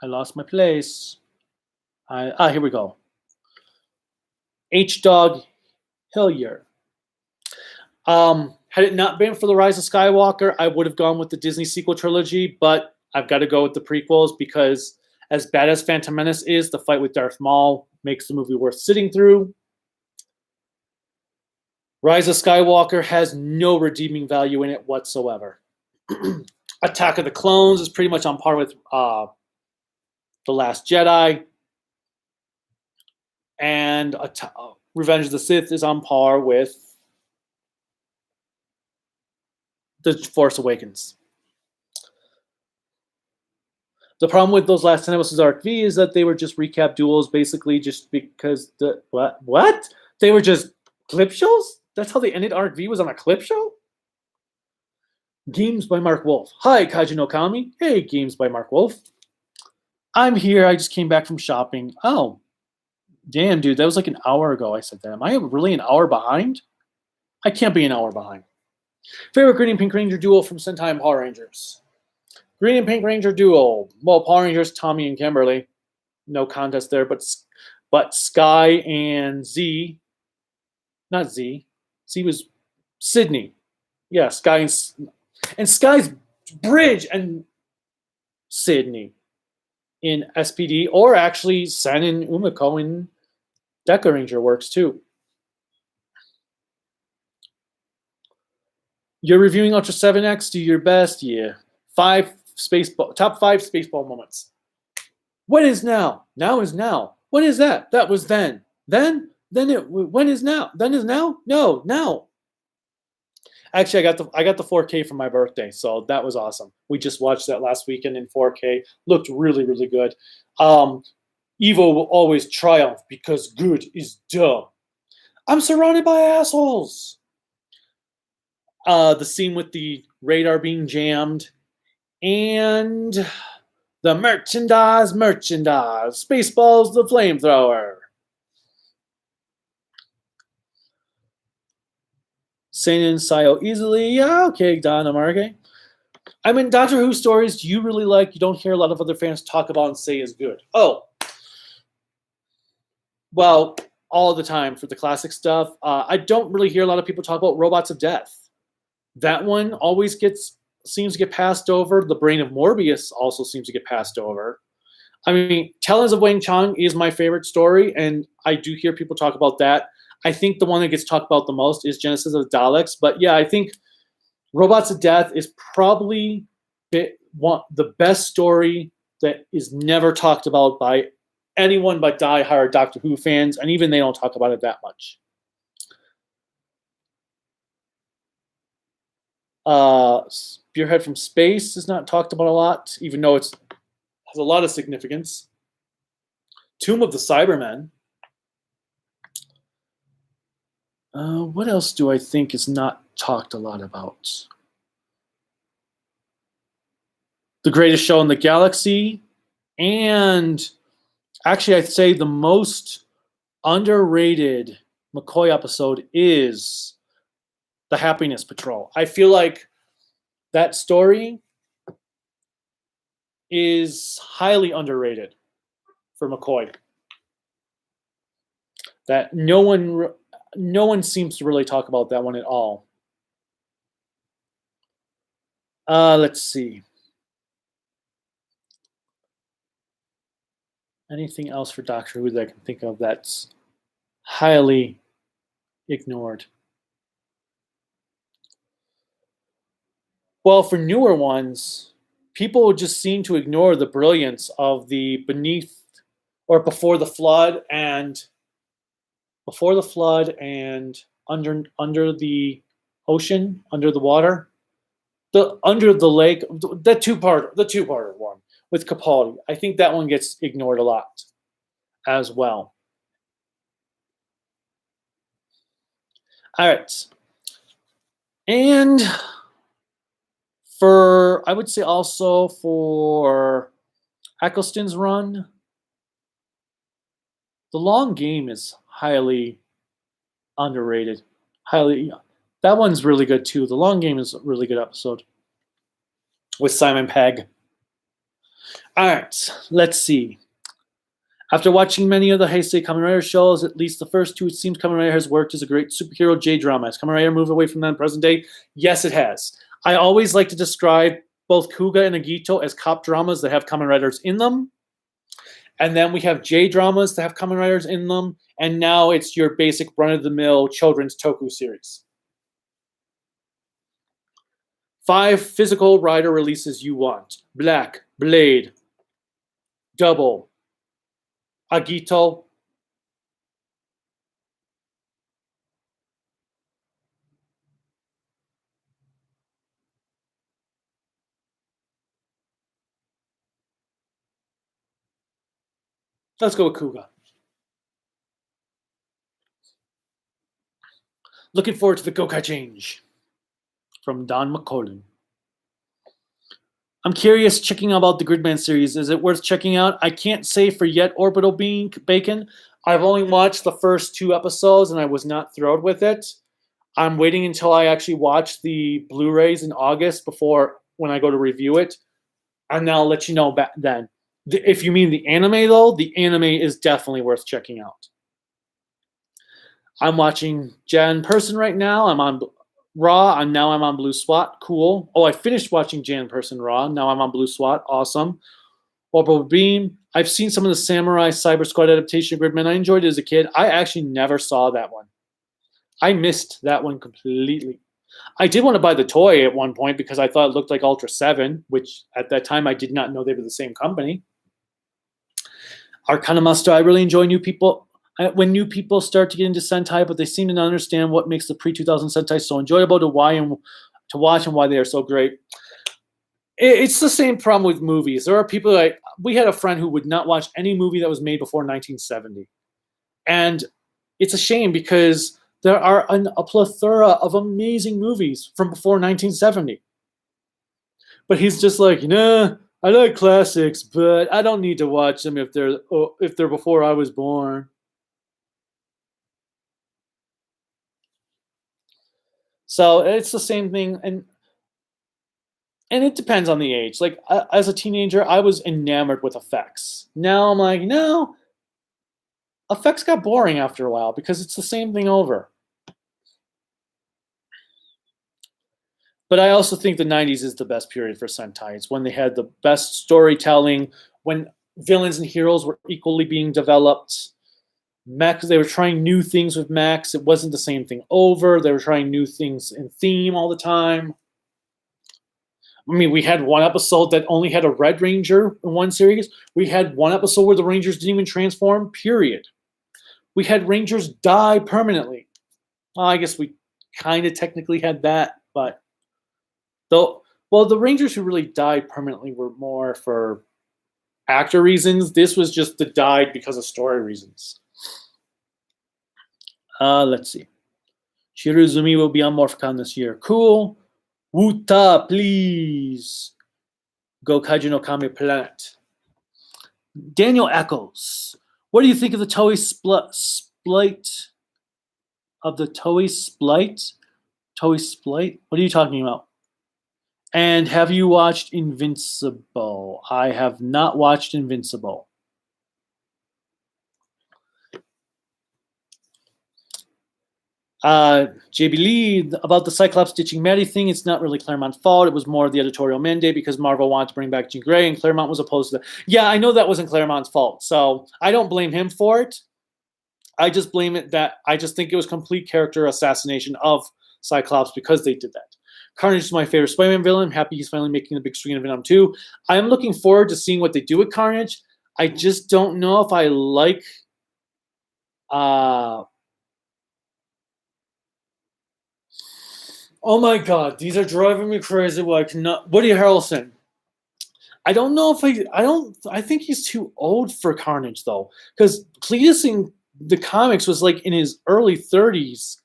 I lost my place. Here we go. H-Dog Hillier. Had it not been for The Rise of Skywalker, I would have gone with the Disney sequel trilogy, but I've got to go with the prequels because as bad as Phantom Menace is, the fight with Darth Maul makes the movie worth sitting through. Rise of Skywalker has no redeeming value in it whatsoever. Attack of the Clones is pretty much on par with The Last Jedi. And Revenge of the Sith is on par with The Force Awakens. The problem with those last 10 episodes of Arc V is that they were just recap duels, basically just because what? They were just clip shows? That's how they ended Arc V, was on a clip show? Games by Mark Wolf. Hi, Kaiju no Kami. Hey, Games by Mark Wolf. I'm here. I just came back from shopping. Oh, damn, dude. That was like an hour ago I said that. Am I really an hour behind? I can't be an hour behind. Favorite Green and Pink Ranger duo from Sentai and Power Rangers? Green and Pink Ranger duo. Well, Power Rangers, Tommy and Kimberly. No contest there, but Sky and Z. Not Z. Z was Sydney. Yeah, Sky and Sky's Bridge and Sydney in SPD, or actually Sen and Umiko in Deca Ranger works too. You're reviewing Ultra 7X. Do your best. Yeah. Top 5 Spaceball moments. When is now? Now is now. When is that? That was then. Then when is now? Then is now? No, now. Actually, I got the 4K for my birthday, so that was awesome. We just watched that last weekend in 4K. Looked really, really good. Evil will always triumph because good is dumb. I'm surrounded by assholes. The scene with the radar being jammed. And The merchandise. Spaceballs the flamethrower. Seinen Sayo easily. Yeah, okay, Don Amarge. I mean, Doctor Who stories you really like, you don't hear a lot of other fans talk about and say is good. Oh, well, all the time for the classic stuff. I don't really hear a lot of people talk about Robots of Death. That one always seems to get passed over. The Brain of Morbius also seems to get passed over. I mean, Talons of Wang Chang is my favorite story, and I do hear people talk about that. I think the one that gets talked about the most is Genesis of the Daleks. But yeah, I think Robots of Death is probably the best story that is never talked about by anyone but die-hard Doctor Who fans, and even they don't talk about it that much. Spearhead from Space is not talked about a lot, even though it has a lot of significance. Tomb of the Cybermen. What else do I think is not talked a lot about? The Greatest Show in the Galaxy, and actually I'd say the most underrated McCoy episode is The Happiness Patrol. I feel like that story is highly underrated for McCoy. That no one seems to really talk about that one at all. Let's see. Anything else for Doctor Who that I can think of that's highly ignored? Well, for newer ones, people just seem to ignore the brilliance of the Beneath or Before the Flood and Under the Ocean, Under the Water, the Under the Lake, the two-parter one with Capaldi. I think that one gets ignored a lot as well. All right. And I would say also for Eccleston's run, The Long Game is highly underrated. That one's really good too. The Long Game is a really good episode with Simon Pegg. All right, let's see. After watching many of the Heisei Kamen Rider shows, at least the first two, it seems Kamen Rider has worked as a great superhero J-drama. Has Kamen Rider moved away from that in present day? Yes, it has. I always like to describe both Kuga and Agito as cop dramas that have Kamen Riders in them. And then we have J-dramas that have Kamen Riders in them. And now it's your basic run-of-the-mill children's Toku series. 5 physical rider releases you want. Black, Blade, Double, Agito. Let's go with Kuga. Looking forward to the Gokai change. From Don McCollum. I'm curious checking about the Gridman series. Is it worth checking out? I can't say for yet Orbital Bacon. I've only watched the first 2 episodes and I was not thrilled with it. I'm waiting until I actually watch the Blu-rays in August when I go to review it. And then I'll let you know back then. If you mean the anime though, the anime is definitely worth checking out. I'm watching Jan Person right now. I'm on Raw, and now I'm on Blue SWAT. Cool. Oh, I finished watching Jan Person Raw. Now I'm on Blue SWAT. Awesome. Orbital Beam. I've seen some of the Samurai Cyber Squad adaptation of Gridman. I enjoyed it as a kid. I actually never saw that one. I missed that one completely. I did want to buy the toy at one point because I thought it looked like Ultra 7, which at that time I did not know they were the same company. Arcana Master. I really enjoy new people. When new people start to get into Sentai, but they seem to not understand what makes the pre-2000 Sentai so enjoyable to watch and why they are so great. It's the same problem with movies. There are people we had a friend who would not watch any movie that was made before 1970. And it's a shame because there are a plethora of amazing movies from before 1970. But he's just like, nah, I like classics, but I don't need to watch them if they're before I was born. So it's the same thing, and it depends on the age. Like as a teenager, I was enamored with effects. Now I'm like, no, effects got boring after a while because it's the same thing over. But I also think the 90s is the best period for Sentai. It's when they had the best storytelling, when villains and heroes were equally being developed. Max, they were trying new things with Max. It wasn't the same thing over. They were trying new things in theme all the time. I mean, we had one episode that only had a Red Ranger in one series. We had one episode where the Rangers didn't even transform, period. We had Rangers die permanently. Well, I guess we kind of technically had that, but though, well, the Rangers who really died permanently were more for actor reasons. This was just the died because of story reasons. Let's see. Shirozumi will be on Morphicon this year. Cool. Wuta, please. Go Kaiju no Kami Planet. Daniel Eccles. What do you think of the Toei Splite? Of the Toei Splite? Toei Splite? What are you talking about? And have you watched Invincible? I have not watched Invincible. JB Lee, about the Cyclops ditching Maddie thing, it's not really Claremont's fault. It was more of the editorial mandate because Marvel wanted to bring back Jean Grey and Claremont was opposed to that. Yeah, I know that wasn't Claremont's fault, so I don't blame him for it. I just blame it that I just think it was complete character assassination of Cyclops because they did that. Carnage is my favorite Spider-Man villain. I'm happy he's finally making the big screen of Venom 2. I'm looking forward to seeing what they do with Carnage. I just don't know if I like oh my god, these are driving me crazy. Well, I cannot. Woody Harrelson. I don't know if I think he's too old for Carnage though, because Cletus in the comics was like in his early 30s.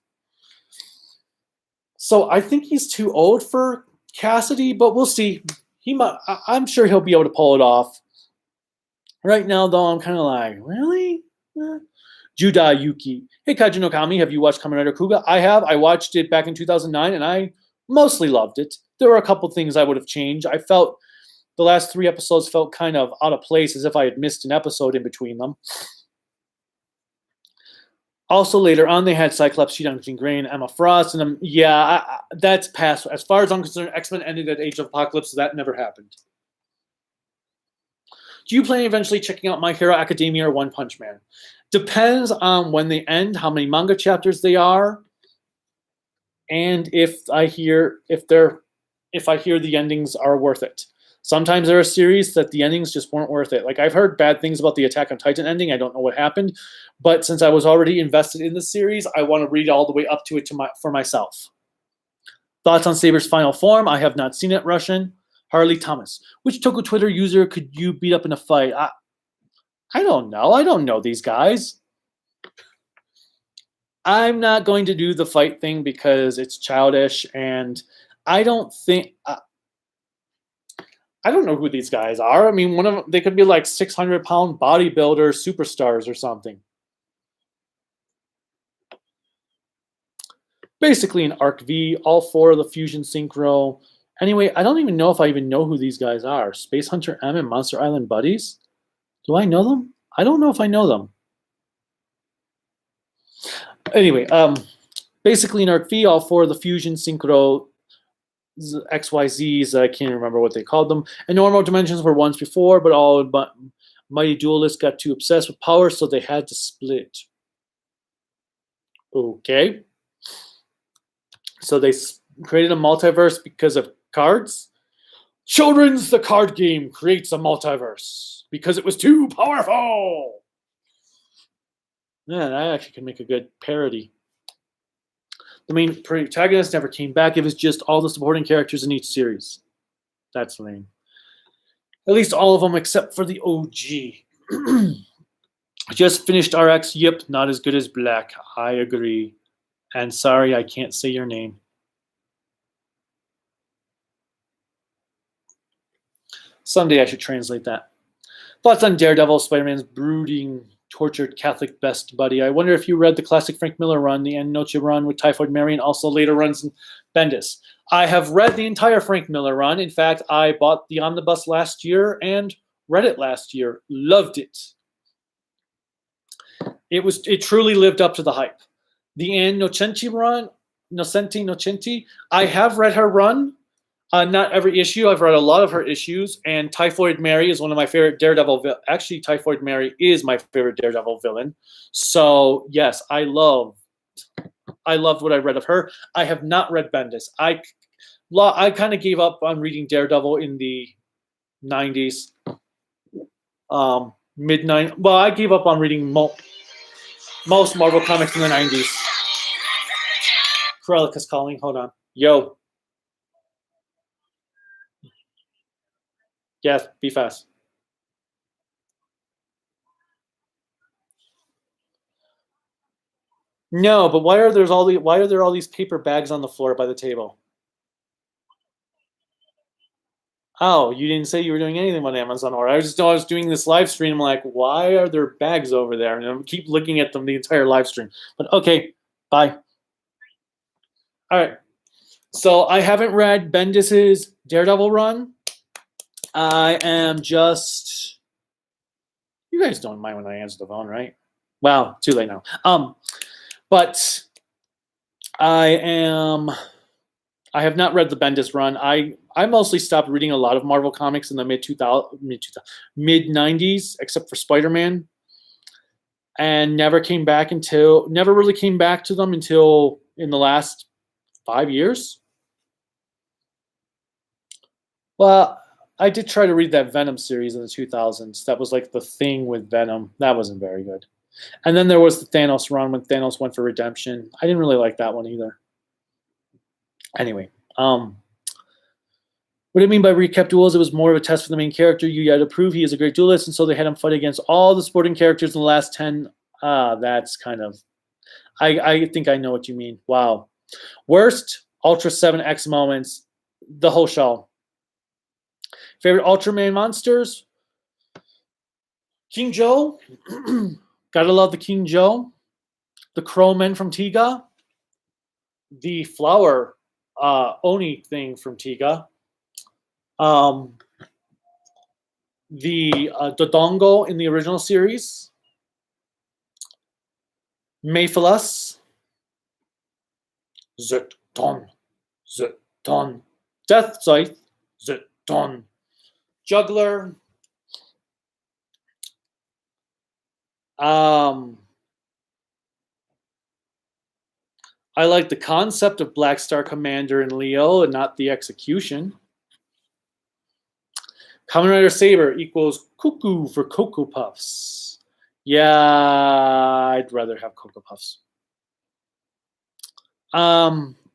So I think he's too old for Cassidy, but we'll see. I'm sure he'll be able to pull it off. Right now, though, I'm kind of like, really? Judah Yuki. Hey, Kaiju no Kami, have you watched Kamen Rider Kuga? I have. I watched it back in 2009, and I mostly loved it. There were a couple things I would have changed. I felt the last 3 episodes felt kind of out of place, as if I had missed an episode in between them. Also, later on, they had Cyclops cheat on Jean Grey and Emma Frost, and that's past. As far as I'm concerned, X-Men ended at Age of Apocalypse, so that never happened. Do you plan on eventually checking out My Hero Academia or One Punch Man? Depends on when they end, how many manga chapters they are, and if I hear the endings are worth it. Sometimes there are series that the endings just weren't worth it. Like I've heard bad things about the Attack on Titan ending. I don't know what happened, but since I was already invested in the series, I want to read all the way up to it for myself. Thoughts on Saber's final form? I have not seen it. Russian. Harley Thomas. Which Toku Twitter user could you beat up in a fight? I don't know. I don't know these guys. I'm not going to do the fight thing because it's childish, and I don't know who these guys are. I mean, one of them, they could be like 600-pound bodybuilder superstars or something. Basically an Arc V, all 4 of the Fusion Synchro. Anyway, I don't even know if I even know who these guys are. Space Hunter M and Monster Island Buddies? Do I know them? I don't know if I know them. Anyway, basically an Arc V, all 4 of the Fusion Synchro XYZs, I can't remember what they called them. And normal dimensions were once before, but all Mighty Duelists got too obsessed with power, so they had to split. Okay. So they created a multiverse because of cards? Children's the card game creates a multiverse because it was too powerful. Yeah, that actually can make a good parody. The main protagonist never came back. It was just all the supporting characters in each series. That's lame. At least all of them except for the OG. Just finished RX. Yep, not as good as Black. I agree. And sorry, I can't say your name. Someday I should translate that. Thoughts on Daredevil, Spider-Man's brooding, tortured Catholic best buddy. I wonder if you read the classic Frank Miller run, the End Noche run with Typhoid Mary, and also later runs in Bendis. I have read the entire Frank Miller run. In fact, I bought the omnibus last year and read it last year. Loved it. It truly lived up to the hype. The Ann Nocenti run, Nocenti, I have read her run. Not every issue. I've read a lot of her issues, and Typhoid Mary is one of my favorite Daredevil. Actually, Typhoid Mary is my favorite Daredevil villain. So yes, I loved what I read of her. I have not read Bendis. I kind of gave up on reading Daredevil in the 90s, mid-90s. Well, I gave up on reading most Marvel comics in the 90s. Krellic is calling. Hold on. Yo. Yes, be fast. No, but why are there all these paper bags on the floor by the table? Oh, you didn't say you were doing anything on Amazon, or I just know I was doing this live stream. I'm like, why are there bags over there? And I keep looking at them the entire live stream. But okay, bye. All right. So I haven't read Bendis's Daredevil run. I am just. You guys don't mind when I answer the phone, right? Well, too late now. But I have not read the Bendis run. I mostly stopped reading a lot of Marvel comics in the mid 90s, except for Spider-Man, and never really came back to them until in the last 5 years. Well, I did try to read that Venom series in the 2000s. That was like the thing with Venom. That wasn't very good. And then there was the Thanos run when Thanos went for redemption. I didn't really like that one either. Anyway, what do you mean by recap duels? It was more of a test for the main character. You had to prove he is a great duelist, and so they had him fight against all the sporting characters in the last 10. That's kind of... I think I know what you mean. Wow. Worst Ultra 7X moments, the whole show. Favorite Ultraman monsters? King Joe. Gotta love the King Joe. The Crowmen from Tiga. The flower Oni thing from Tiga. The Dodongo in the original series. Mayphilas. Zeton. Death Scythe. Zeton. Juggler. I like the concept of Black Star Commander and Leo and not the execution. Kamen Rider Saber equals cuckoo for Cocoa Puffs. Yeah, I'd rather have Cocoa Puffs.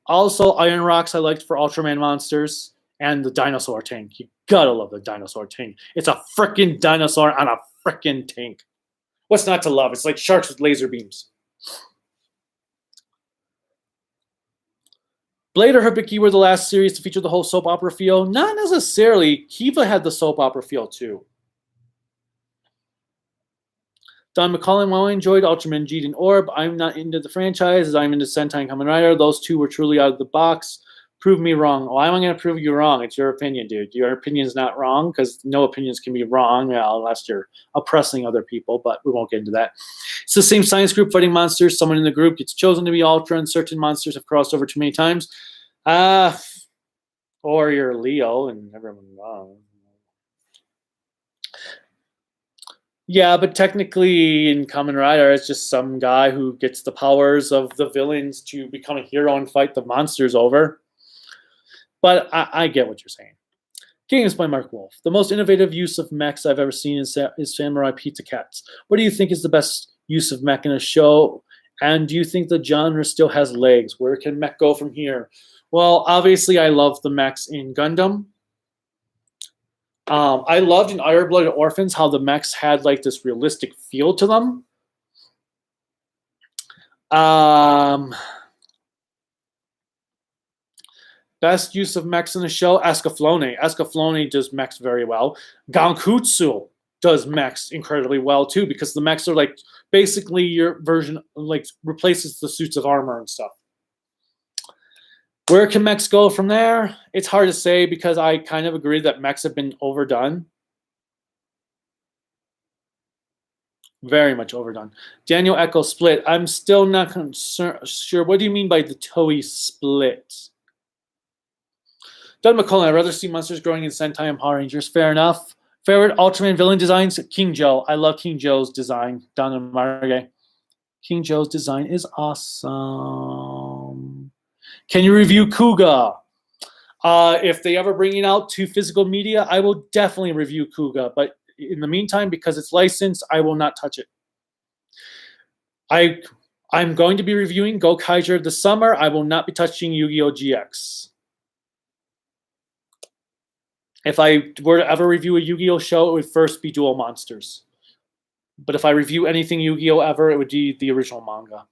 Also, Iron Rocks I liked for Ultraman monsters and the dinosaur tank. You gotta love the dinosaur tank. It's a frickin' dinosaur on a frickin' tank. What's not to love? It's like sharks with laser beams. Blade or Hibiki were the last series to feature the whole soap opera feel. Not necessarily. Kiva had the soap opera feel too. Don McCollum, while I enjoyed Ultraman Jeet and Orb, I'm not into the franchise as I'm into Sentai and Kamen Rider. Those two were truly out of the box. Prove me wrong. Why am I going to prove you wrong? It's your opinion, dude. Your opinion is not wrong because no opinions can be wrong unless you're oppressing other people, but we won't get into that. It's the same science group fighting monsters. Someone in the group gets chosen to be Ultra, and certain monsters have crossed over too many times. Or you're Leo and everyone. Yeah, but technically in Kamen Rider, it's just some guy who gets the powers of the villains to become a hero and fight the monsters over. But I get what you're saying. Games by Mark Wolf. The most innovative use of mechs I've ever seen is Samurai Pizza Cats. What do you think is the best use of mech in a show? And do you think the genre still has legs? Where can mech go from here? Well, obviously I love the mechs in Gundam. I loved in Iron Blooded Orphans how the mechs had like this realistic feel to them. Best use of mechs in the show, Escaflowne. Escaflowne does mechs very well. Gankutsu does mechs incredibly well too, because the mechs are like basically your version, like replaces the suits of armor and stuff. Where can mechs go from there? It's hard to say, because I kind of agree that mechs have been overdone. Very much overdone. Daniel Echo split. I'm still not sure. What do you mean by the Toei split? Doug McCullen, I'd rather see monsters growing in Sentai and Power Rangers. Fair enough. Favorite Ultraman villain designs? King Joe. I love King Joe's design. Don and Marge. King Joe's design is awesome. Can you review Kuga? If they ever bring it out to physical media, I will definitely review Kuga. But in the meantime, because it's licensed, I will not touch it. I'm going to be reviewing Gokaiger this summer. I will not be touching Yu-Gi-Oh! GX. If I were to ever review a Yu-Gi-Oh! Show, it would first be Duel Monsters. But if I review anything Yu-Gi-Oh! Ever, it would be the original manga.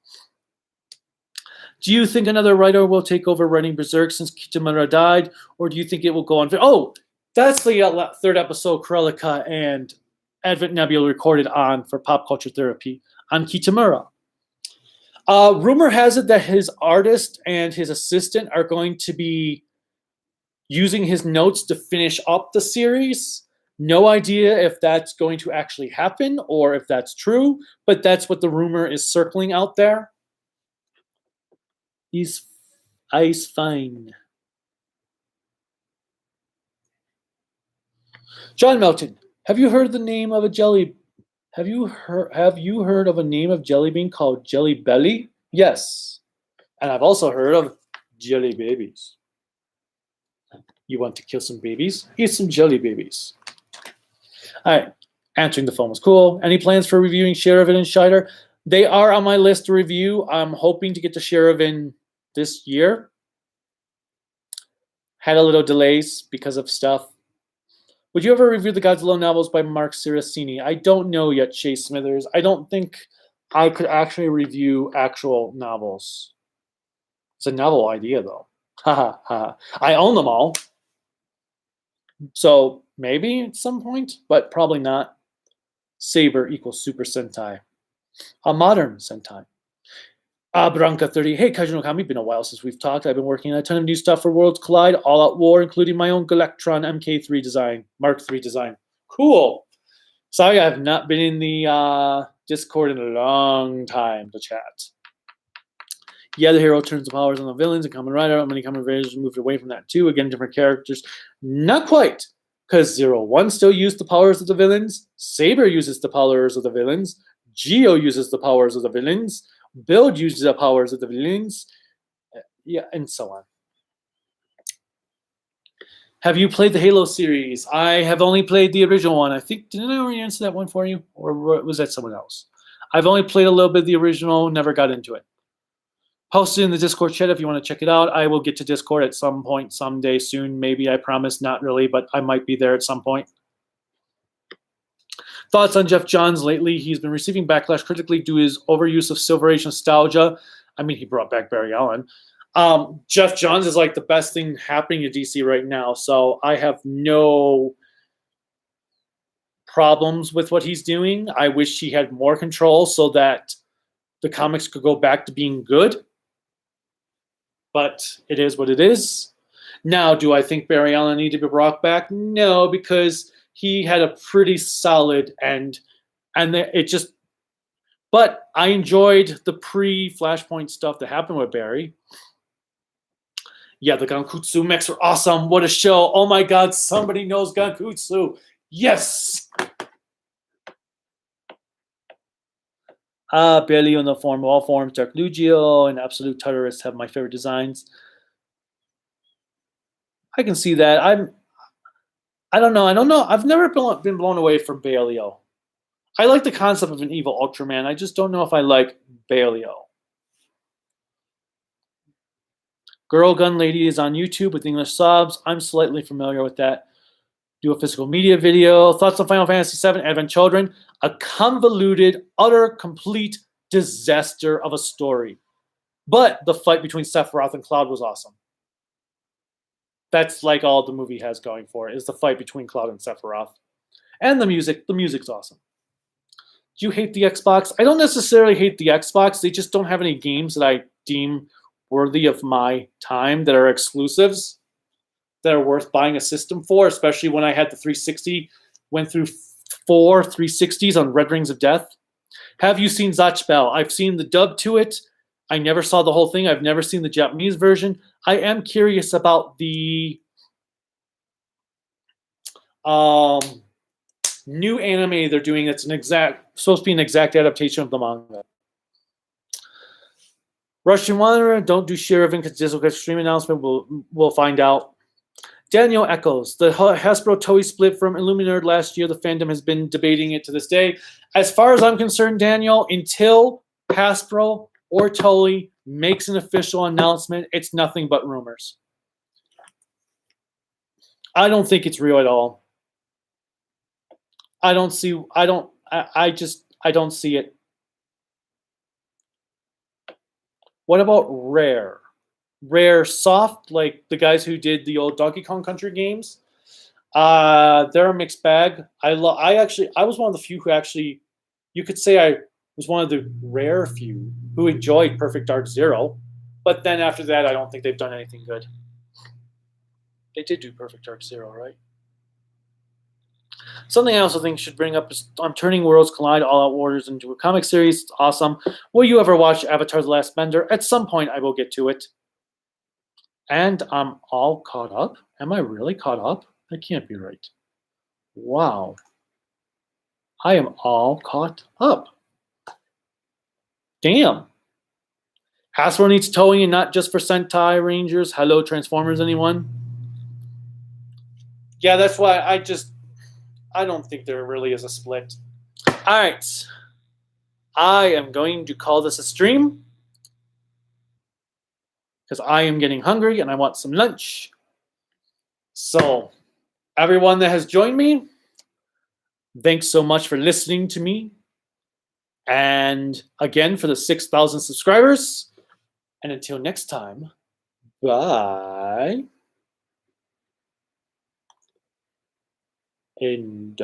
Do you think another writer will take over writing Berserk since Kitamura died? Or do you think it will go on? Oh, that's the third episode Krelika and Advent Nebula recorded on for Pop Culture Therapy on Kitamura. Rumor has it that his artist and his assistant are going to be using his notes to finish up the series. No idea if that's going to actually happen or if that's true, but that's what the rumor is circling out there. He's fine. John Melton, have you heard the name of a jelly? Have you heard of a name of jelly bean called Jelly Belly? Yes, and I've also heard of jelly babies. You want to kill some babies? Eat some jelly babies. All right, answering the phone was cool. Any plans for reviewing Sherivan and Scheider? They are on my list to review. I'm hoping to get to Sherivan this year. Had a little delays because of stuff. Would you ever review the Godzilla novels by Mark Cirasini? I don't know yet, Chase Smithers. I don't think I could actually review actual novels. It's a novel idea, though. Ha ha. I own them all. So maybe at some point, but probably not. Saber equals Super Sentai. A modern Sentai. Branca 30. Hey, Kaiju no Kami. Been a while since we've talked. I've been working on a ton of new stuff for Worlds Collide, All Out War, including my own Galactron MK3 design, Mark III design. Cool. Sorry, I have not been in the Discord in a long time to chat. Yeah, the hero turns the powers on the villains and Kamen Rider. Many Kamen Riders moved away from that too. Again, different characters. Not quite, because 01 still used the powers of the villains. Saber uses the powers of the villains. Geo uses the powers of the villains. Build uses the powers of the villains. Yeah, and so on. Have you played the Halo series? I have only played the original one. I think, didn't I already answer that one for you? Or was that someone else? I've only played a little bit of the original, never got into it. Post it in the Discord chat if you want to check it out. I will get to Discord at some point, someday soon. Maybe, I promise. Not really, but I might be there at some point. Thoughts on Jeff Johns lately? He's been receiving backlash critically due to his overuse of Silver Age nostalgia. I mean, he brought back Barry Allen. Jeff Johns is like the best thing happening to DC right now, so I have no problems with what he's doing. I wish he had more control so that the comics could go back to being good. But it is what it is. Now, do I think Barry Allen needed to be brought back? No, because he had a pretty solid end. And it just... But I enjoyed the pre-Flashpoint stuff that happened with Barry. Yeah, the Gankutsu mechs are awesome. What a show. Oh my god, somebody knows Gankutsu. Yes! Barely on the form of all forms. Dark Lugio and Absolute Tartarus have my favorite designs. I can see that. I don't know. I've never been blown away from Bailio. I like the concept of an evil Ultraman. I just don't know if I like Bailio. Girl Gun Lady is on YouTube with English subs. I'm slightly familiar with that. Do a physical media video. Thoughts on Final Fantasy VII Advent Children? A convoluted, utter, complete disaster of a story. But the fight between Sephiroth and Cloud was awesome. That's like all the movie has going for it, is the fight between Cloud and Sephiroth. And the music. The music's awesome. Do you hate the Xbox? I don't necessarily hate the Xbox. They just don't have any games that I deem worthy of my time that are exclusives that are worth buying a system for, especially when I had the 360, went through 4 360s on Red Rings of Death. Have you seen Zatch I've seen the dub to it. I never saw the whole thing. I've never seen the Japanese version. I am curious about the new anime they're doing. It's supposed to be an exact adaptation of the manga. Russian Wanderer, don't do share event because this will get stream announcement. We'll find out. Daniel echoes, the Hasbro Toei split from Illuminerd last year. The fandom has been debating it to this day. As far as I'm concerned, Daniel, until Hasbro or Toei makes an official announcement, it's nothing but rumors. I don't think it's real at all. I don't see it. What about Rare? Rare Soft, like the guys who did the old Donkey Kong Country games. They're a mixed bag. I was one of the few who actually, you could say I was one of the rare few who enjoyed Perfect Dark Zero. But then after that, I don't think they've done anything good. They did do Perfect Dark Zero, right? Something I also think should bring up is I'm turning Worlds Collide All Out Warriors into a comic series. It's awesome. Will you ever watch Avatar The Last Bender? At some point, I will get to it. And I'm all caught up. Am I really caught up? That can't be right. Wow. I am all caught up. Damn. Hasbro needs towing and not just for Sentai Rangers. Hello, Transformers, anyone? Yeah, that's why I don't think there really is a split. All right. I am going to call this a stream because I am getting hungry and I want some lunch. So, everyone that has joined me, thanks so much for listening to me. And again, for the 6,000 subscribers. And until next time, bye. End.